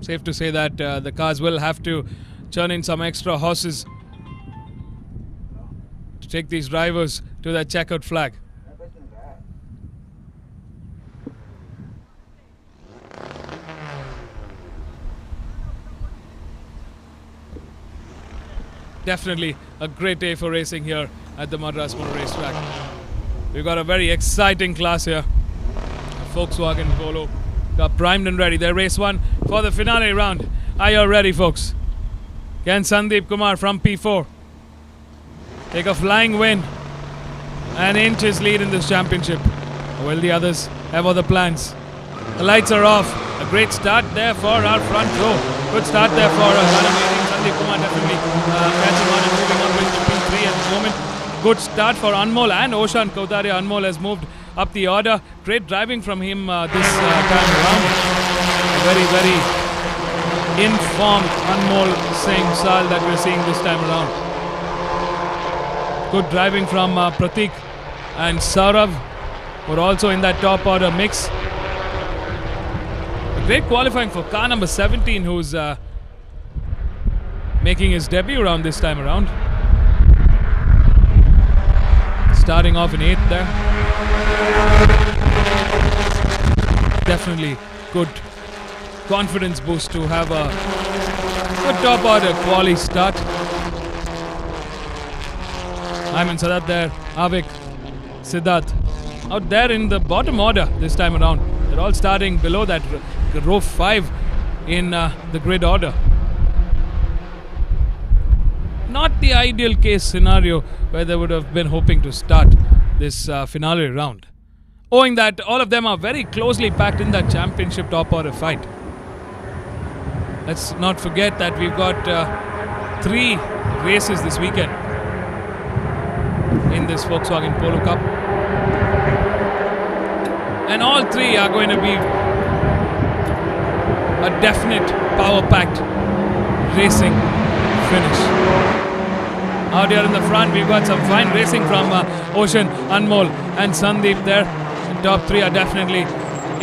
Safe to say that the cars will have to churn in some extra horses to take these drivers to that checkered flag. Definitely a great day for racing here at the Madras Motor Racetrack. We've got a very exciting class here. Volkswagen Polo got primed and ready. They're race 1 for the finale round. Are you ready, folks? Can Sandeep Kumar from P4 take a flying win and inch his lead in this championship? Or will the others have other plans? The lights are off. A great start there for our front row. Good start there for us. Sandeep Kumar definitely catching on and moving up into P3 at the moment. Good start for Anmol and Oshan Kautaria. Anmol has moved up the order. Great driving from him this time around. Very, very informed Anmol Singh Sal that we're seeing this time around. Good driving from Pratik and Saurav, who are also in that top order mix. A great qualifying for car number 17, who's making his debut round this time around. Starting off in 8th there. Definitely good confidence boost to have a good top order quali start. Ayman Sadat there, Avik, Siddharth out there in the bottom order this time around. They're all starting below that row 5 in the grid order. not the ideal case scenario where they would have been hoping to start this finale round. Owing that all of them are very closely packed in that championship top order fight. Let's not forget that we've got 3 races this weekend in this Volkswagen Polo Cup. And all 3 are going to be a definite power-packed racing finish. Out here in the front, we've got some fine racing from Ocean, Anmol and Sandeep there. The top 3 are definitely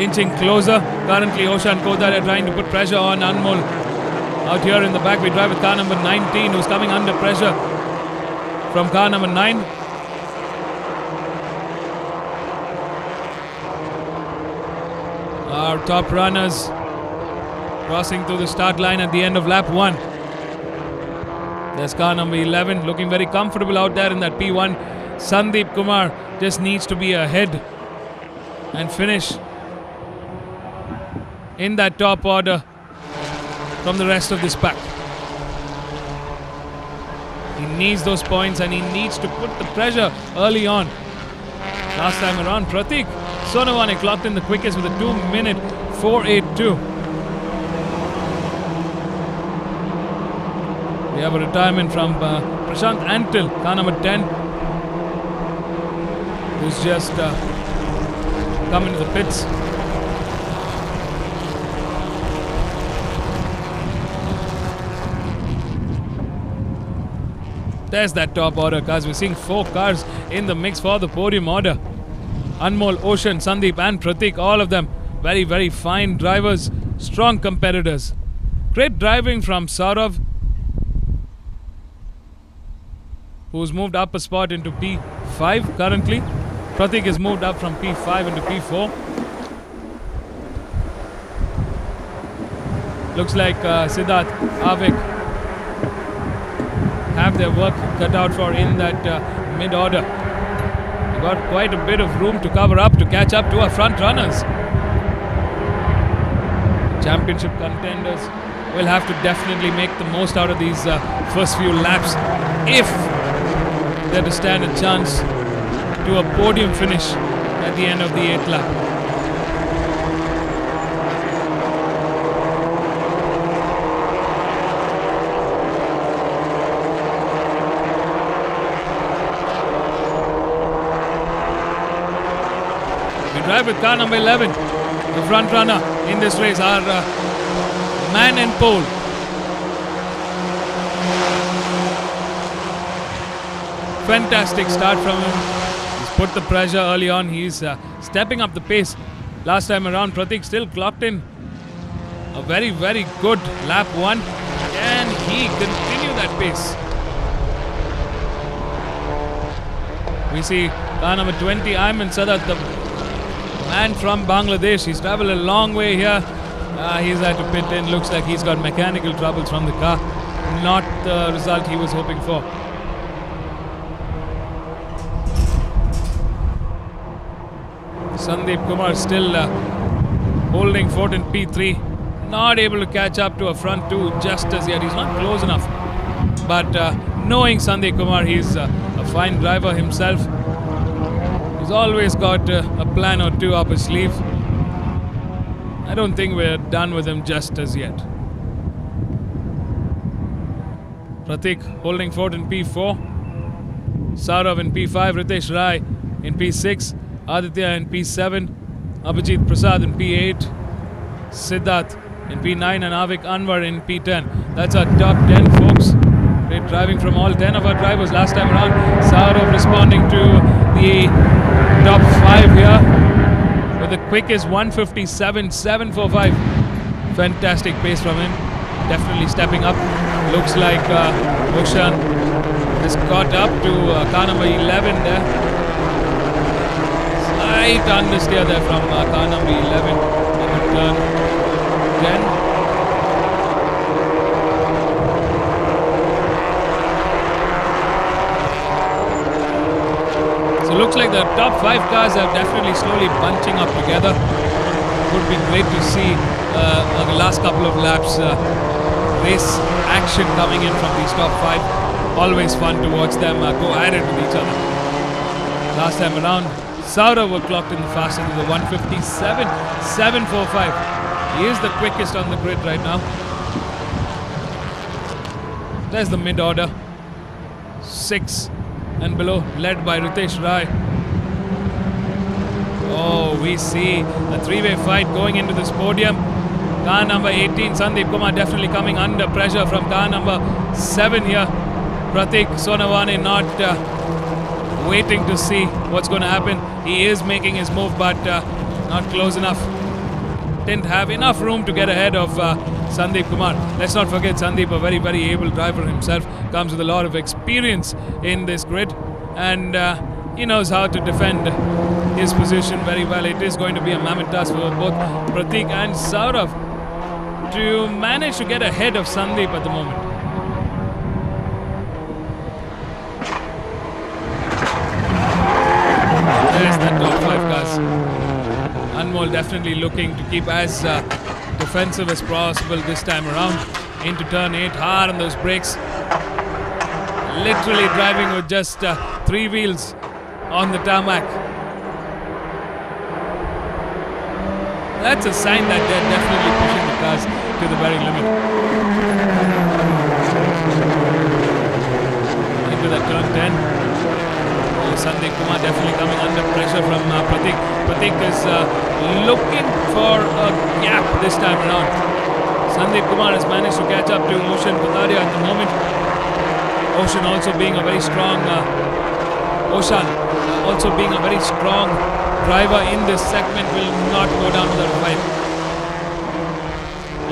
inching closer. Currently, Ocean and Kodar are trying to put pressure on Anmol. Out here in the back, we drive with car number 19, who's coming under pressure from car number 9. Our top runners crossing through the start line at the end of lap 1. There's car number 11 looking very comfortable out there in that P1. Sandeep Kumar just needs to be ahead and finish in that top order from the rest of this pack. He needs those points and he needs to put the pressure early on. Last time around, Pratik Sonavane clocked in the quickest with a 2-minute 4:82. We have a retirement from Prashant Antil, car number 10, who's just come into the pits. There's that top order cars. We're seeing 4 cars in the mix for the podium order. Anmol, Ocean, Sandeep and Pratik, all of them very, very fine drivers, strong competitors. Great driving from Saurav, who's moved up a spot into P5 currently. Pratik has moved up from P5 into P4. Looks like Siddharth, Avik have their work cut out for in that mid-order. They've got quite a bit of room to cover up to catch up to our front runners. Championship contenders will have to definitely make the most out of these first few laps if they're to stand a chance to a podium finish at the end of the 8th lap. We drive with car number 11, the front runner in this race, our man in pole. Fantastic start from him. He's put the pressure early on. He's stepping up the pace. Last time around, Pratik still clocked in a very, very good lap 1. Can he continue that pace? We see car number 20, Ayman Sadat, the man from Bangladesh. He's traveled a long way here. He's had to pit in. Looks like he's got mechanical troubles from the car. Not the result he was hoping for. Sandeep Kumar still holding fort in P3. Not able to catch up to a front 2 just as yet. He's not close enough. But knowing Sandeep Kumar, he's a fine driver himself. He's always got a plan or 2 up his sleeve. I don't think we're done with him just as yet. Pratik holding fort in P4. Saurav in P5. Ritesh Rai in P6. Aditya in P7, Abhijit Prasad in P8, Siddharth in P9 and Avik Anwar in P10. That's our top 10, folks. Great driving from all 10 of our drivers last time around. Saurav responding to the top 5 here with the quickest 157.745. Fantastic pace from him. Definitely stepping up. Looks like Oshan has caught up to car number 11 there. Slight understeer there from car number 11 in turn 10. So looks like the top 5 cars are definitely slowly bunching up together. Would be great to see the last couple of laps race action coming in from these top 5. Always fun to watch them go at it with each other. Last time around, Saurav were clocked in the fastest with a 157.745. He is the quickest on the grid right now. There's the mid-order. 6 and below, led by Ritesh Rai. Oh, we see a three-way fight going into this podium. Car number 18, Sandeep Kumar, definitely coming under pressure from car number 7 here. Pratik Sonavane not waiting to see what's going to happen. He is making his move, but not close enough. Didn't have enough room to get ahead of Sandeep Kumar. Let's not forget Sandeep, a very, very able driver himself, comes with a lot of experience in this grid, and he knows how to defend his position very well. It is going to be a mammoth task for both Pratik and Saurav to manage to get ahead of Sandeep at the moment. There's the top 5 cars. Anmol definitely looking to keep as defensive as possible this time around. Into turn 8, hard on those brakes. Literally driving with just 3 wheels on the tarmac. That's a sign that they're definitely pushing the cars to the very limit. Into that turn 10. Sandeep Kumar definitely coming under pressure from Pratik. Pratik is looking for a gap this time around. Sandeep Kumar has managed to catch up to Ocean Kutaria at the moment. Ocean also being a very strong driver in this segment, will not go down without a fight.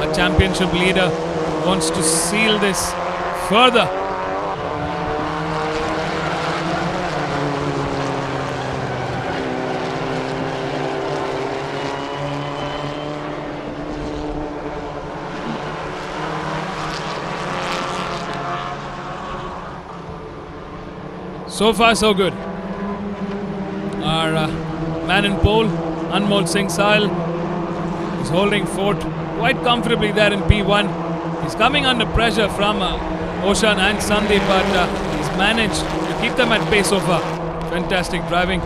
A championship leader wants to seal this further. So far, so good. Our man in pole, Anmol Singh Sahil, is holding fort quite comfortably there in P1. He's coming under pressure from Oshan and Sandeep, but he's managed to keep them at pace so far. Fantastic driving.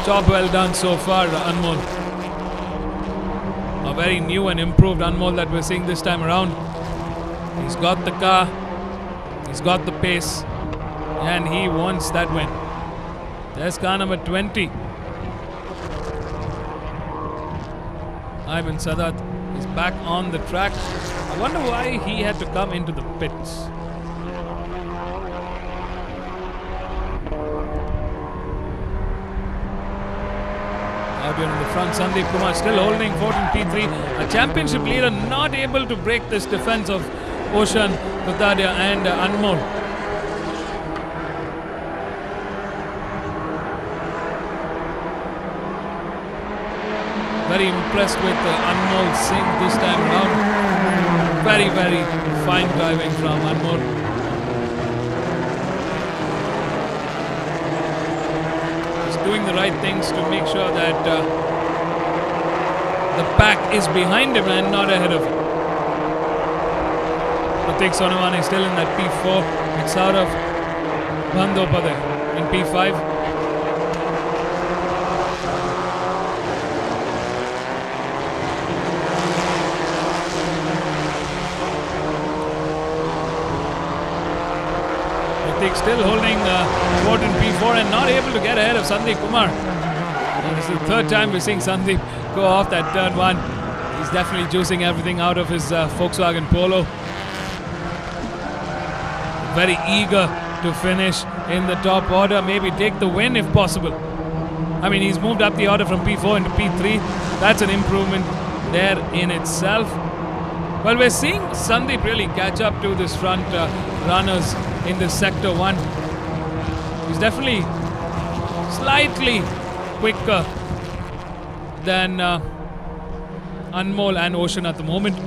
Job well done so far, Anmol. A very new and improved Anmol that we're seeing this time around. He's got the car, he's got the pace, and he wants that win. There's car number 20. Ivan Sadat is back on the track. I wonder why he had to come into the pits. Out here in the front, Sandeep Kumar still holding fort in P3. A championship leader not able to break this defense of Oshan, Kutadia and Anmol. Very impressed with Anmol Singh this time around. Very, very fine driving from Anmol. He's doing the right things to make sure that the pack is behind him and not ahead of him. Pratik Sonavane is still in that P4. It's out of Bandopade in P5. Still holding fort in P4 and not able to get ahead of Sandeep Kumar. And this is the third time we're seeing Sandeep go off that turn 1. He's definitely juicing everything out of his Volkswagen Polo. Very eager to finish in the top order, maybe take the win if possible. I mean, he's moved up the order from P4 into P3. That's an improvement there in itself. Well, we're seeing Sandeep really catch up to this front runners in this sector 1. He's definitely slightly quicker than Anmol and Ocean at the moment.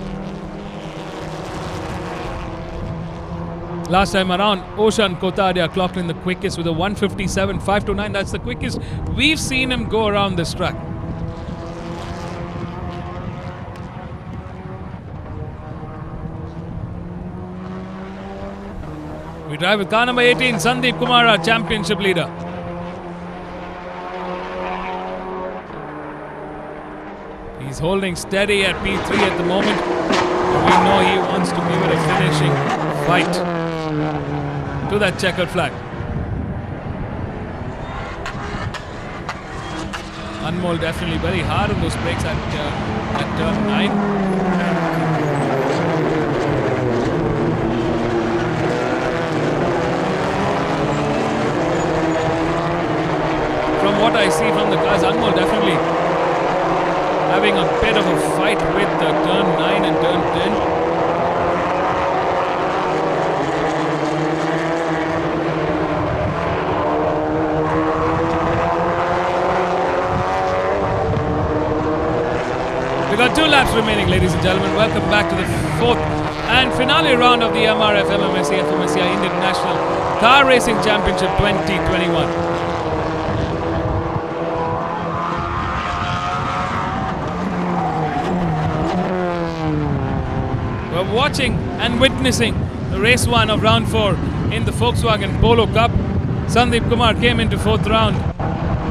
Last time around, Oshan Kotadia clocked in the quickest with a 157.529. That's the quickest we've seen him go around this track. We We drive with car number 18, Sandeep Kumar, our championship leader. He's holding steady at P3 at the moment. We know he wants to give it a finishing fight to that checkered flag. Anmol definitely very hard on those brakes at turn 9. From what I see from the cars, Anmol definitely having a bit of a fight with turn 9 and turn 10. We've got 2 laps remaining, ladies and gentlemen. Welcome back to the 4th and finale round of the MRF MMSC fmsci Indian National Car Racing Championship 2021. We're watching and witnessing the race 1 of round 4 in the Volkswagen Polo Cup. Sandeep Kumar came into 4th round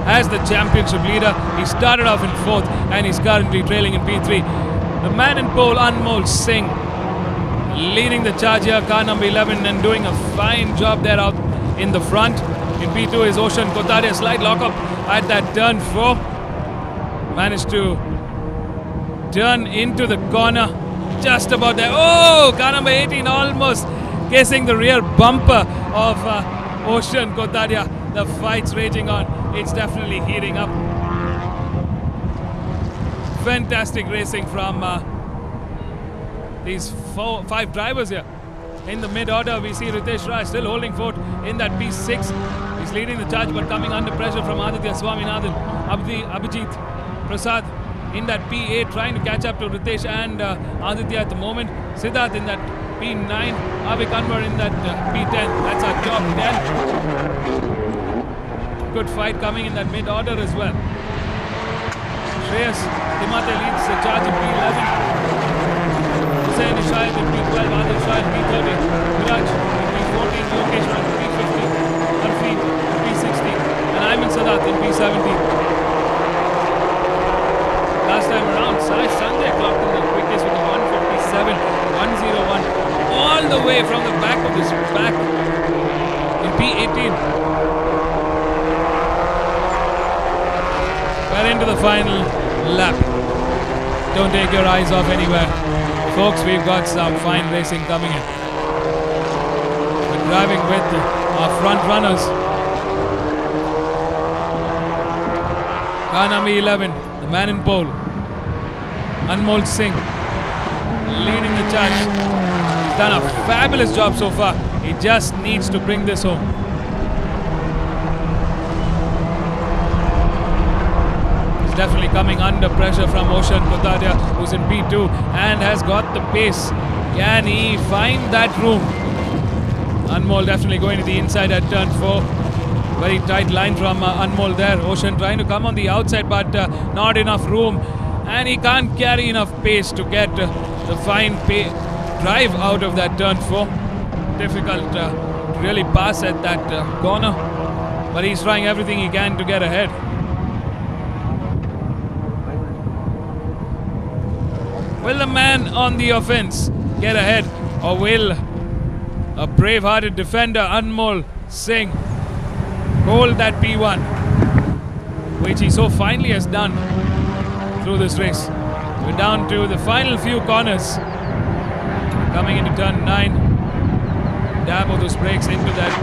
as the championship leader. He started off in 4th and he's currently trailing in P3. The man in pole, Anmol Singh, leading the charge here, car number 11, and doing a fine job there out in the front. In P2 is Oshan Kotadia, slight lockup at that turn 4. Managed to turn into the corner just about there. Oh, car number 18 almost kissing the rear bumper of Oshan Kotadia. The fight's raging on. It's definitely heating up. Fantastic racing from these 5 drivers here. In the mid-order, we see Ritesh Raj still holding fort in that P6. He's leading the charge, but coming under pressure from Aditya Swaminathan. Abhijit Prasad in that P8, trying to catch up to Ritesh and Aditya at the moment. Siddharth in that P9. Avik Anwar in that P10. That's our top 10. Good fight coming in that mid-order as well. Shreyas Timate leads the charge in P11. Hussain Ishayat in P12, Adil Shah in P13, Viraj in P14, Lokesh in P15, Harfeen in P16, and Ayman Sadat in P17. Last time around, Sai Sanjay clocked in the quickest with a 157, 101, all the way from the back of this back in P18. We're into the final lap. Don't take your eyes off anywhere. Folks, we've got some fine racing coming in. We're driving with our front runners. Car number 11, the man in pole, Anmol Singh, leading the charge. He's done a fabulous job so far. He just needs to bring this home. Definitely coming under pressure from Oshan Kotadia, who's in P2 and has got the pace. Can he find that room? Anmol definitely going to the inside at turn 4. Very tight line from Anmol there. Oshan trying to come on the outside, but not enough room, and he can't carry enough pace to get the fine drive out of that turn 4. Difficult to really pass at that corner, but he's trying everything he can to get ahead. Will the man on the offense get ahead, or will a brave-hearted defender, Anmol Singh, hold that P1, which he so finely has done through this race? We're down to the final few corners. Coming into turn 9, dab of those brakes into that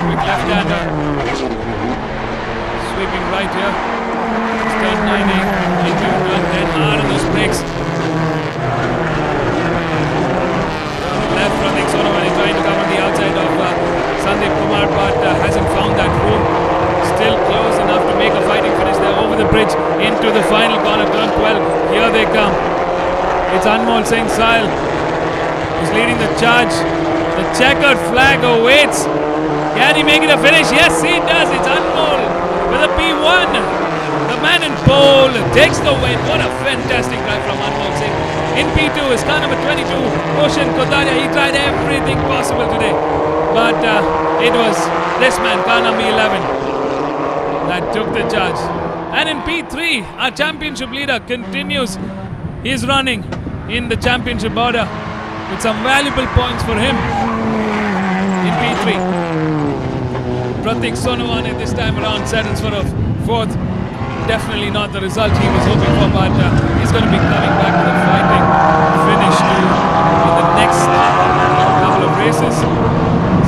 quick left-hander. Sweeping right here. Turn 9 into turn 10, hard on those brakes. Left from Exonovan, trying to come on the outside of Sandeep Kumar, but hasn't found that room. Still close enough to make a fighting finish there over the bridge into the final corner, turn 12. Here they come. It's Anmol Singh Sahil who's leading the charge. The checkered flag awaits. Can he make it a finish? Yes, he does. It's Anmol with a P1. The the man in pole takes the win. What a fantastic drive from Anmol Singh. In P2 is car number 22, Ocean Kotaria. He tried everything possible today, but it was this man, car number 11, that took the charge. And in P3, our championship leader continues his running in the championship order with some valuable points for him in P3. Pratik Sonowane this time around settles for a fourth. Definitely not the result he was hoping for, but he's going to be coming back with a fighting finish in the next couple of races.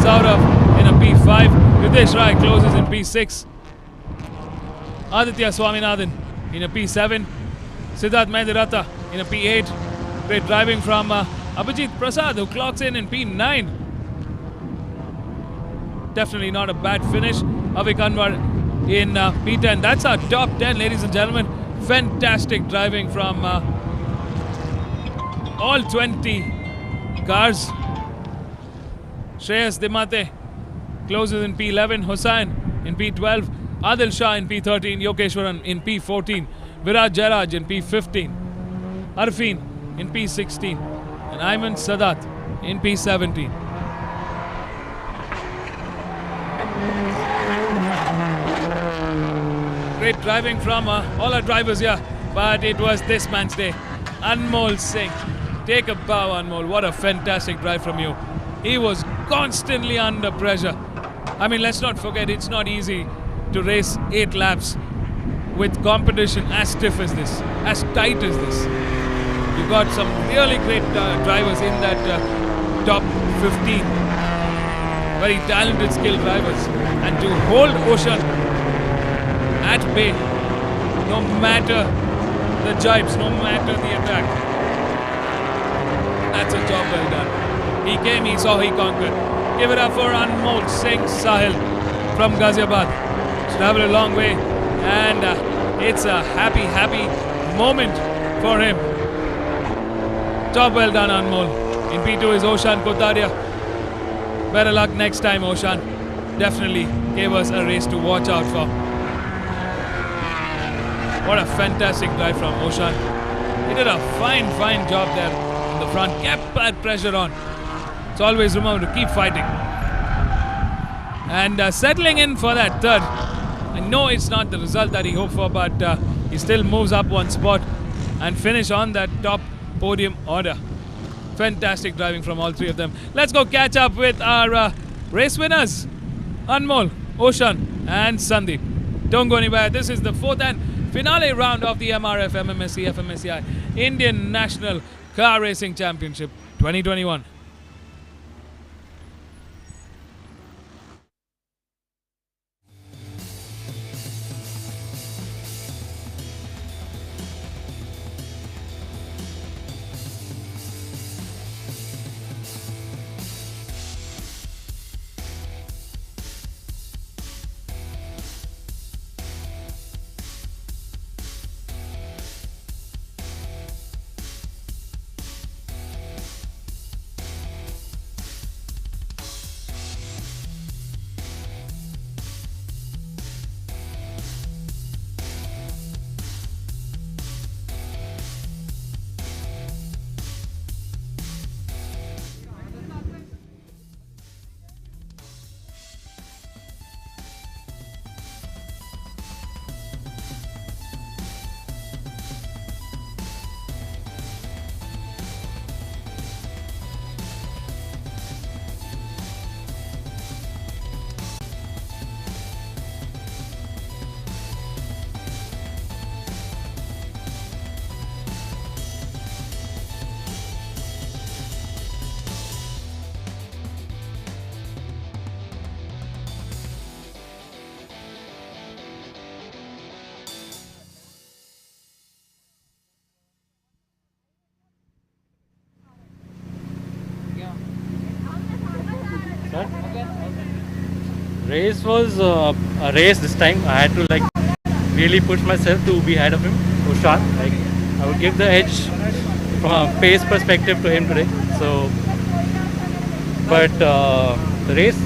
Saurav in a P5. Ritesh Rai closes in P6. Aditya Swaminathan in a P7. Siddharth Mehdiratta in a P8. Great driving from Abhijit Prasad, who clocks in P9. Definitely not a bad finish. Avik Anwar in P10. That's our top 10, ladies and gentlemen. Fantastic driving from all 20 cars. Shreyas Dimate closes in P11. Hussain in P12. Adil Shah in P13. Yokeshwaran in P14. Viraj Jairaj in P15. Arfin in P16. And Ayman Sadat in P17. Great driving from all our drivers here, but it was this man's day. Anmol Singh. Take a bow, Anmol. What a fantastic drive from you. He was constantly under pressure. I mean, let's not forget, it's not easy to race 8 laps with competition as stiff as this, as tight as this. You got some really great drivers in that top 15. Very talented, skilled drivers. And to hold Ocean at bay, no matter the jibes, no matter the attack, that's a job well done. He came, he saw, he conquered. Give it up for Anmol Singh Sahil from Ghaziabad. Traveled a long way, and it's a happy moment for him. Job well done, Anmol. In P2 is Oshan Kotaria. Better luck next time, Oshan. Definitely gave us a race to watch out for. What a fantastic drive from Oshan. He did a fine job there in the front. Kept that pressure on. So always remember to keep fighting. And settling in for that third. I know it's not the result that he hoped for, but he still moves up one spot and finish on that top podium order. Fantastic driving from all three of them. Let's go catch up with our race winners. Anmol, Oshan and Sandeep. Don't go anywhere. This is the fourth and finale round of the MRF MMSC fmsci Indian National Car Racing Championship 2021. Race was a race this time. I had to really push myself to be ahead of him, Oshan. I would give the edge from a pace perspective to him today. So, but the race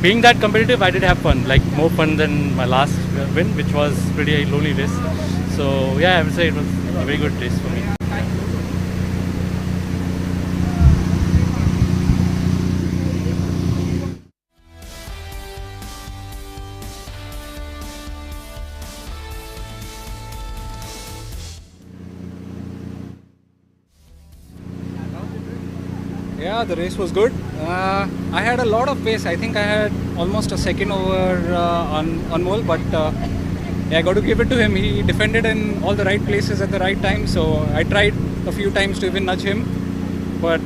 being that competitive, I did have fun, like more fun than my last win, which was pretty lonely race. So yeah, I would say it was a very good race for me. Yeah, the race was good. I had a lot of pace. I think I had almost a second over on Mole, but yeah, I got to give it to him. He defended in all the right places at the right time. So I tried a few times to even nudge him, but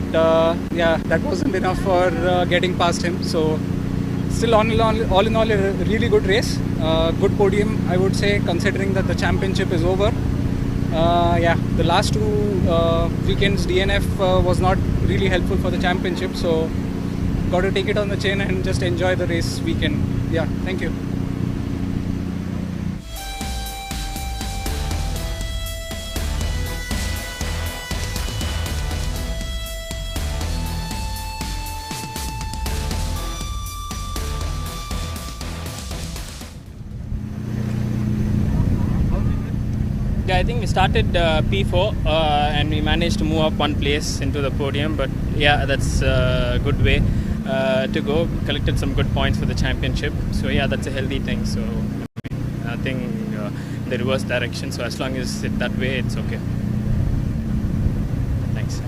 yeah, that wasn't enough for getting past him. So still, all in all, a really good race. Good podium, I would say, considering that the championship is over. Yeah, the last two weekends DNF was not really helpful for the championship, so got to take it on the chin and just enjoy the race weekend. Yeah, thank you. Yeah, I think we started P4 and we managed to move up one place into the podium. But yeah, that's a good way to go. Collected some good points for the championship. So yeah, that's a healthy thing. So I think the reverse direction. So as long as it's that way, it's okay. Thanks.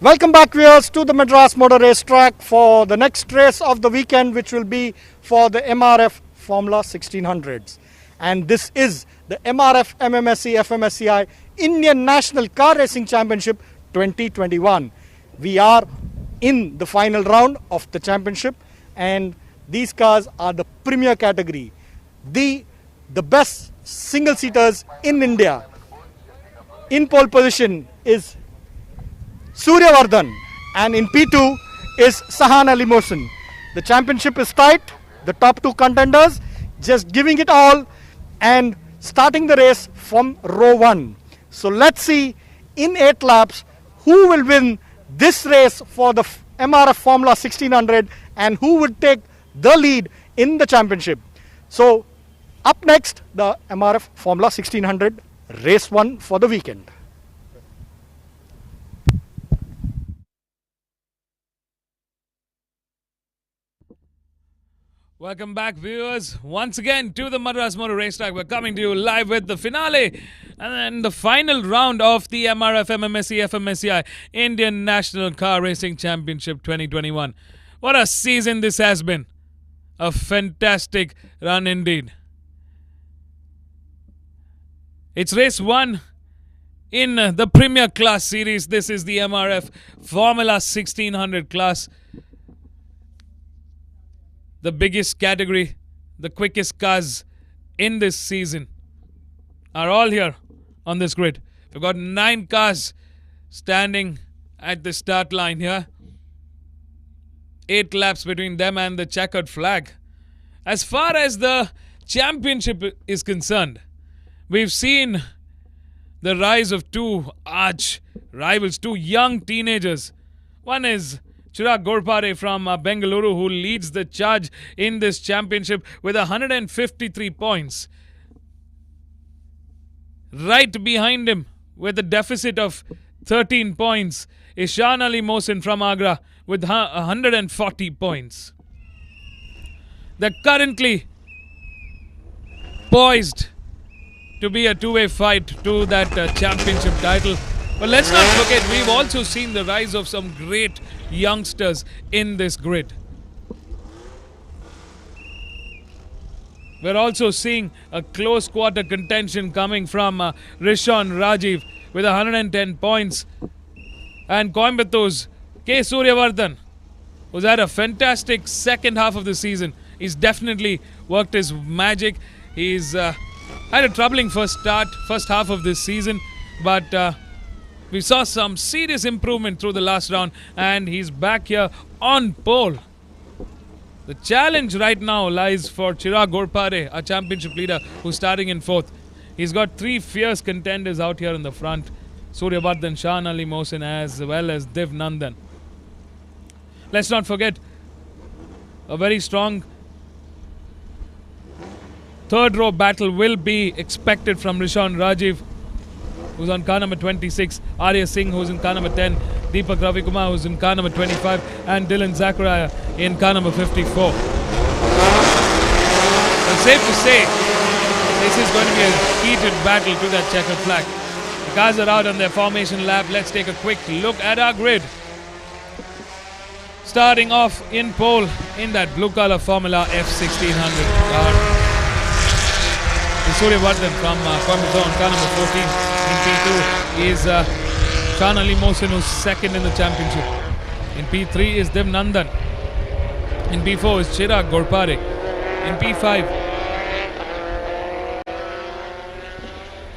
Welcome back, viewers, to the Madras Motor Racetrack for the next race of the weekend, which will be for the MRF Formula 1600s. And this is the MRF MMSC fmsci Indian National Car Racing Championship 2021. We are in the final round of the championship, and these cars are the premier category, the best single seaters in India. In pole position is Suryavardhan, and in P2 is Sahan Ali Mohsin. The championship is tight. The top two contenders just giving it all and starting the race from row 1. So let's see in 8 laps who will win this race for the MRF Formula 1600 and who would take the lead in the championship. So up next, the MRF Formula 1600 race 1 for the weekend. Welcome back, viewers, once again to the Madras Motor Racetrack. We're coming to you live with the finale and then the final round of the MRF MMSC fmsci Indian National Car Racing Championship 2021. What a season this has been. A fantastic run indeed. It's race 1 in the Premier Class Series. This is the MRF Formula 1600 class. The biggest category, the quickest cars in this season are all here on this grid. We've got 9 cars standing at the start line here. 8 laps between them and the checkered flag. As far as the championship is concerned, we've seen the rise of 2 arch rivals, 2 young teenagers. One is Chirag Ghorpade from Bengaluru, who leads the charge in this championship with 153 points. Right behind him, with a deficit of 13 points, is Shan Ali Mohsin from Agra with 140 points. They're currently poised to be a two-way fight to that championship title. But let's not forget, we've also seen the rise of some great youngsters in this grid. We're also seeing a close quarter contention coming from Rishon Rajiv with 110 points. And Coimbatore K. Suryavardhan, who's had a fantastic second half of the season. He's definitely worked his magic. He's had a troubling first half of this season, but we saw some serious improvement through the last round, and he's back here on pole. The challenge right now lies for Chirag Ghorpade, our championship leader, who's starting in 4th. He's got 3 fierce contenders out here in the front. Suryavardhan, Shan Ali Mohsin, as well as Div Nandan. Let's not forget, a very strong 3rd row battle will be expected from Rishon Rajiv, who's on car number 26, Arya Singh, who's in car number 10, Deepak Ravikumar, who's in car number 25, and Dylan Zachariah in car number 54. It's safe to say this is going to be a heated battle to that checkered flag. The cars are out on their formation lap. Let's take a quick look at our grid. Starting off in pole in that blue color Formula F1600 car is Suryavardhan from Coimbatore on car number 14. In P2 is Shan Ali Mohsin, who's 2nd in the championship. In P3 is Div Nandan. In P4 is Chirag Ghorpade. In P5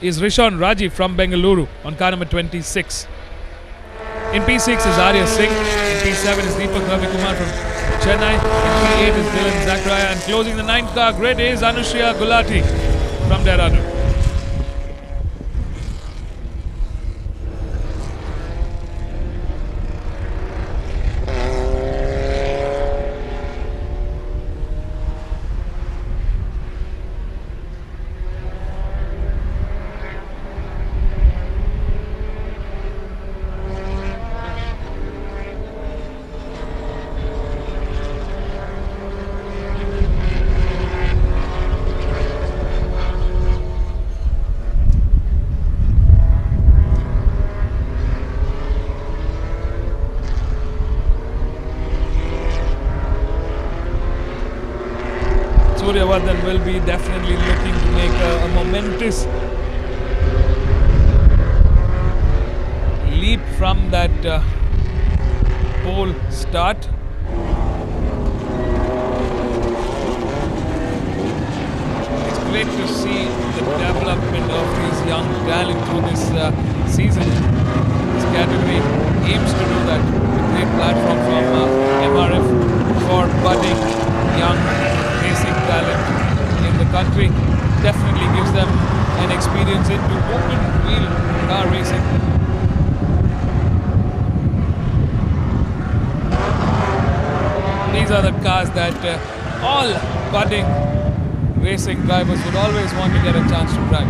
is Rishon Rajiv from Bengaluru on car number 26. In P6 is Arya Singh. In P7 is Deepak Ravikumar from Chennai. In P8 is Dylan Zachariah. And closing the 9th car grid is Anushriya Gulati from Dehradun. Suryavardhan will be definitely looking to make a momentous leap from that pole start. It's great to see the development of these young talent through this season. This category aims to do that. A great platform from MRF for budding young racing talent in the country. Definitely gives them an experience into open wheel car racing. These are the cars that all budding racing drivers would always want to get a chance to drive.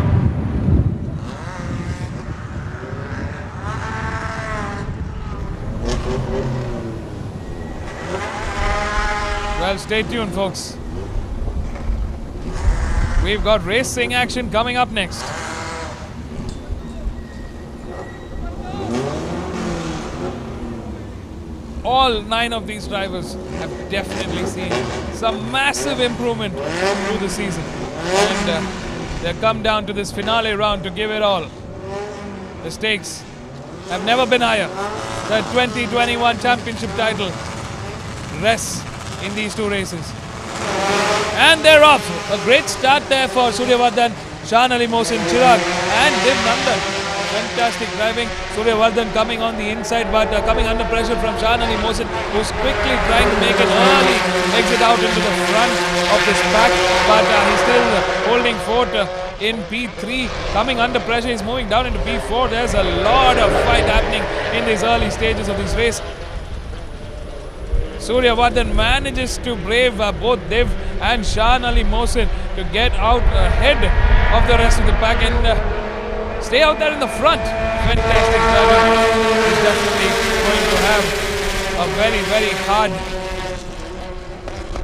Well, stay tuned, folks. We've got racing action coming up next. All 9 of these drivers have definitely seen some massive improvement through the season. And they've come down to this finale round to give it all. The stakes have never been higher. The 2021 championship title rests in these 2 races. And they're off. A great start there for Suryavardhan, Shahan Ali Mohsin, Chirag and Div Nandan. Fantastic driving. Suryavardhan coming on the inside, but coming under pressure from Shahan Ali Mohsin, who's quickly trying to make an early exit out into the front of this pack, but he's still holding fort in P3. Coming under pressure, he's moving down into P4. There's a lot of fight happening in these early stages of this race. Suryavardhan manages to brave both Div and Shahan Ali Mohsin to get out ahead of the rest of the pack and stay out there in the front. Fantastic driving. He's definitely going to have a very, very hard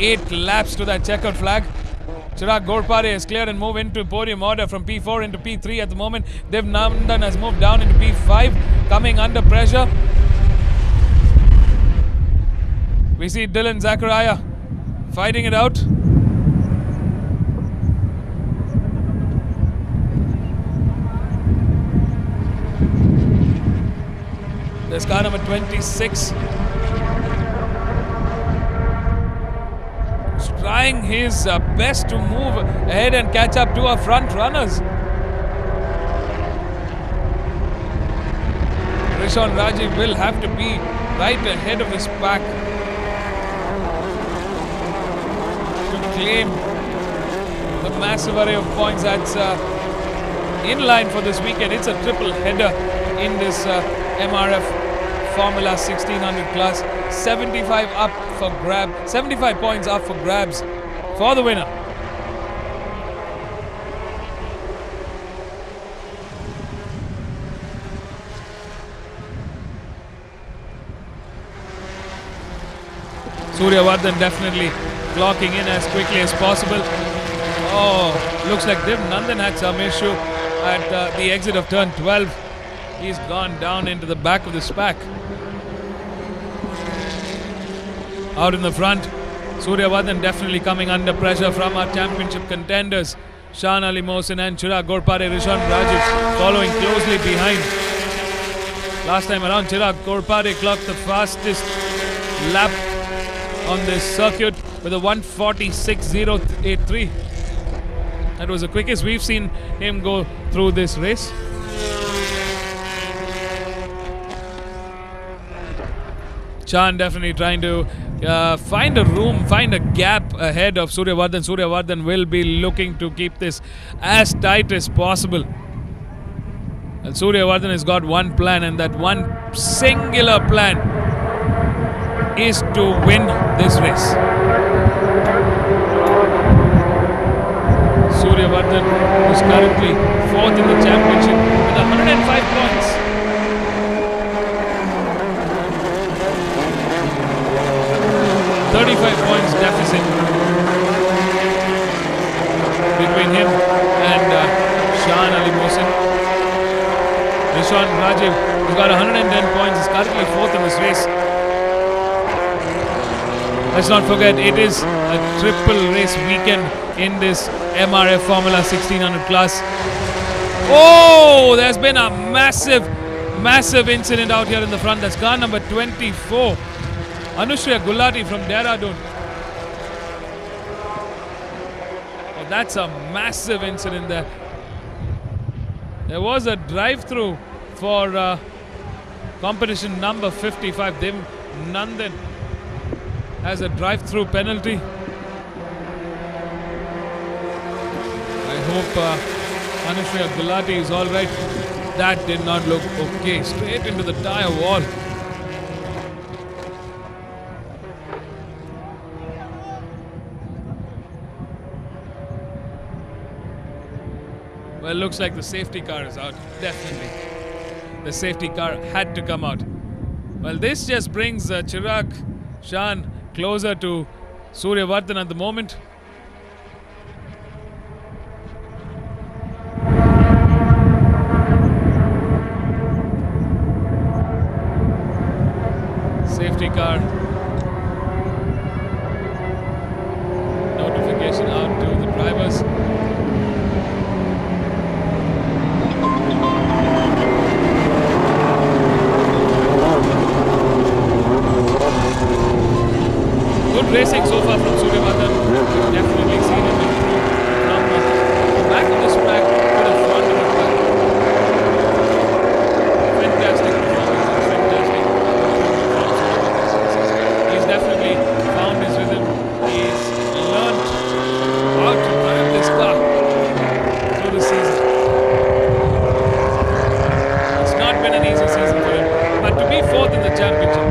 8 laps to that checkered flag. Chirag Ghorpade is clear and move into podium order from P4 into P3 at the moment. Div Nandan has moved down into P5, coming under pressure. We see Dylan Zachariah fighting it out. There's car number 26. He's trying his best to move ahead and catch up to our front runners. Rishon Rajiv will have to be right ahead of this pack to claim the massive array of points that's in line for this weekend. It's a triple header in this MRF Formula 1600 class. 75 up for grab, 75 points up for grabs for the winner. Suryavardhan definitely clocking in as quickly as possible. Oh, looks like Div Nandan had some issue at the exit of turn 12. He's gone down into the back of this pack. Out in the front, Suryavardhan definitely coming under pressure from our championship contenders. Shahan Ali Mohsin and Chirag Ghorpade, Rishon Rajiv following closely behind. Last time around, Chirag Ghorpade clocked the fastest lap on this circuit with a 1:46.083. That was the quickest we've seen him go through this race. Shahan definitely trying to find a room, find a gap ahead of Suryavardhan. Suryavardhan will be looking to keep this as tight as possible. And Suryavardhan has got one plan, and that one singular plan is to win this race. Suryavardhan is currently 4th in the championship with 105 points. Points deficit between him and Shahan Ali Mohsin. Rishon Rajiv has got 110 points, is currently 4th in this race. let's not forget it is a triple race weekend in this MRF Formula 1600 class. Oh, there's been a massive incident out here in the front. That's car number 24, Anushriya Gulati from Dehradun. Oh, that's a massive incident there. There was a drive-through for competition number 55. Dev Nandan has a drive-through penalty. I hope Anushriya Gulati is alright. That did not look okay. Straight into the tyre wall. Well, looks like the safety car is out. Definitely. The safety car had to come out. Well, this just brings Chirag Shan closer to Suryavardhan at the moment. Safety car. Notification out to the drivers. Good racing so far from Suryavardhan. Definitely seen him improve from the back of this track to the front of the track. Fantastic performance and fantastic performance. He's definitely found his rhythm. He's learned how to drive this car through the season. It's not been an easy season for him, but to be fourth in the championship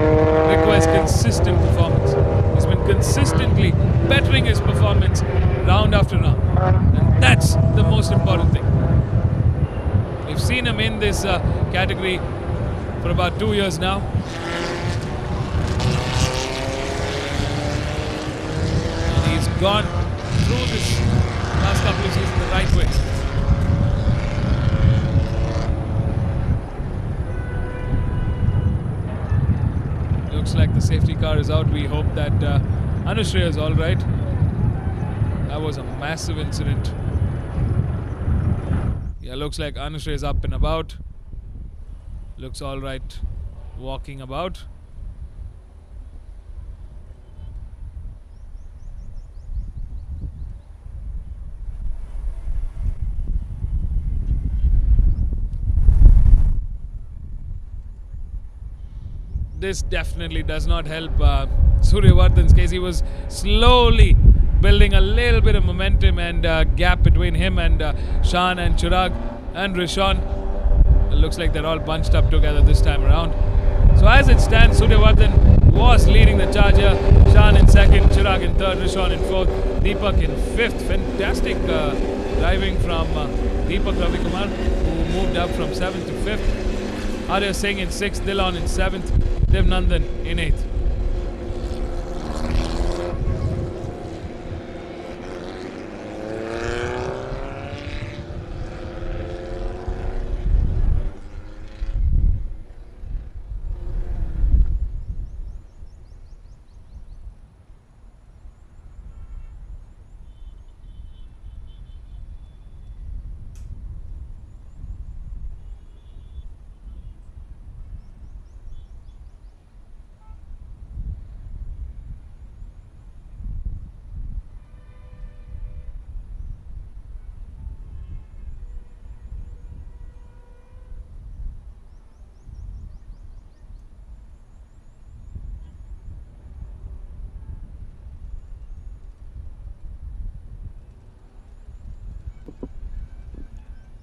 requires consistent performance. He's been consistently bettering his performance round after round, and that's the most important thing. We've seen him in this category for about 2 years now. And he's gone through this last couple of seasons the right way. Looks like the safety car is out. We hope that Anushriya is alright. That was a massive incident. Yeah, looks like Anushriya is up and about. Looks alright walking about. This definitely does not help Suryavardhan's case. He was slowly building a little bit of momentum and gap between him and Shan and Chirag and Rishon. It looks like they're all bunched up together this time around. So as it stands, Suryavardhan was leading the charge here. Shan in second, Chirag in third, Rishon in fourth, Deepak in fifth. Fantastic driving from Deepak Ravikumar, who moved up from seventh to fifth. Arya Singh in sixth, Dillon in seventh, Dev Nandan in eighth.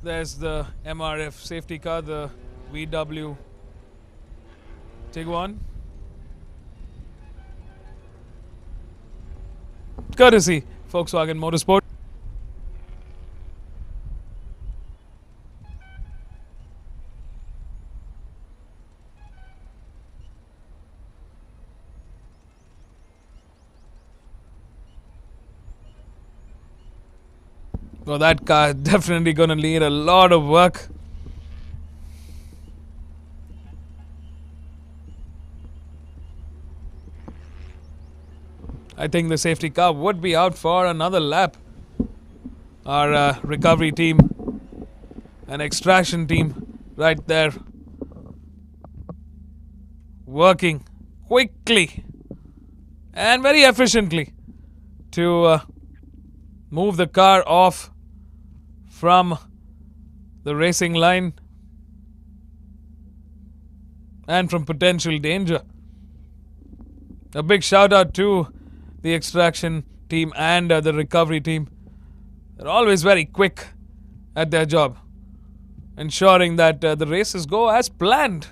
There's the MRF safety car, the VW Tiguan. Courtesy Volkswagen Motorsport. Well, that car is definitely going to need a lot of work. I think the safety car would be out for another lap. Our recovery team and extraction team right there working quickly and very efficiently to move the car off from the racing line and from potential danger. A big shout out to the extraction team and the recovery team. They're always very quick at their job, ensuring that the races go as planned.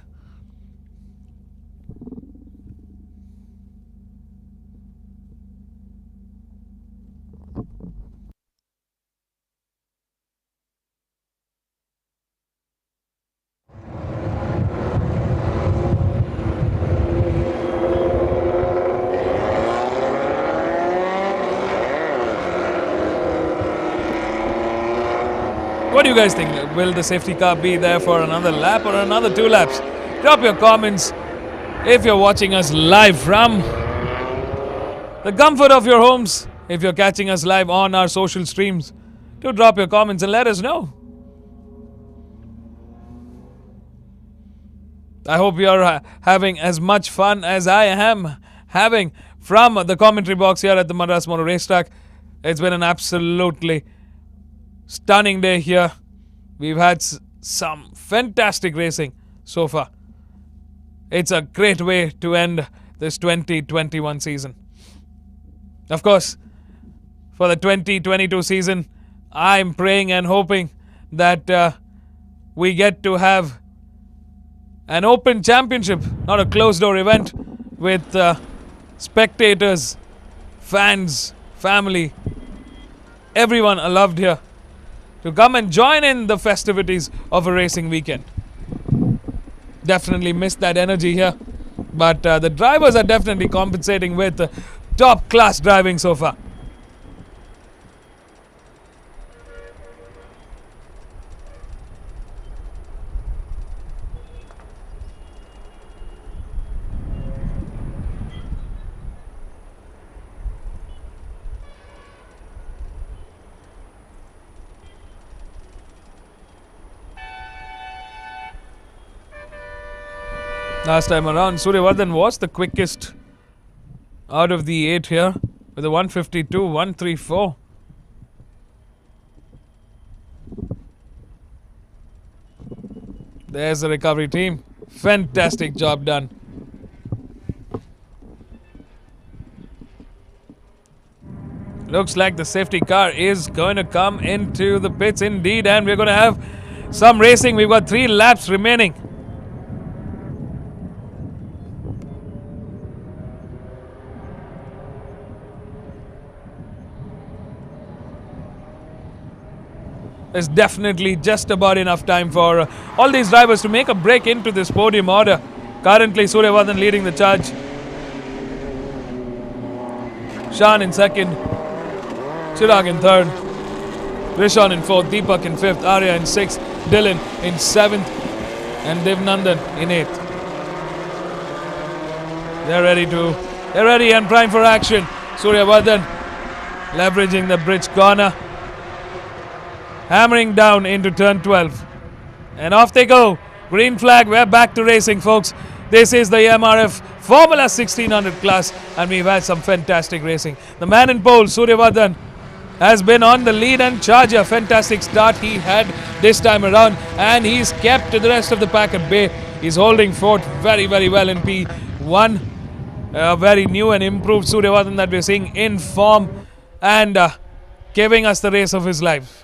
What do you guys think? Will the safety car be there for another lap or another 2 laps? Drop your comments if you're watching us live from the comfort of your homes. If you're catching us live on our social streams, do drop your comments and let us know. I hope you're having as much fun as I am having from the commentary box here at the Madras Motor Racetrack. It's been an absolutely stunning day here. We've had some fantastic racing so far. It's a great way to end this 2021 season. Of course, for the 2022 season, I'm praying and hoping that we get to have an open championship, not a closed door event with spectators, fans, family, everyone loved here to come and join in the festivities of a racing weekend. Definitely missed that energy here, but the drivers are definitely compensating with top class driving so far. Last time around, Suryavardhan was the quickest out of the 8 here with a 152.134. There's the recovery team. Fantastic job done. Looks like the safety car is going to come into the pits indeed, and we're going to have some racing. We've got 3 laps remaining. There's definitely just about enough time for all these drivers to make a break into this podium order. Currently, Suryavardhan leading the charge. Shan in second. Chirag in third. Rishon in fourth. Deepak in 5th. Arya in 6th. Dylan in 7th. And Devnandan in 8th. They're ready and prime for action. Suryavardhan leveraging the bridge corner. Hammering down into turn 12. And off they go. Green flag. We're back to racing, folks. This is the MRF Formula 1600 class, and we've had some fantastic racing. The man in pole, Suryavardhan, has been on the lead and charge. A fantastic start he had this time around, and he's kept the rest of the pack at bay. He's holding fort very, very well in P1. A very new and improved Suryavardhan that we're seeing in form and giving us the race of his life.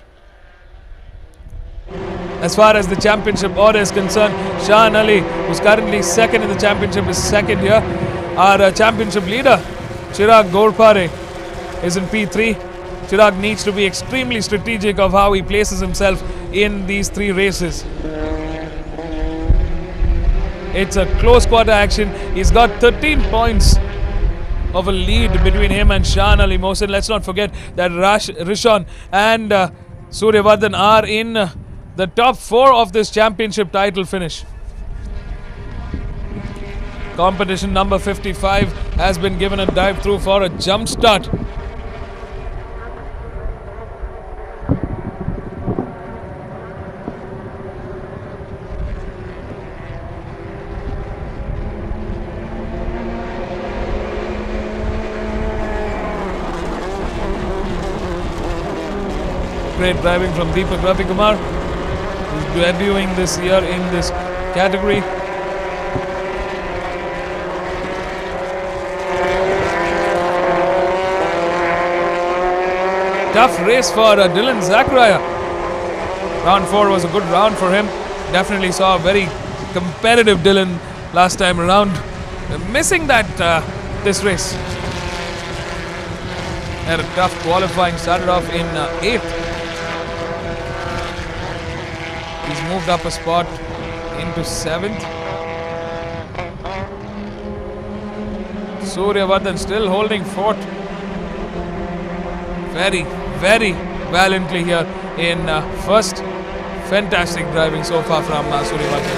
As far as the championship order is concerned, Shahan Ali, who's currently second in the championship, is second here. Our championship leader, Chirag Gorpare, is in P3. Chirag needs to be extremely strategic of how he places himself in these 3 races. It's a close quarter action. He's got 13 points of a lead between him and Shahan Ali Mohsin. Let's not forget that Rishon and Suryavardhan are in the top 4 of this championship title finish. Competition number 55 has been given a dive through for a jump start. Great driving from Deepak Ravikumar, who's debuting this year in this category. Tough race for Dylan Zachariah. Round 4 was a good round for him. Definitely saw a very competitive Dylan last time around. Missing that this race. Had a tough qualifying, started off in 8th. He's moved up a spot into 7th. Suryavardhan still holding 4th. Very valiantly here in 1st. Fantastic driving so far from Suryavardhan.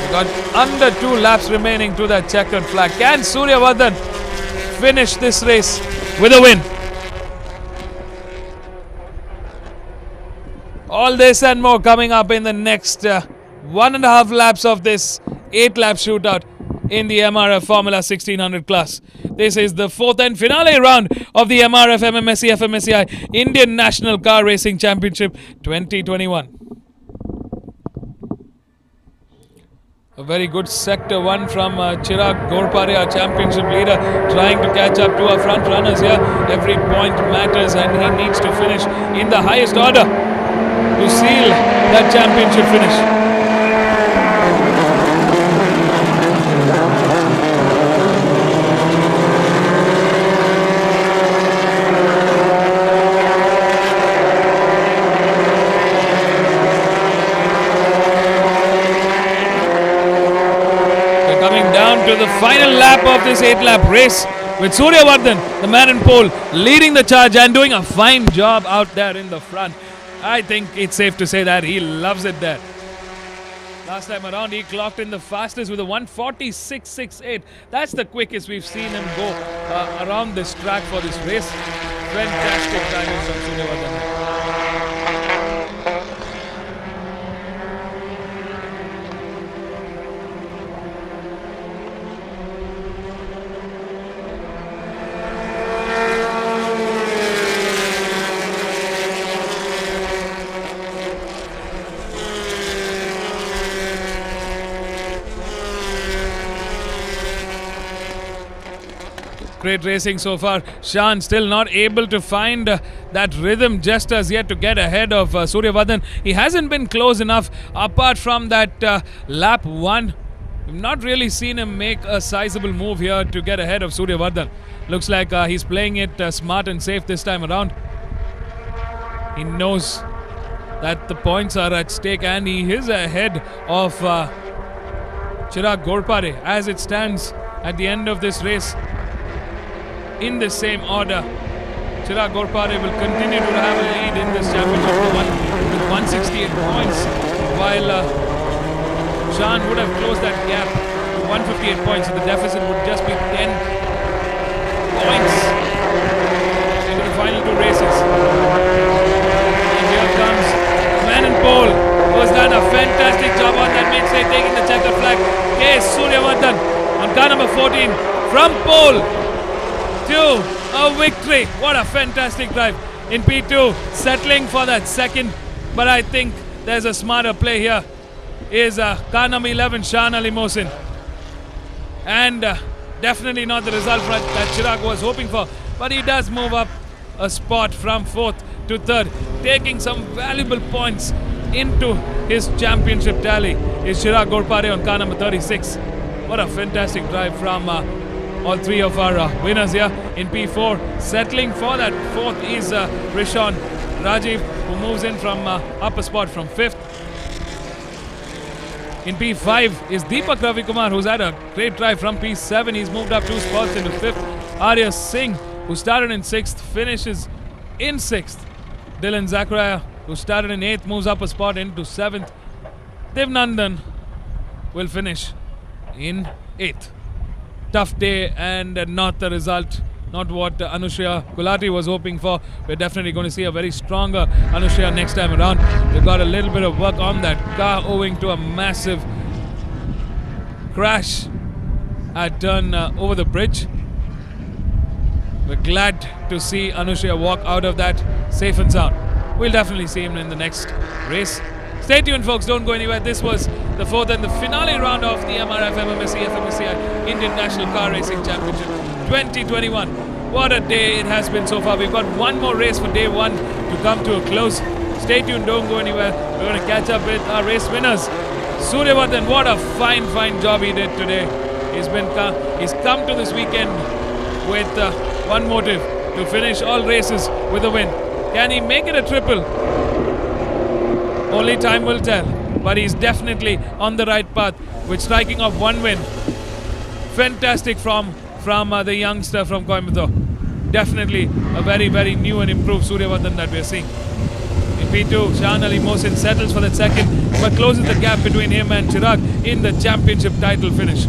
We got under 2 laps remaining to that checkered flag. Can Suryavardhan finish this race with a win? All this and more coming up in the next 1.5 laps of this 8-lap shootout in the MRF Formula 1600 class. This is the 4th and finale round of the MRF MMSC fmsci Indian National Car Racing Championship 2021. A very good sector 1 from Chirag Ghorpare, our championship leader, trying to catch up to our front runners here. Every point matters and he needs to finish in the highest order to seal that championship finish. They're coming down to the final lap of this 8-lap race with Suryavardhan, the man in pole, leading the charge and doing a fine job out there in the front. I think it's safe to say that he loves it there. Last time around, he clocked in the fastest with a 146.68. That's the quickest we've seen him go around this track for this race. Fantastic driving from Suryavardhan. Great racing so far. Shan still not able to find that rhythm just as yet to get ahead of Suryavardhan. He hasn't been close enough apart from that lap 1. We've not really seen him make a sizable move here to get ahead of Suryavardhan. Looks like he's playing it smart and safe this time around. He knows that the points are at stake and he is ahead of Chirag Ghorpare as it stands at the end of this race. In the same order, Chirag Ghorpare will continue to have a lead in this championship with 168 points, while Shan would have closed that gap to 158 points. So the deficit would just be 10 points into the final 2 races. And here comes the man in pole, who has done a fantastic job on that mainstay, taking the checkered flag. K. Suryavardhan on car number 14 from pole to a victory. What a fantastic drive in P2, settling for that second. But I think there's a smarter play here. Is car number 11, Shan Ali Mohsin. And definitely not the result that Chirag was hoping for. But he does move up a spot from 4th to 3rd, taking some valuable points into his championship tally. Is Chirag Ghorpare on car number 36. What a fantastic drive from all 3 of our winners here in P4. Settling for that 4th is Rishon Rajiv, who moves in from upper spot from 5th. In P5 is Deepak Ravikumar, who's had a great drive from P7. He's moved up 2 spots into 5th. Arya Singh, who started in 6th, finishes in 6th. Dylan Zachariah, who started in 8th, moves up a spot into 7th. Dev Nandan will finish in 8th. Tough day and not the result, not what Anushya Gulati was hoping for. We're definitely going to see a very stronger Anushya next time around. We've got a little bit of work on that car owing to a massive crash at turn over the bridge. We're glad to see Anushya walk out of that safe and sound. We'll definitely see him in the next race. Stay tuned, folks. Don't go anywhere. This was the 4th and the finale round of the MRF MMSC fmsci Indian National Car Racing Championship 2021. What a day it has been so far. We've got one more race for day 1 to come to a close. Stay tuned. Don't go anywhere. We're going to catch up with our race winners. Suryavardhan, what a fine job he did today. He's come to this weekend with one motive, to finish all races with a win. Can he make it a triple? Only time will tell, but he's definitely on the right path with striking off one win. Fantastic from the youngster from Coimbatore. Definitely a very new and improved Suryavardhan that we're seeing. In P2, Shahan Ali Mohsin settles for that second, but closes the gap between him and Chirag in the championship title finish.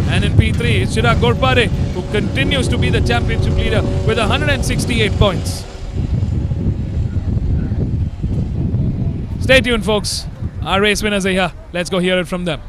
And in P3, it's Chirag Gorpare who continues to be the championship leader with 168 points. Stay tuned, folks. Our race winners are here. Let's go hear it from them.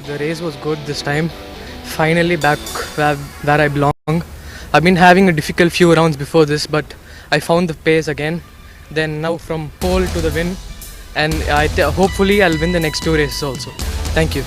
The race was good this time. finally back where I belong. I've been having a difficult few rounds before this, but I found the pace again. Then now from pole to the win, and hopefully I'll win the next 2 races also. Thank you.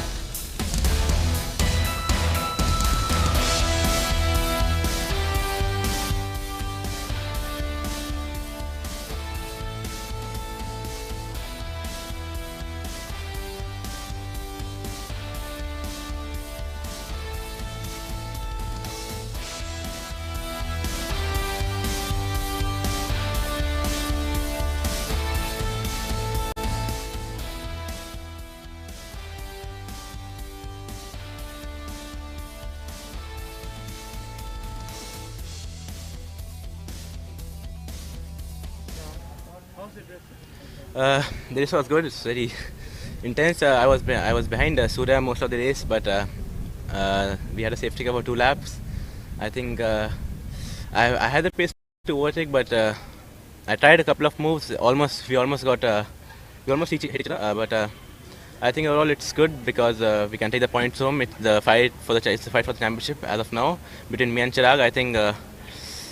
The race was good. It's very intense. I was behind Surya most of the race, but we had a safety car for 2 laps. I think I had the pace to overtake, but I tried a couple of moves. We almost hit each other. But I think overall it's good because we can take the points home. It's the fight for the championship as of now between me and Chirag. I think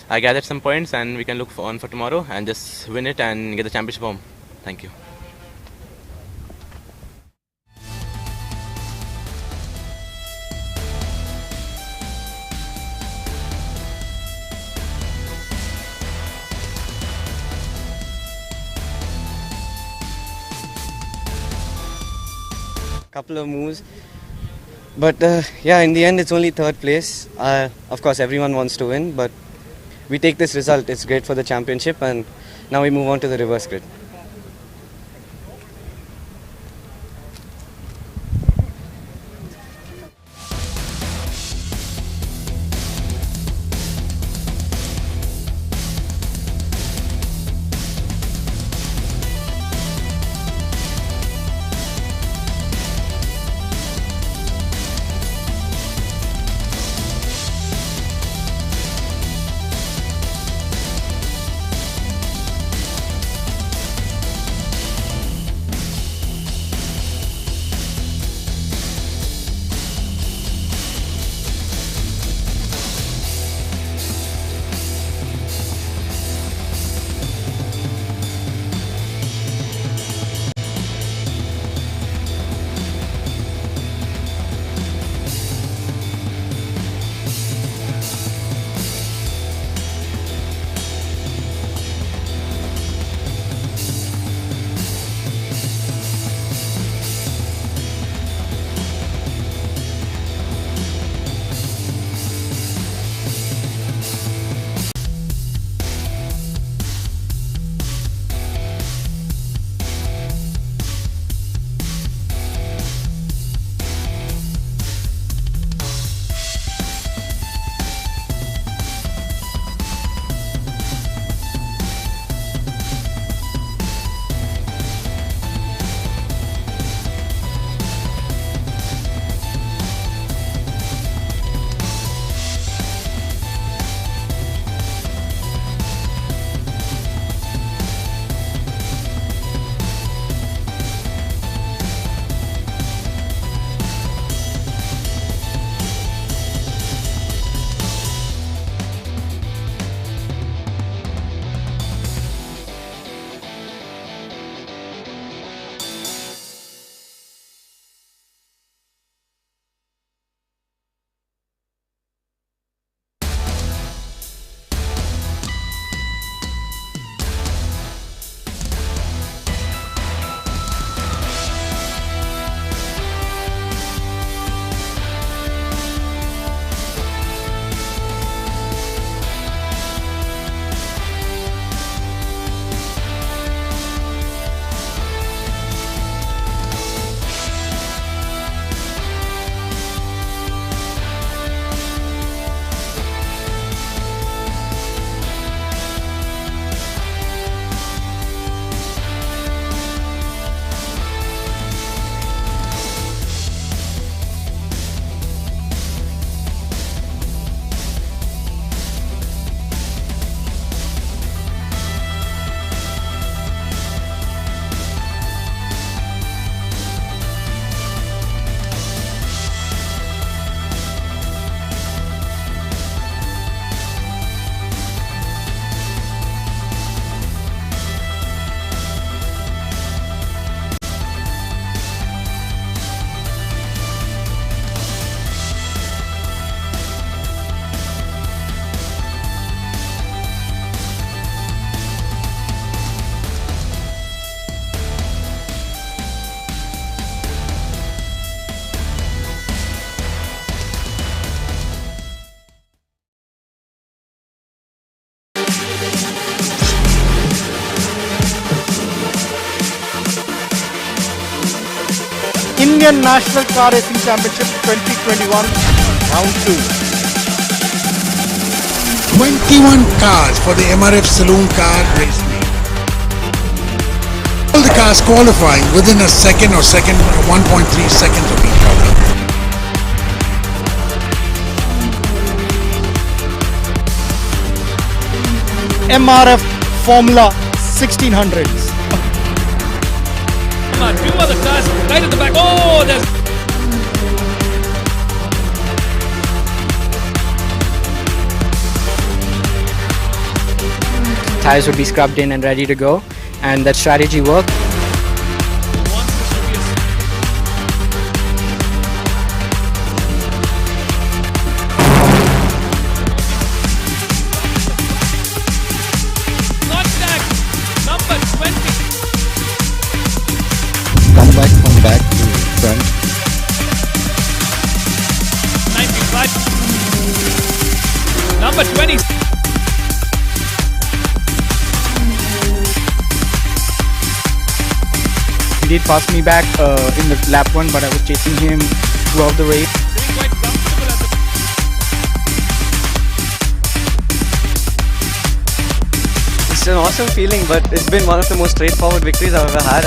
I gathered some points, and we can look on for tomorrow and just win it and get the championship home. Thank you. Couple of moves, but yeah, in the end it's only 3rd place. Of course everyone wants to win, but we take this result. It's great for the championship, and now we move on to the reverse grid. Indian National Car Racing Championship 2021, Round 2. 21 cars for the MRF Saloon Car Race Meet. All the cars qualifying within a second or 1.3 seconds of each other. MRF Formula 1600s. Come on, 2 other cars right at the back. Oh, there's Tires would be scrubbed in and ready to go, and that strategy worked. number 20. Come back from back to front. 95. Number 20. He did pass me back in the lap 1, but I was chasing him throughout the race. It's an awesome feeling, but it's been one of the most straightforward victories I've ever had.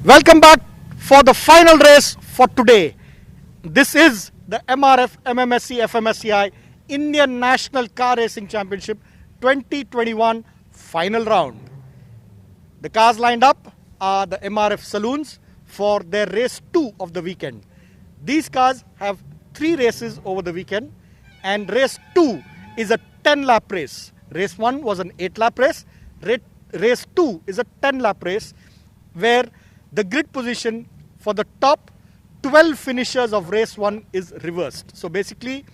Welcome back for the final race for today. This is the MRF MMSC fmsci Indian National Car Racing Championship 2021 final round. The cars lined up are the MRF Saloons for their race 2 of the weekend. These cars have 3 races over the weekend, and race 2 is a 10-lap race. Race 1 was an 8-lap race. Race 2 is a 10-lap race where the grid position for the top 12 finishers of race 1 is reversed. So basically,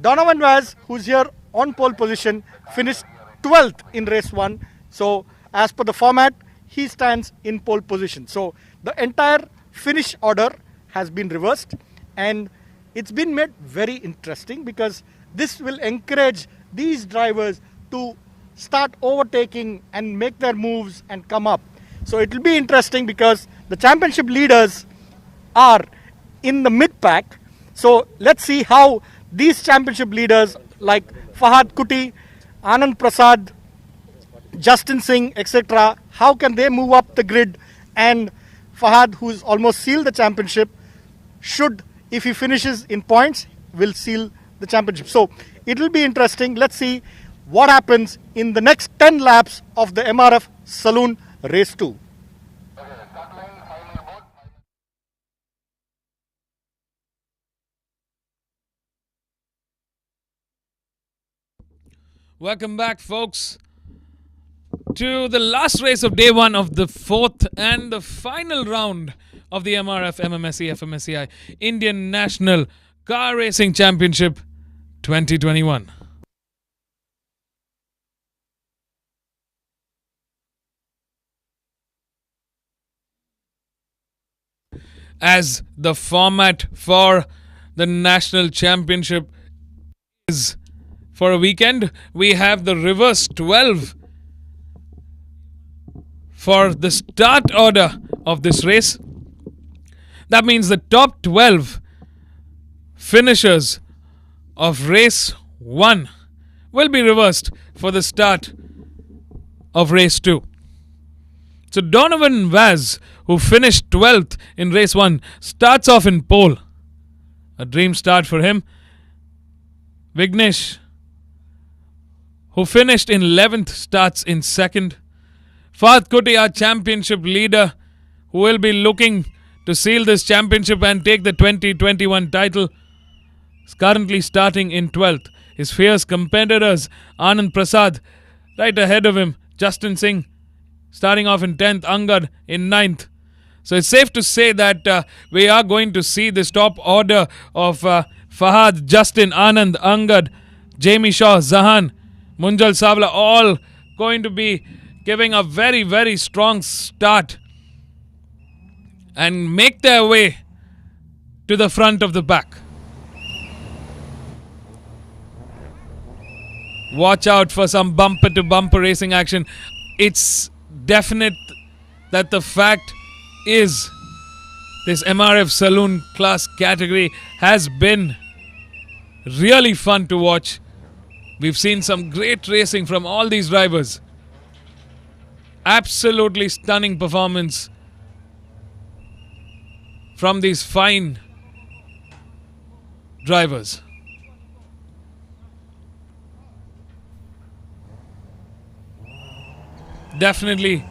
Donovan Vaz, who's here on pole position, finished 12th in race 1. So as per the format, he stands in pole position. So the entire finish order has been reversed, and it's been made very interesting because this will encourage these drivers to start overtaking and make their moves and come up. So it will be interesting because the championship leaders are in the mid pack. So let's see how these championship leaders like Fahad Kuti, Anand Prasad, Justin Singh, etc., how can they move up the grid? And Fahad, who's almost sealed the championship, should, if he finishes in points, will seal the championship. So it will be interesting. Let's see what happens in the next 10 laps of the MRF Saloon Race 2. Welcome back, folks, to the last race of day 1 of the 4th and the final round of the MRF MMSC fmsci Indian National Car Racing Championship 2021. As the format for the National Championship is for a weekend, we have the reverse 12 for the start order of this race. That means the top 12 finishers of race 1 will be reversed for the start of race 2. So Donovan Vaz, who finished 12th in race 1, starts off in pole. A dream start for him. Vignesh, who finished in 11th, starts in 2nd. Fahad Kuti, our championship leader, who will be looking to seal this championship and take the 2021 title, is currently starting in 12th. His fierce competitors, Anand Prasad, right ahead of him. Justin Singh, starting off in 10th. Angad in 9th. So it's safe to say that we are going to see this top order of Fahad, Justin, Anand, Angad, Jamie Shaw, Zahan, Munjal Savla, all going to be giving a very, very strong start and make their way to the front of the pack. Watch out for some bumper-to-bumper racing action. It's definite that the fact is this MRF Saloon class category has been really fun to watch. We've seen some great racing from all these drivers. Absolutely stunning performance from these fine drivers. Definitely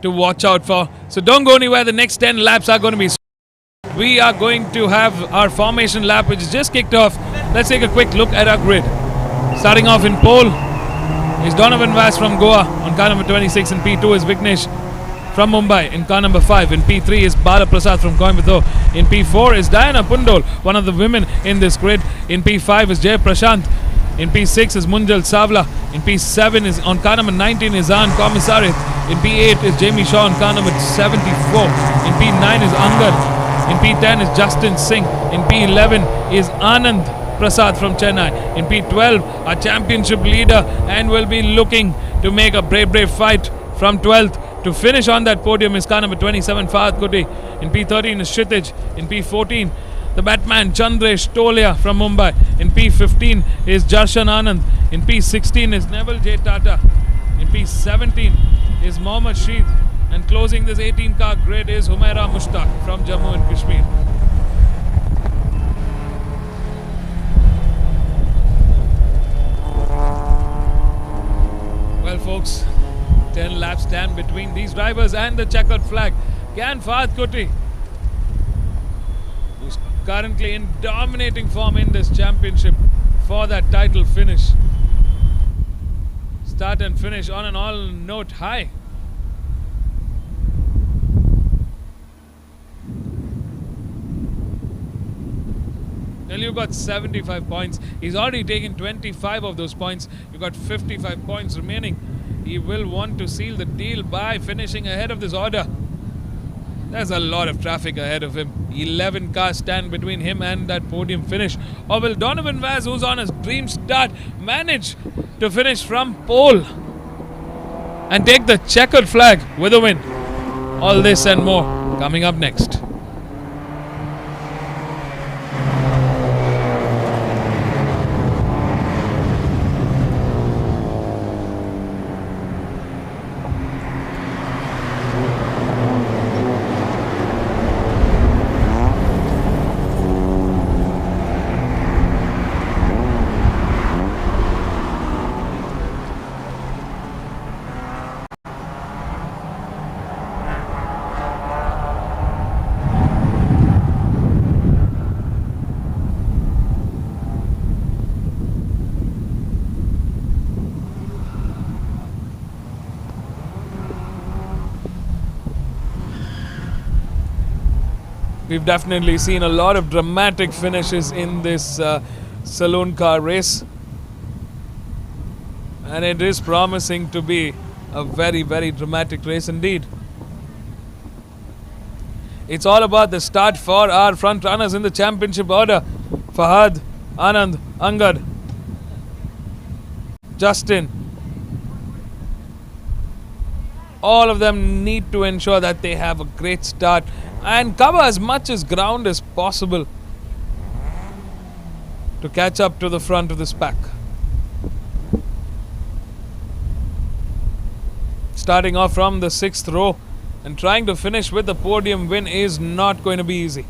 to watch out for. So don't go anywhere. The next 10 laps are going to be... We are going to have our formation lap, which is just kicked off. Let's take a quick look at our grid. Starting off in pole is Donovan Vaz from Goa on car number 26. In P2 is Vignesh from Mumbai in car number 5. In P3 is Bala Prasad from Coimbatore. In P4 is Diana Pundol, one of the women in this grid. In P5 is Jay Prashant. In P6 is Munjal Savla. In P7 is on car number 19 is Zaan Komisarit. In P8 is Jamie Shaw on car number 74. In P9 is Angad. In P10 is Justin Singh. In P11 is Anand Prasad from Chennai. In P12, our championship leader, and will be looking to make a brave fight from 12th to finish on that podium is car number 27, Fahad Kuti. In P13 is Kshitij. In P14, the Batman Chandresh Tolia from Mumbai. In P15 is Jarshan Anand. In P16 is Neville J. Tata. In P17 is Mohammad Sheed. And closing this 18-car grid is Humaira Mushtaq from Jammu and Kashmir. Well, folks, 10 laps stand between these drivers and the checkered flag. Can Fahad Kuti, who's currently in dominating form in this championship, for that title finish, start and finish on an all-note high? Well, you got 75 points. He's already taken 25 of those points. You got 55 points remaining. He will want to seal the deal by finishing ahead of this order. There's a lot of traffic ahead of him. 11 cars stand between him and that podium finish. Or will Donovan Vaz, who's on his dream start, manage to finish from pole and take the checkered flag with a win? All this and more coming up next. We've definitely seen a lot of dramatic finishes in this saloon car race, and it is promising to be a very, very dramatic race indeed. It's all about the start for our front runners in the championship order. Fahad, Anand, Angad, Justin. All of them need to ensure that they have a great start and cover as much as ground as possible to catch up to the front of this pack. Starting off from the 6th row and trying to finish with the podium win is not going to be easy.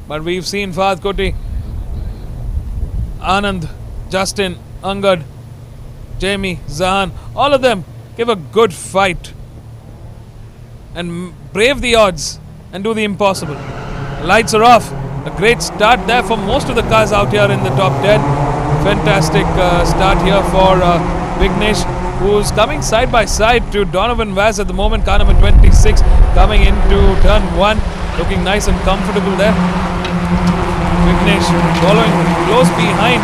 But we've seen Fahad Kuti, Anand, Justin, Angad, Jamie, Zahan, all of them give a good fight and brave the odds and do the impossible. The lights are off. A great start there for most of the cars out here in the top 10. Fantastic start here for Vignesh, who's coming side by side to Donovan Vaz at the moment. Car number 26 coming into turn 1, looking nice and comfortable there. Vignesh following close behind.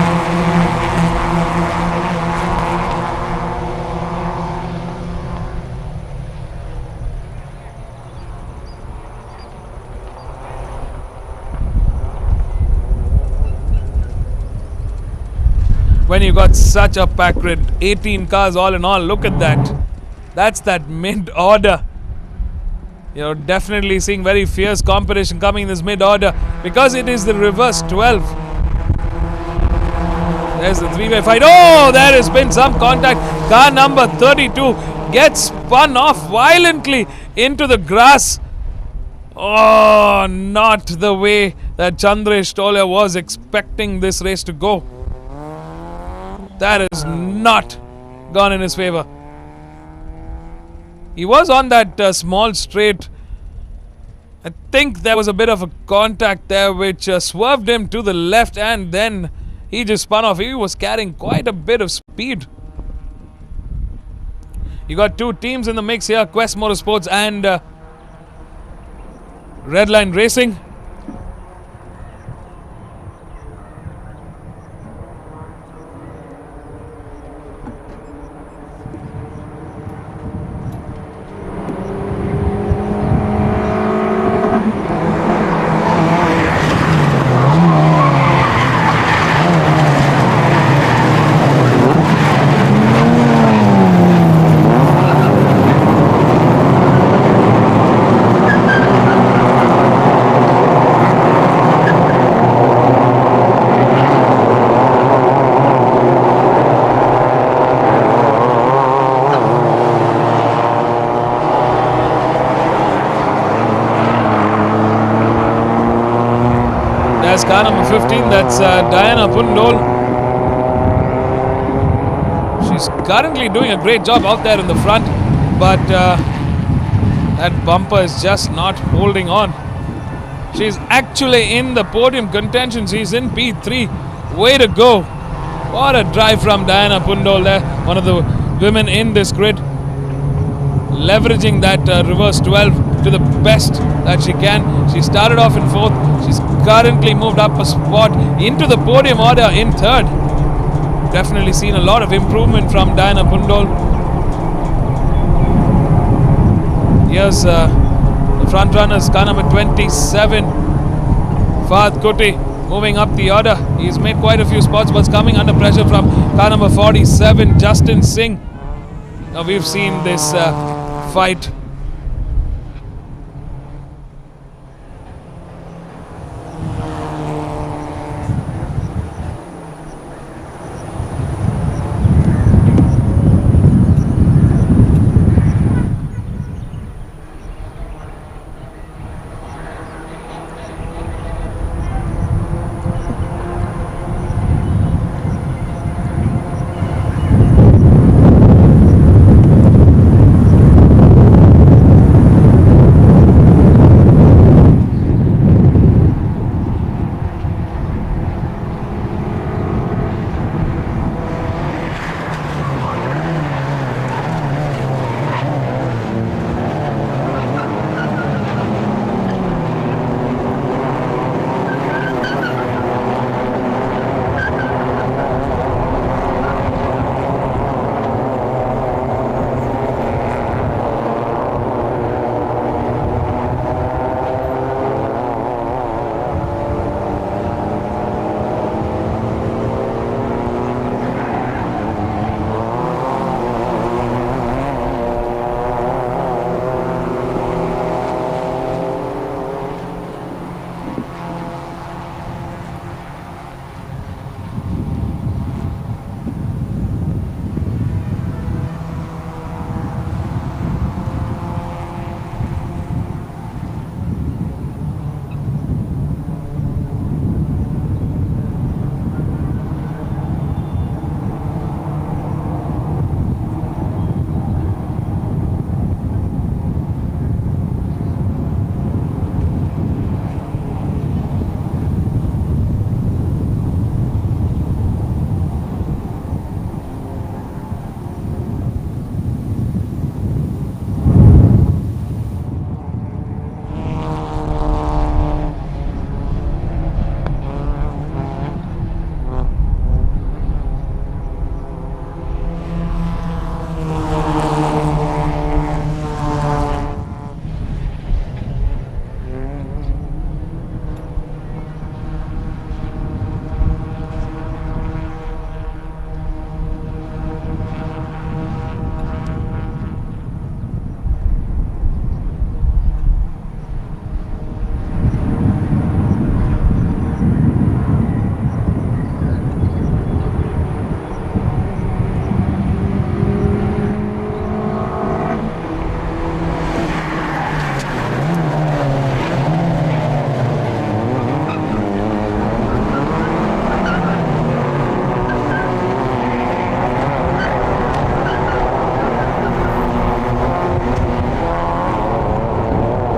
When you got such a pack grid, 18 cars all in all, look at that. That's that mid-order. You're definitely seeing very fierce competition coming in this mid-order because it is the reverse 12. There's the three-way fight. Oh, there has been some contact. Car number 32 gets spun off violently into the grass. Oh, not the way that Chandresh Tolia was expecting this race to go. That has not gone in his favor. He was on that small straight. I think there was a bit of a contact there which swerved him to the left, and then he just spun off. He was carrying quite a bit of speed. You got two teams in the mix here, Quest Motorsports and Redline Racing. There's car number 15, that's Diana Pundol. She's currently doing a great job out there in the front, but that bumper is just not holding on. She's actually in the podium contention. She's in P3. Way to go. What a drive from Diana Pundol there. One of the women in this grid. Leveraging that reverse 12 to the best that she can. She started off in 4th. She's currently moved up a spot into the podium order in 3rd. Definitely seen a lot of improvement from Diana Pundol. Here's the front runners, car number 27, Fahad Kuti, moving up the order. He's made quite a few spots, but coming under pressure from car number 47, Justin Singh. Now we've seen this fight.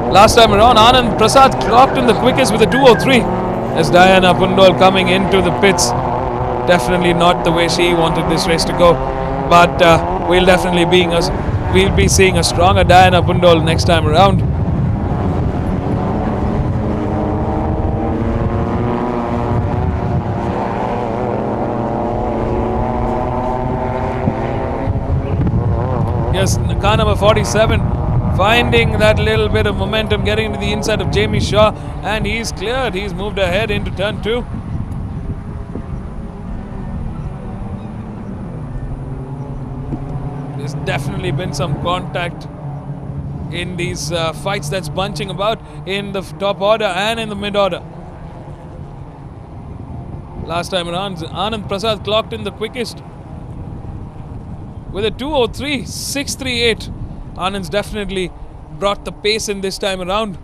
Last time around, Anand Prasad clocked in the quickest with a 2:03 as Diana Pundol coming into the pits. Definitely not the way she wanted this race to go, but we'll be seeing a stronger Diana Pundol next time around. Yes, car number 47 finding that little bit of momentum, getting into the inside of Jamie Shaw, and he's cleared. He's moved ahead into turn 2. There's definitely been some contact in these fights that's bunching about in the top order and in the mid order. Last time around, Anand Prasad clocked in the quickest with a 2:03.638. Anand's definitely brought the pace in this time around.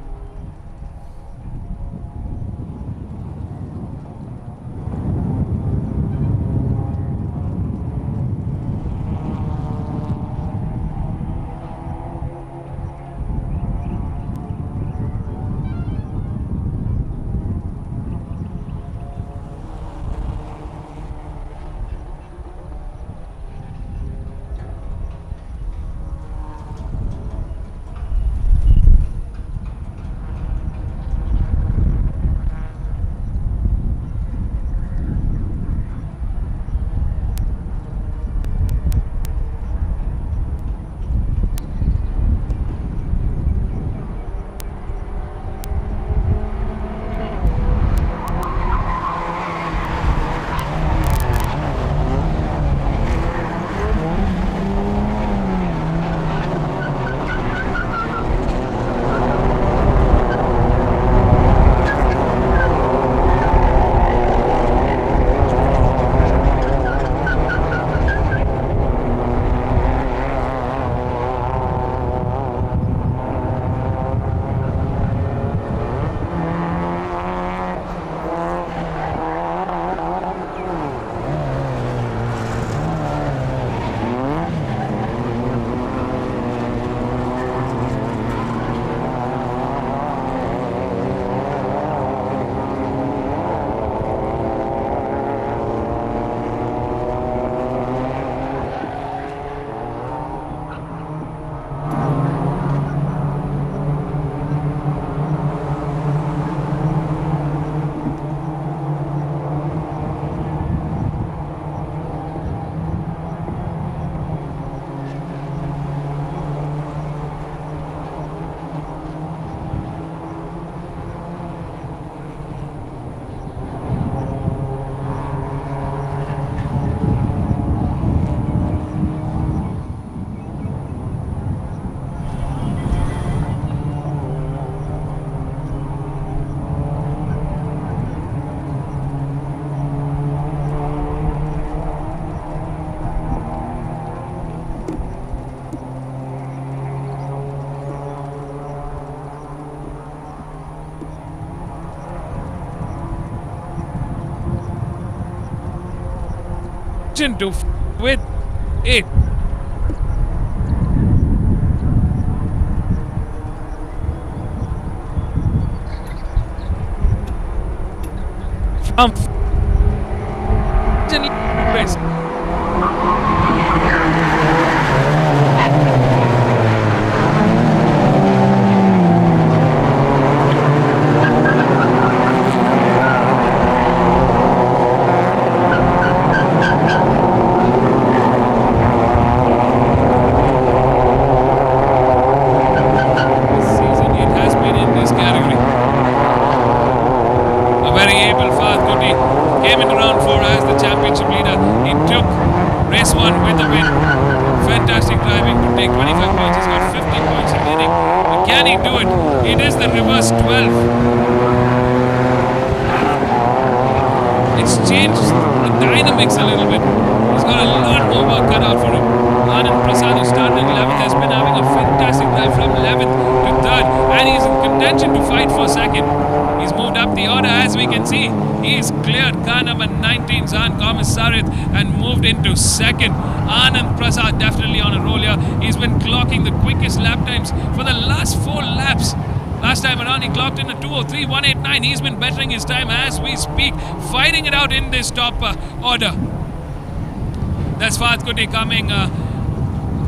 contention to with it. From race. Came into round 4 as the championship leader. He took race 1 with the win. Fantastic driving to take 25 points. He's got 50 points remaining. But can he do it? It is the reverse 12. It's changed the dynamics a little bit. He's got a lot more work cut out for him. Anand Prasad, who started in 11th, has been having a fantastic drive from 11th to 3rd, and he's in contention to fight for 2nd. He's moved up the order, as we can see. He's cleared car number 19, Zahan Komisarit, and moved into 2nd. Anand Prasad definitely on a roll here. He's been clocking the quickest lap times for the last 4 laps. Last time around, he clocked in a 2:03.189. He's been bettering his time as we speak, fighting it out in this top order. That's Fahad Kuti coming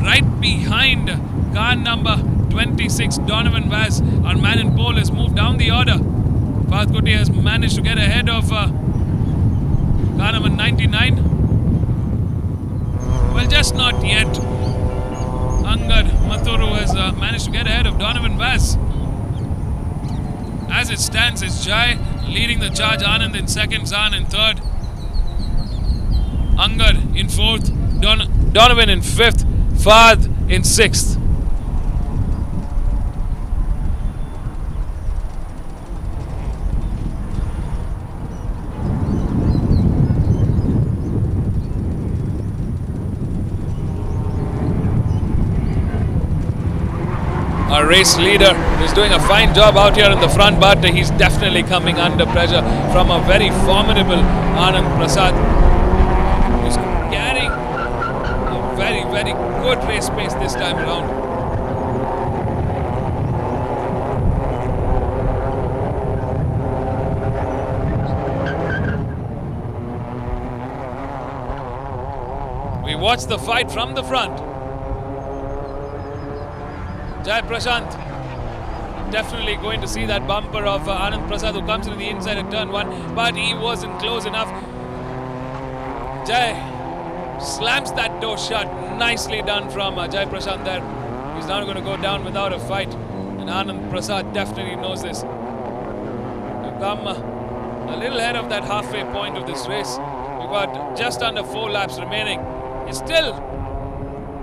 right behind car number 26, Donovan Vaz. Our man in pole has moved down the order. Fahad Kuti has managed to get ahead of car number 99. Well, just not yet. Angad Mathuru has managed to get ahead of Donovan Vaz. As it stands, it's Jai leading the charge, Anand in 2nd, Zahan in 3rd. Angad in 4th, Donovan in 5th, Fahad in 6th. Our race leader is doing a fine job out here in the front, but he's definitely coming under pressure from a very formidable Anand Prasad, who's carrying a very, very good race pace this time around. We watch the fight from the front. Jai Prashant definitely going to see that bumper of Anand Prasad, who comes into the inside at turn 1, but he wasn't close enough. Jai slams that door shut. Nicely done from Jai Prashant there. He's now going to go down without a fight, and Anand Prasad definitely knows this. We've come a little ahead of that halfway point of this race. We've got just under 4 laps remaining. It's still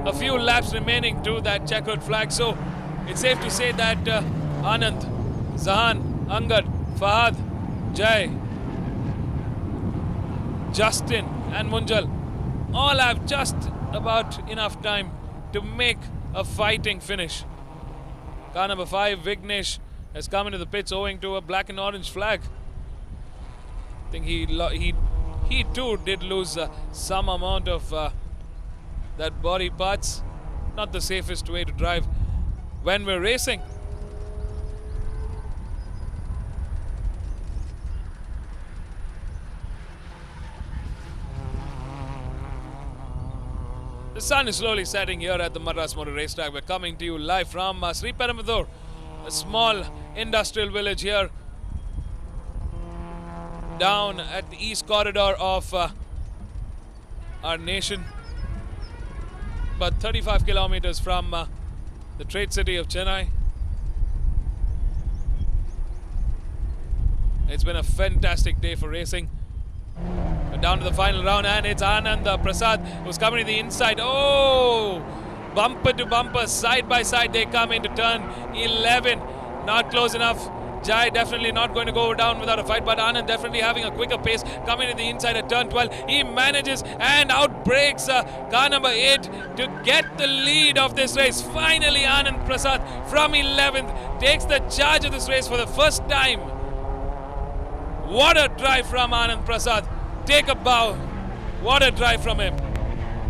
a few laps remaining to that checkered flag, so it's safe to say that Anand, Zahan, Angad, Fahad, Jai, Justin and Munjal all have just about enough time to make a fighting finish. Car number 5, Vignesh, has come into the pits owing to a black and orange flag. I think he too did lose some amount of that body parts. Not the safest way to drive when we're racing. The sun is slowly setting here at the Madras Motor Racetrack. We're coming to you live from Sri Perambur, a small industrial village here down at the east corridor of our nation, about 35 kilometers from the trade city of Chennai. It's been a fantastic day for racing. We're down to the final round, and it's Anand Prasad who's coming to the inside. Oh! Bumper to bumper, side by side they come into turn 11. Not close enough. Jai definitely not going to go down without a fight, but Anand definitely having a quicker pace, coming to the inside at turn 12. He manages and outbreaks car number 8 to get the lead of this race. Finally, Anand Prasad from 11th takes the charge of this race for the first time. What a drive from Anand Prasad. Take a bow. What a drive from him.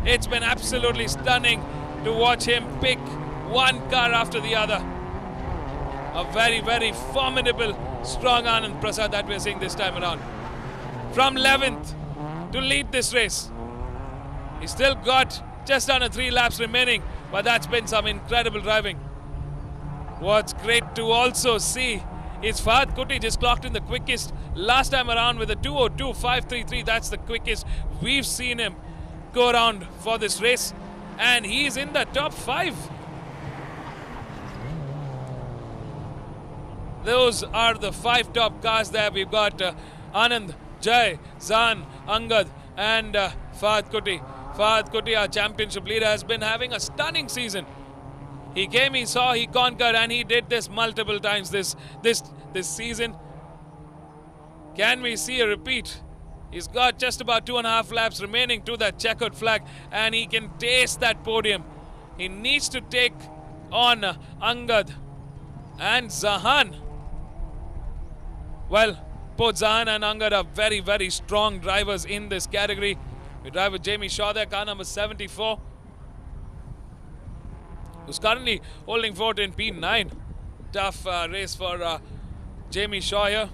It's been absolutely stunning to watch him pick one car after the other. A very, very formidable, strong Anand Prasad that we're seeing this time around. From 11th to lead this race. He's still got just under 3 laps remaining, but that's been some incredible driving. What's great to also see is Fahad Kuti just clocked in the quickest last time around with a 2:02.533. That's the quickest we've seen him go around for this race, and he's in the top 5. Those are the 5 top cars there. We've got Anand, Jai, Zan, Angad and Fahad Kuti. Fahad Kuti, our championship leader, has been having a stunning season. He came, he saw, he conquered, and he did this multiple times this season. Can we see a repeat? He's got just about 2.5 laps remaining to that checkered flag, and he can taste that podium. He needs to take on Angad and Zahan. Well, both Zahan and Angad are very, very strong drivers in this category. We drive with Jamie Shaw there, car number 74. Who's currently holding fort in P9. Tough race for Jamie Shaw here.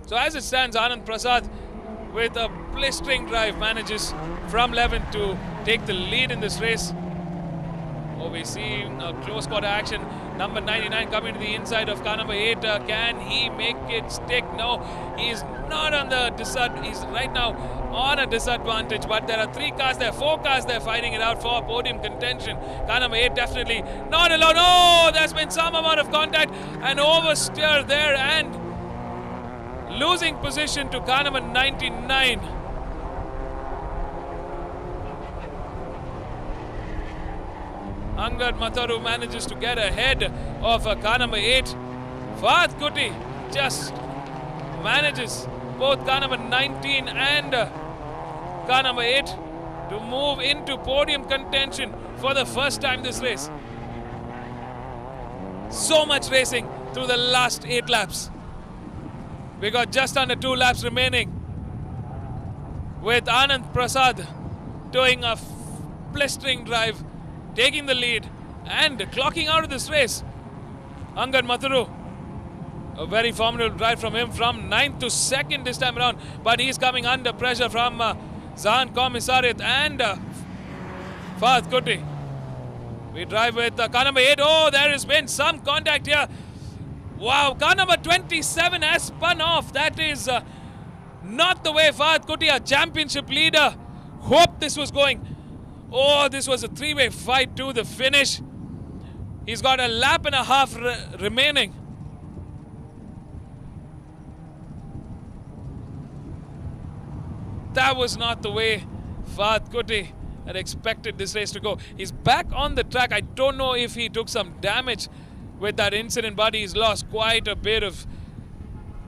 So as it stands, Anand Prasad with a blistering drive manages from 11 to take the lead in this race. Oh, we're seeing a close quarter action. Number 99 coming to the inside of car number 8. Can he make it stick? No, he's not on the disadvantage. He's right now on a disadvantage, but there are 3 cars there, 4 cars there fighting it out for podium contention. Car number 8 definitely not alone. Oh, there's been some amount of contact and oversteer there, and losing position to car number 99. Angad Matharu manages to get ahead of car number 8. Fahad Kuti just manages both car number 19 and car number 8 to move into podium contention for the first time this race. So much racing through the last 8 laps. We got just under 2 laps remaining, with Anand Prasad doing a blistering drive, taking the lead and clocking out of this race. Angad Matharu, a very formidable drive from him from 9th to 2nd this time around, but he's coming under pressure from Zahan Commissariat and Fahad Kuti. We drive with car number 8. Oh, there has been some contact here. Wow, car number 27 has spun off. That is not the way Fahad Kuti, our championship leader, hoped this was going. Oh, this was a 3-way fight to the finish. He's got a lap and a half remaining. That was not the way Fahad Kuti had expected this race to go. He's back on the track. I don't know if he took some damage with that incident, but he's lost quite a bit of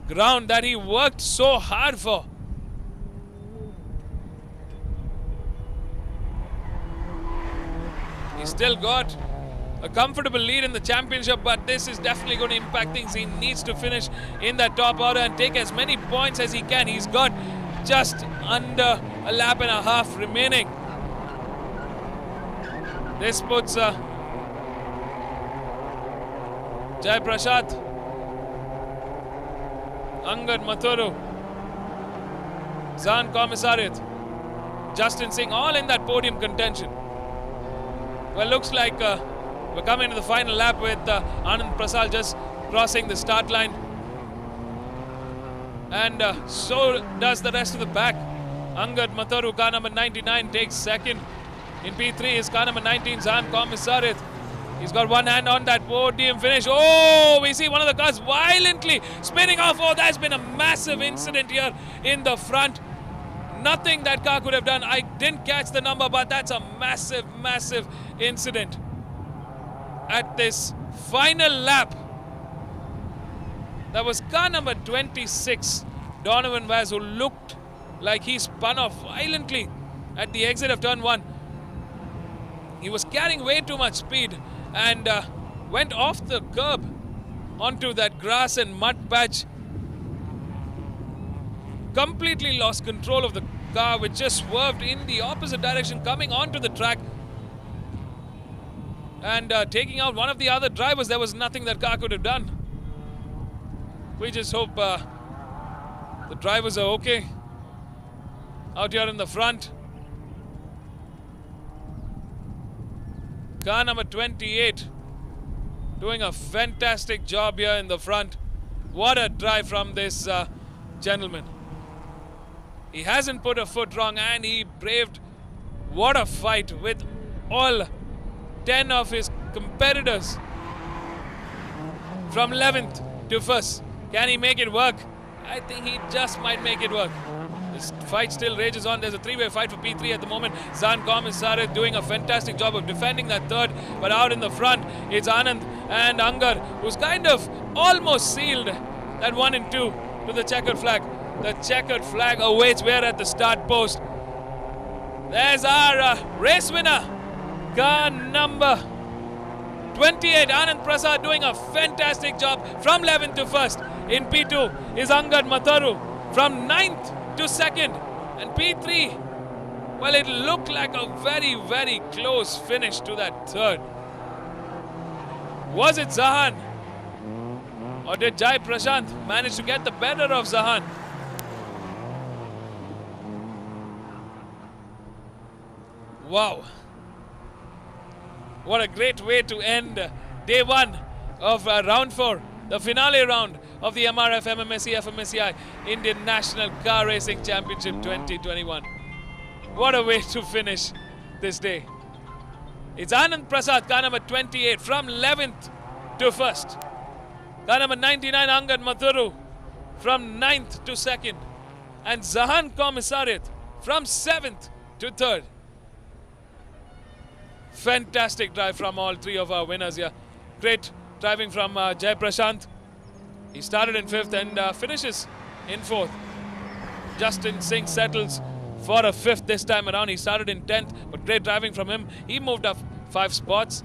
ground that he worked so hard for. He's still got a comfortable lead in the championship, but this is definitely going to impact things. He needs to finish in that top order and take as many points as he can. He's got just under a lap and a half remaining. This puts Jai Prashad, Angad Matharu, Zahan Commissariat, Justin Singh, all in that podium contention. Well, looks like we're coming to the final lap with Anand Prasad just crossing the start line. And so does the rest of the pack. Angad Matharu, car number 99, takes 2nd. In P3 is car number 19, Zahan Commissariat. He's got one hand on that podium finish. Oh, we see one of the cars violently spinning off. Oh, there's been a massive incident here in the front. Nothing that car could have done. I didn't catch the number, but that's a massive, massive incident. At this final lap, that was car number 26, Donovan Vaz, who looked like he spun off violently at the exit of turn 1. He was carrying way too much speed and went off the curb onto that grass and mud patch. completely lost control of the car, which just swerved in the opposite direction, coming onto the track and taking out one of the other drivers. There was nothing that car could have done. We just hope the drivers are okay out here in the front. Car number 28 doing a fantastic job here in the front. What a drive from this gentleman. He hasn't put a foot wrong and he braved. What a fight with all 10 of his competitors from 11th to 1st. Can he make it work? I think he just might make it work. This fight still rages on. There's a three-way fight for P3 at the moment. Zahan Komisarith doing a fantastic job of defending that third, but out in the front it's Anand and Angar, who's kind of almost sealed that 1 and 2 to the checkered flag. The checkered flag awaits. We're at the start post. There's our race winner, car number 28, Anand Prasad, doing a fantastic job from 11th to 1st. In P2 is Angad Matharu from 9th to 2nd. And P3, well, it looked like a very, very close finish to that third. Was it Zahan? Or did Jai Prashant manage to get the better of Zahan? Wow. What a great way to end day 1 of round 4, the finale round of the MRF MMSC fmsci Indian National Car Racing Championship 2021. What a way to finish this day. It's Anand Prasad, car number 28, from 11th to 1st. Car number 99, Angad Mathuru, from 9th to 2nd. And Zahan Komisarith from 7th to 3rd. Fantastic drive from all three of our winners here. Great driving from Jai Prashant. He started in 5th and finishes in 4th. Justin Singh settles for a 5th this time around. He started in 10th, but great driving from him. He moved up 5 spots.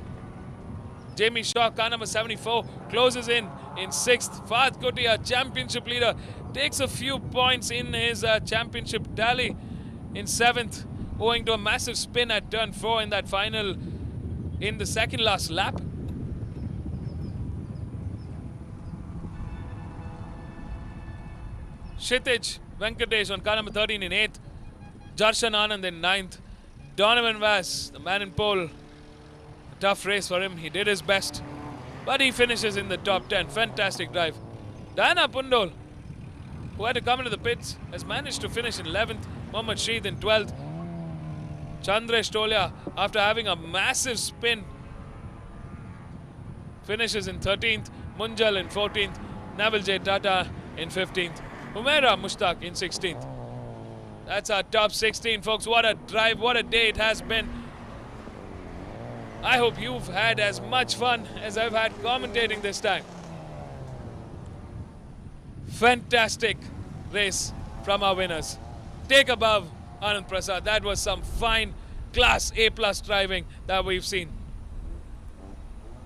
Jamie Shaw, car number 74, closes in 6th. Fahad Kotia, championship leader, takes a few points in his championship tally in 7th, owing to a massive spin at turn 4 in that final, in the second last lap. Kshitij Venkatesh on car number 13 in 8th. Jarshan Anand in 9th. Donovan Vass, the man in pole. A tough race for him. He did his best, but he finishes in the top 10. Fantastic drive. Diana Pundol, who had to come into the pits, has managed to finish in 11th. Mohammad Sheed in 12th. Chandresh Tolia, after having a massive spin, finishes in 13th. Munjal in 14th. Naval J. Tata in 15th. Humaira Mushtaq in 16th. That's our top 16, folks. What a drive, what a day it has been. I hope you've had as much fun as I've had commentating this time. Fantastic race from our winners. Take above Anand Prasad. That was some fine class A+ driving that we've seen.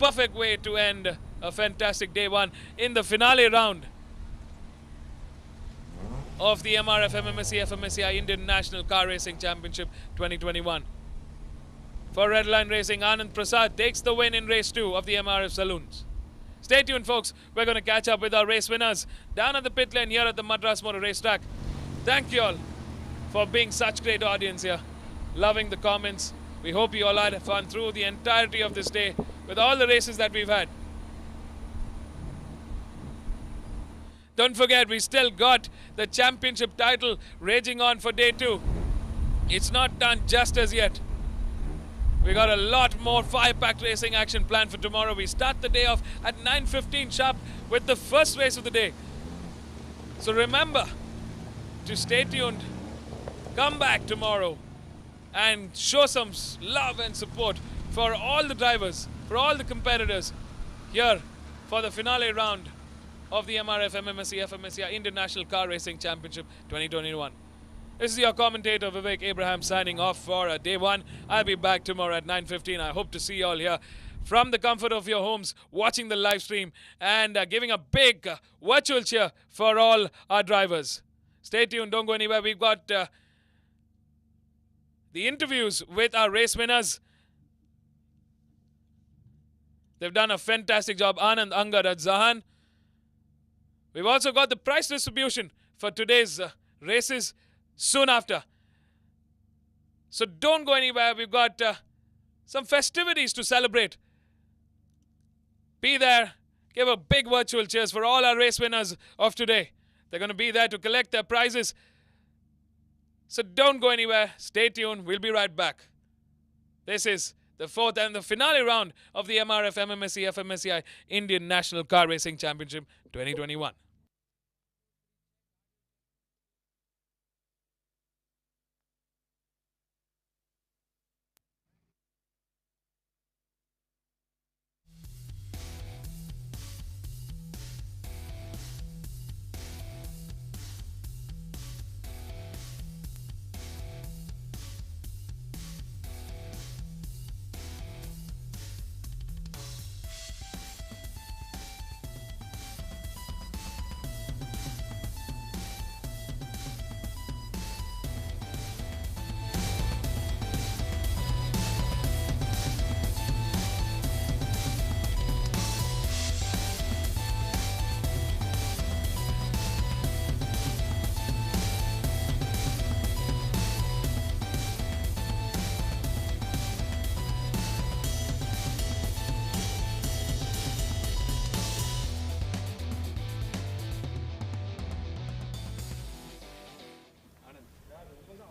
Perfect way to end a fantastic day 1 in the finale round of the MRF MMSC fmsci Indian National Car Racing Championship 2021. For Redline Racing, Anand Prasad takes the win in race 2 of the MRF Saloons. Stay tuned, folks. We're going to catch up with our race winners down at the pit lane here at the Madras Motor Racetrack. Thank you all for being such great audience here. Loving the comments. We hope you all had fun through the entirety of this day with all the races that we've had. Don't forget, we still got the championship title raging on for day 2. It's not done just as yet. We got a lot more fire-packed racing action planned for tomorrow. We start the day off at 9:15 sharp with the first race of the day. So remember to stay tuned. Come back tomorrow and show some love and support for all the drivers, for all the competitors here for the finale round of the MRF MMSC fmsci Indian National Car Racing Championship 2021. This is your commentator Vivek Abraham signing off for day 1. I'll be back tomorrow at 9:15. I hope to see you all here from the comfort of your homes, watching the live stream and giving a big virtual cheer for all our drivers. Stay tuned, don't go anywhere. We've got the interviews with our race winners. They've done a fantastic job. Anand, Angad and Zahan. We've also got the prize distribution for today's races soon after. So don't go anywhere. We've got some festivities to celebrate. Be there. Give a big virtual cheers for all our race winners of today. They're going to be there to collect their prizes. So don't go anywhere. Stay tuned. We'll be right back. This is the fourth and the finale round of the MRF MMSC fmsci Indian National Car Racing Championship 2021.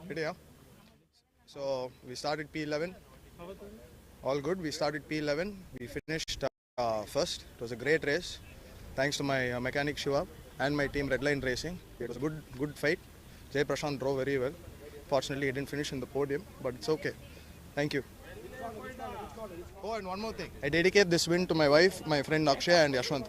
Video. So we started P11. All good. We started P11. We finished first. It was a great race. Thanks to my mechanic Shiva and my team Redline Racing. It was a good fight. Jay Prashant drove very well. Fortunately, he didn't finish in the podium, but it's okay. Thank you. Oh, and one more thing. I dedicate this win to my wife, my friend Akshay and Yashwant.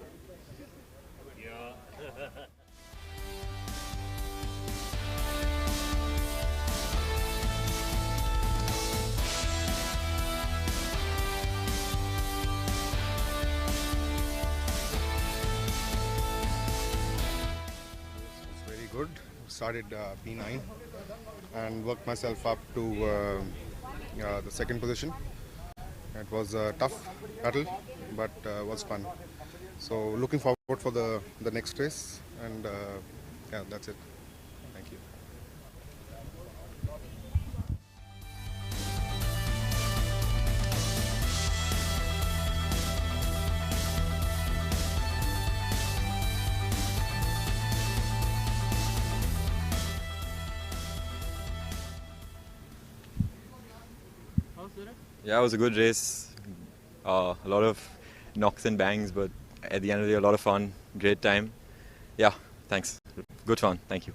Good. Started P9 and worked myself up to the second position. It was a tough battle, but was fun. So looking forward for the next race, and yeah, that's it. Thank you. Yeah, it was a good race. A lot of knocks and bangs, but at the end of the day, a lot of fun. Great time. Yeah, thanks. Good fun. Thank you.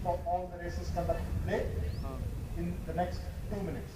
for all the races conducted today in the next 2 minutes.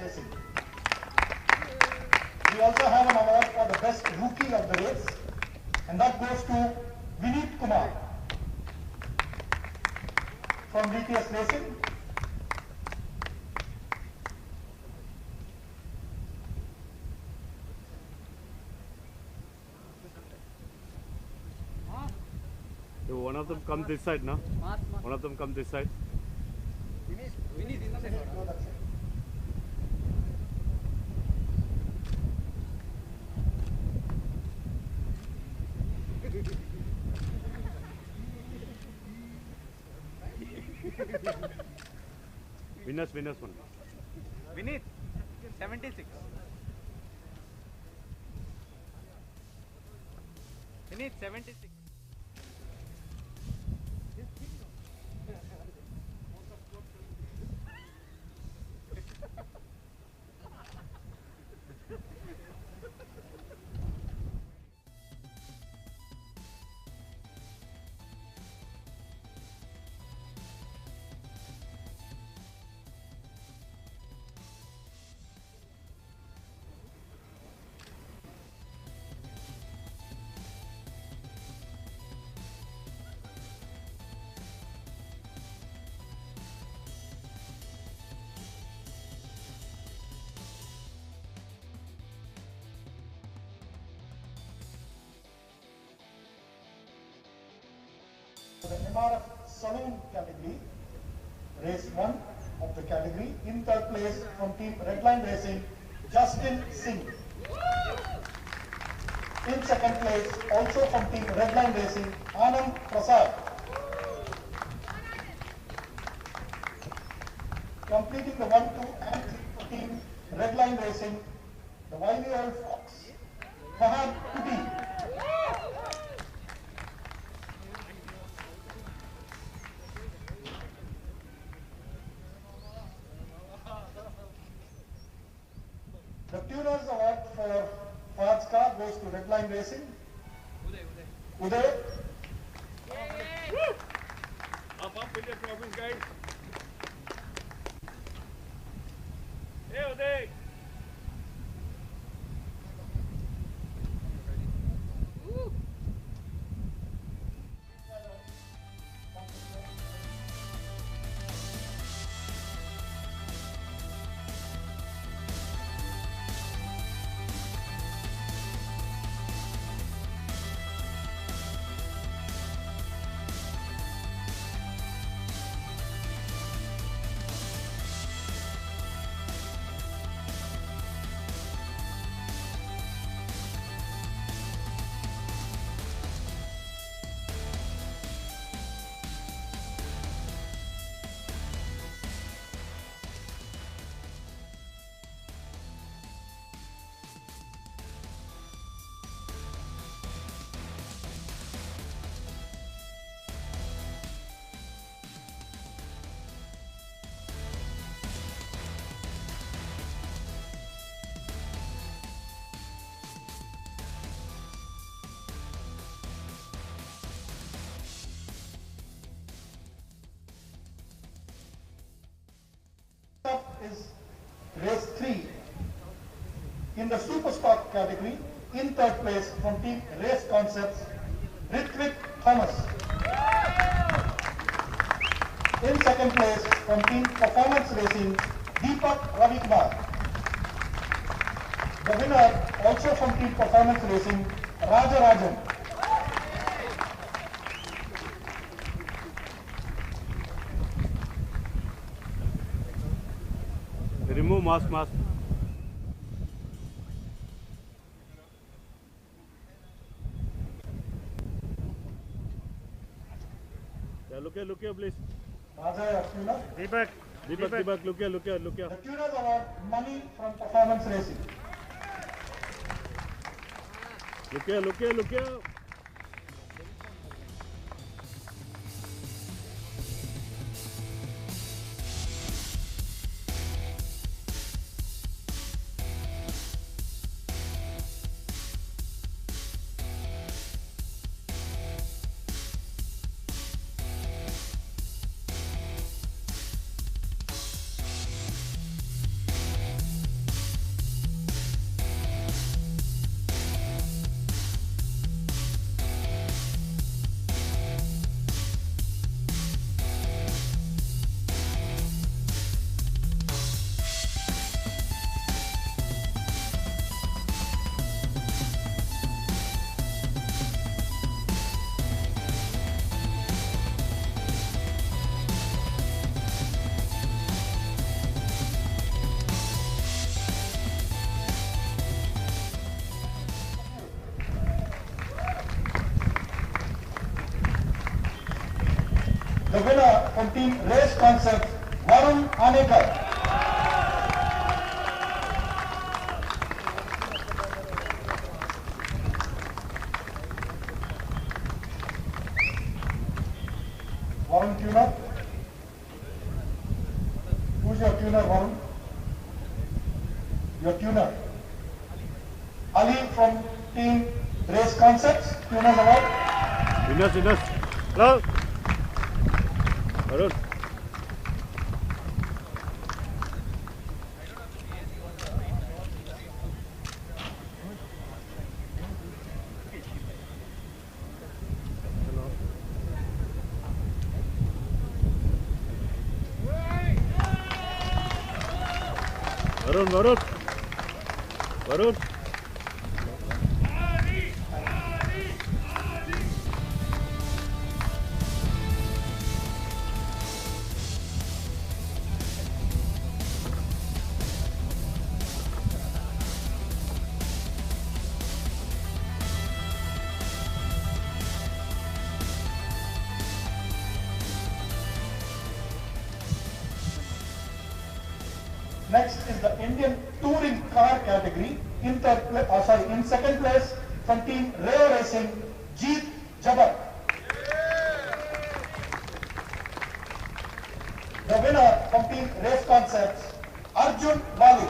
Racing. We also have an award for the best rookie of the race, and that goes to Vineet Kumar from DTS Racing. So one of them comes this side now. One of them comes this side. Winners one. Vineet, 76. Vineet, 76. The MRF Saloon category, race 1 of the category. In third place from team Redline Racing, Justin Singh. In second place, also from team Redline Racing, Anand Prasad. Completing the 1, 2 and 3 for team Redline Racing, the wily old fox, Fahad Kuti. The Tuners Award for Fahad's car goes to Redline Racing. Uday. Up with your problems, guys. Hey, Uday. race 3. In the super stock category, in third place from team Race Concepts, Ritwik Thomas. In second place from team Performance Racing, Deepak Ravikumar. The winner also from team Performance Racing, Rajarajan. Remove mask. Yeah, look here, please. Deepak, look here. The Tuners Award money from Performance Racing. Look here. The winner from team Race Concept, Varun Anekar. Varun tuner. Who's your tuner, Varun? Your tuner. Ali from team Race Concepts, Tuners Award. Winners. Hello. Varun. Varun. Next is the Indian Touring Car category. In second place from team Rayo Racing, Jeet Jabbar. The winner from team Race Concepts, Arjun Bali.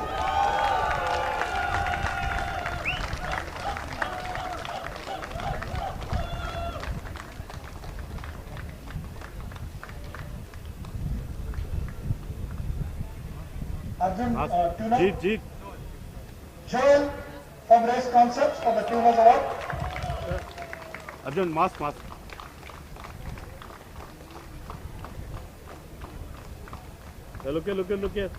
Arjun tuner. Jeet. Joel from Race Concepts for the Tuners Award. Arjun, mask. Yeah, look here.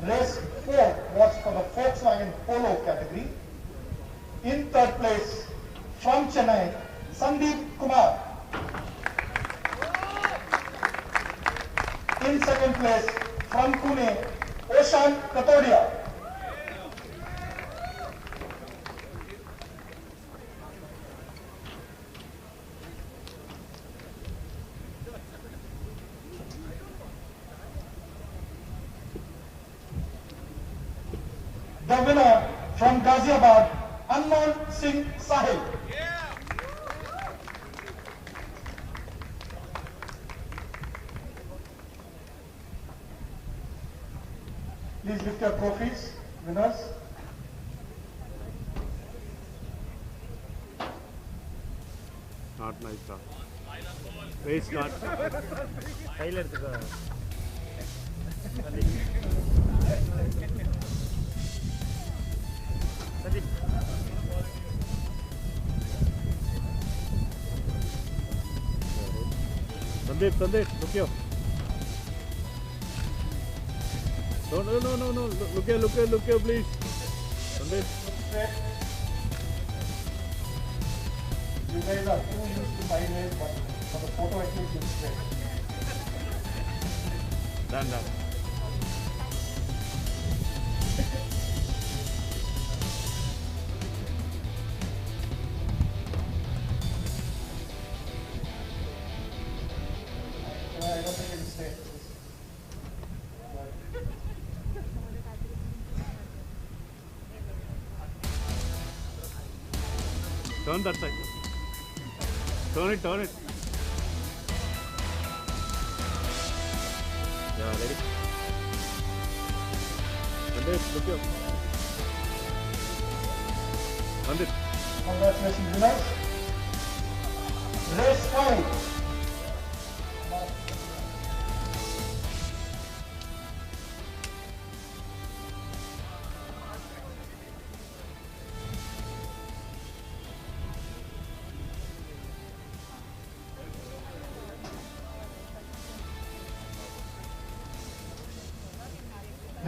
Race 4 was for the Volkswagen Polo category. In third place from Chennai, Sandeep Kumar. In second place from Pune, Oshan Katodia. The winner from Ghaziabad, Anmol Singh Sahil. Please lift your trophies, winners. Not nice, sir. Race not. Silent, sir. Sandeep, look here. No. Look here, please. Sandeep. You guys are too used to sideways, but for the photo at least it's straight. Done. I don't think it's straight. Turn that side. Turn it. Yeah, ready? Sandeep, look here. Sandeep. Congratulations, winners. Race 5.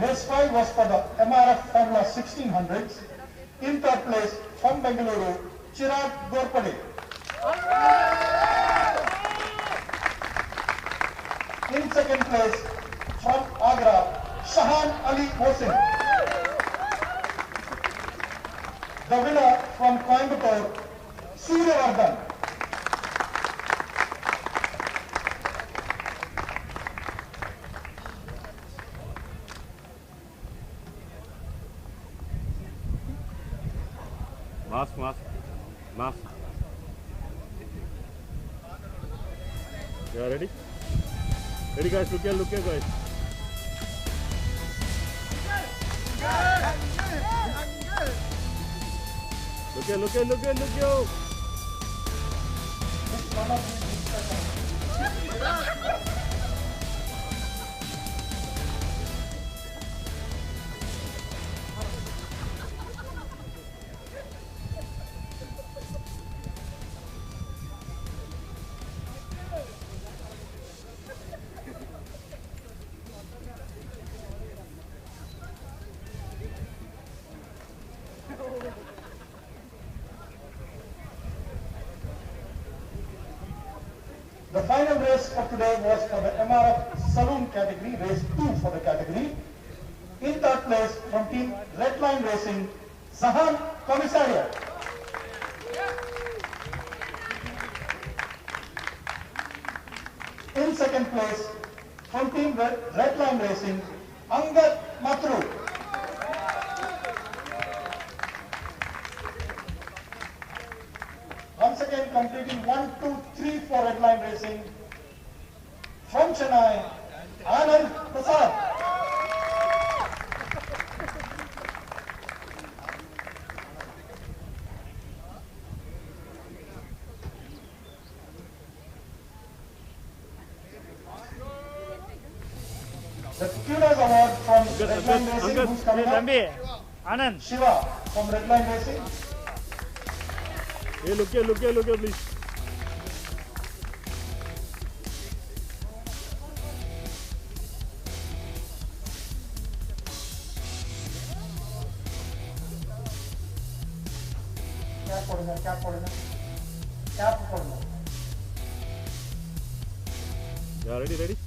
Race 5 was for the MRF Formula 1600s. In third place from Bengaluru, Chirag Gorpade. In second place from Agra, Shahan Ali Mohsin. The winner from Coimbatore, Suryavardhan. Mask. Yeah, ready? Ready, guys, look here, guys. Look here. The final race of today was for the MRF Saloon category, race 2 for the category. In third place from team Red Line Racing, Zahan Commissariat. In second place from team Red Line Racing, Angad Matru. Once again completing 1, 2, 3 for Red Line Racing. From Chennai, Anand Prasad. The Kudos Award from Red Line Racing, who's coming up? Anand. Shiva from Red Line Racing. Hey, look here, please. Cap. Yeah, ready?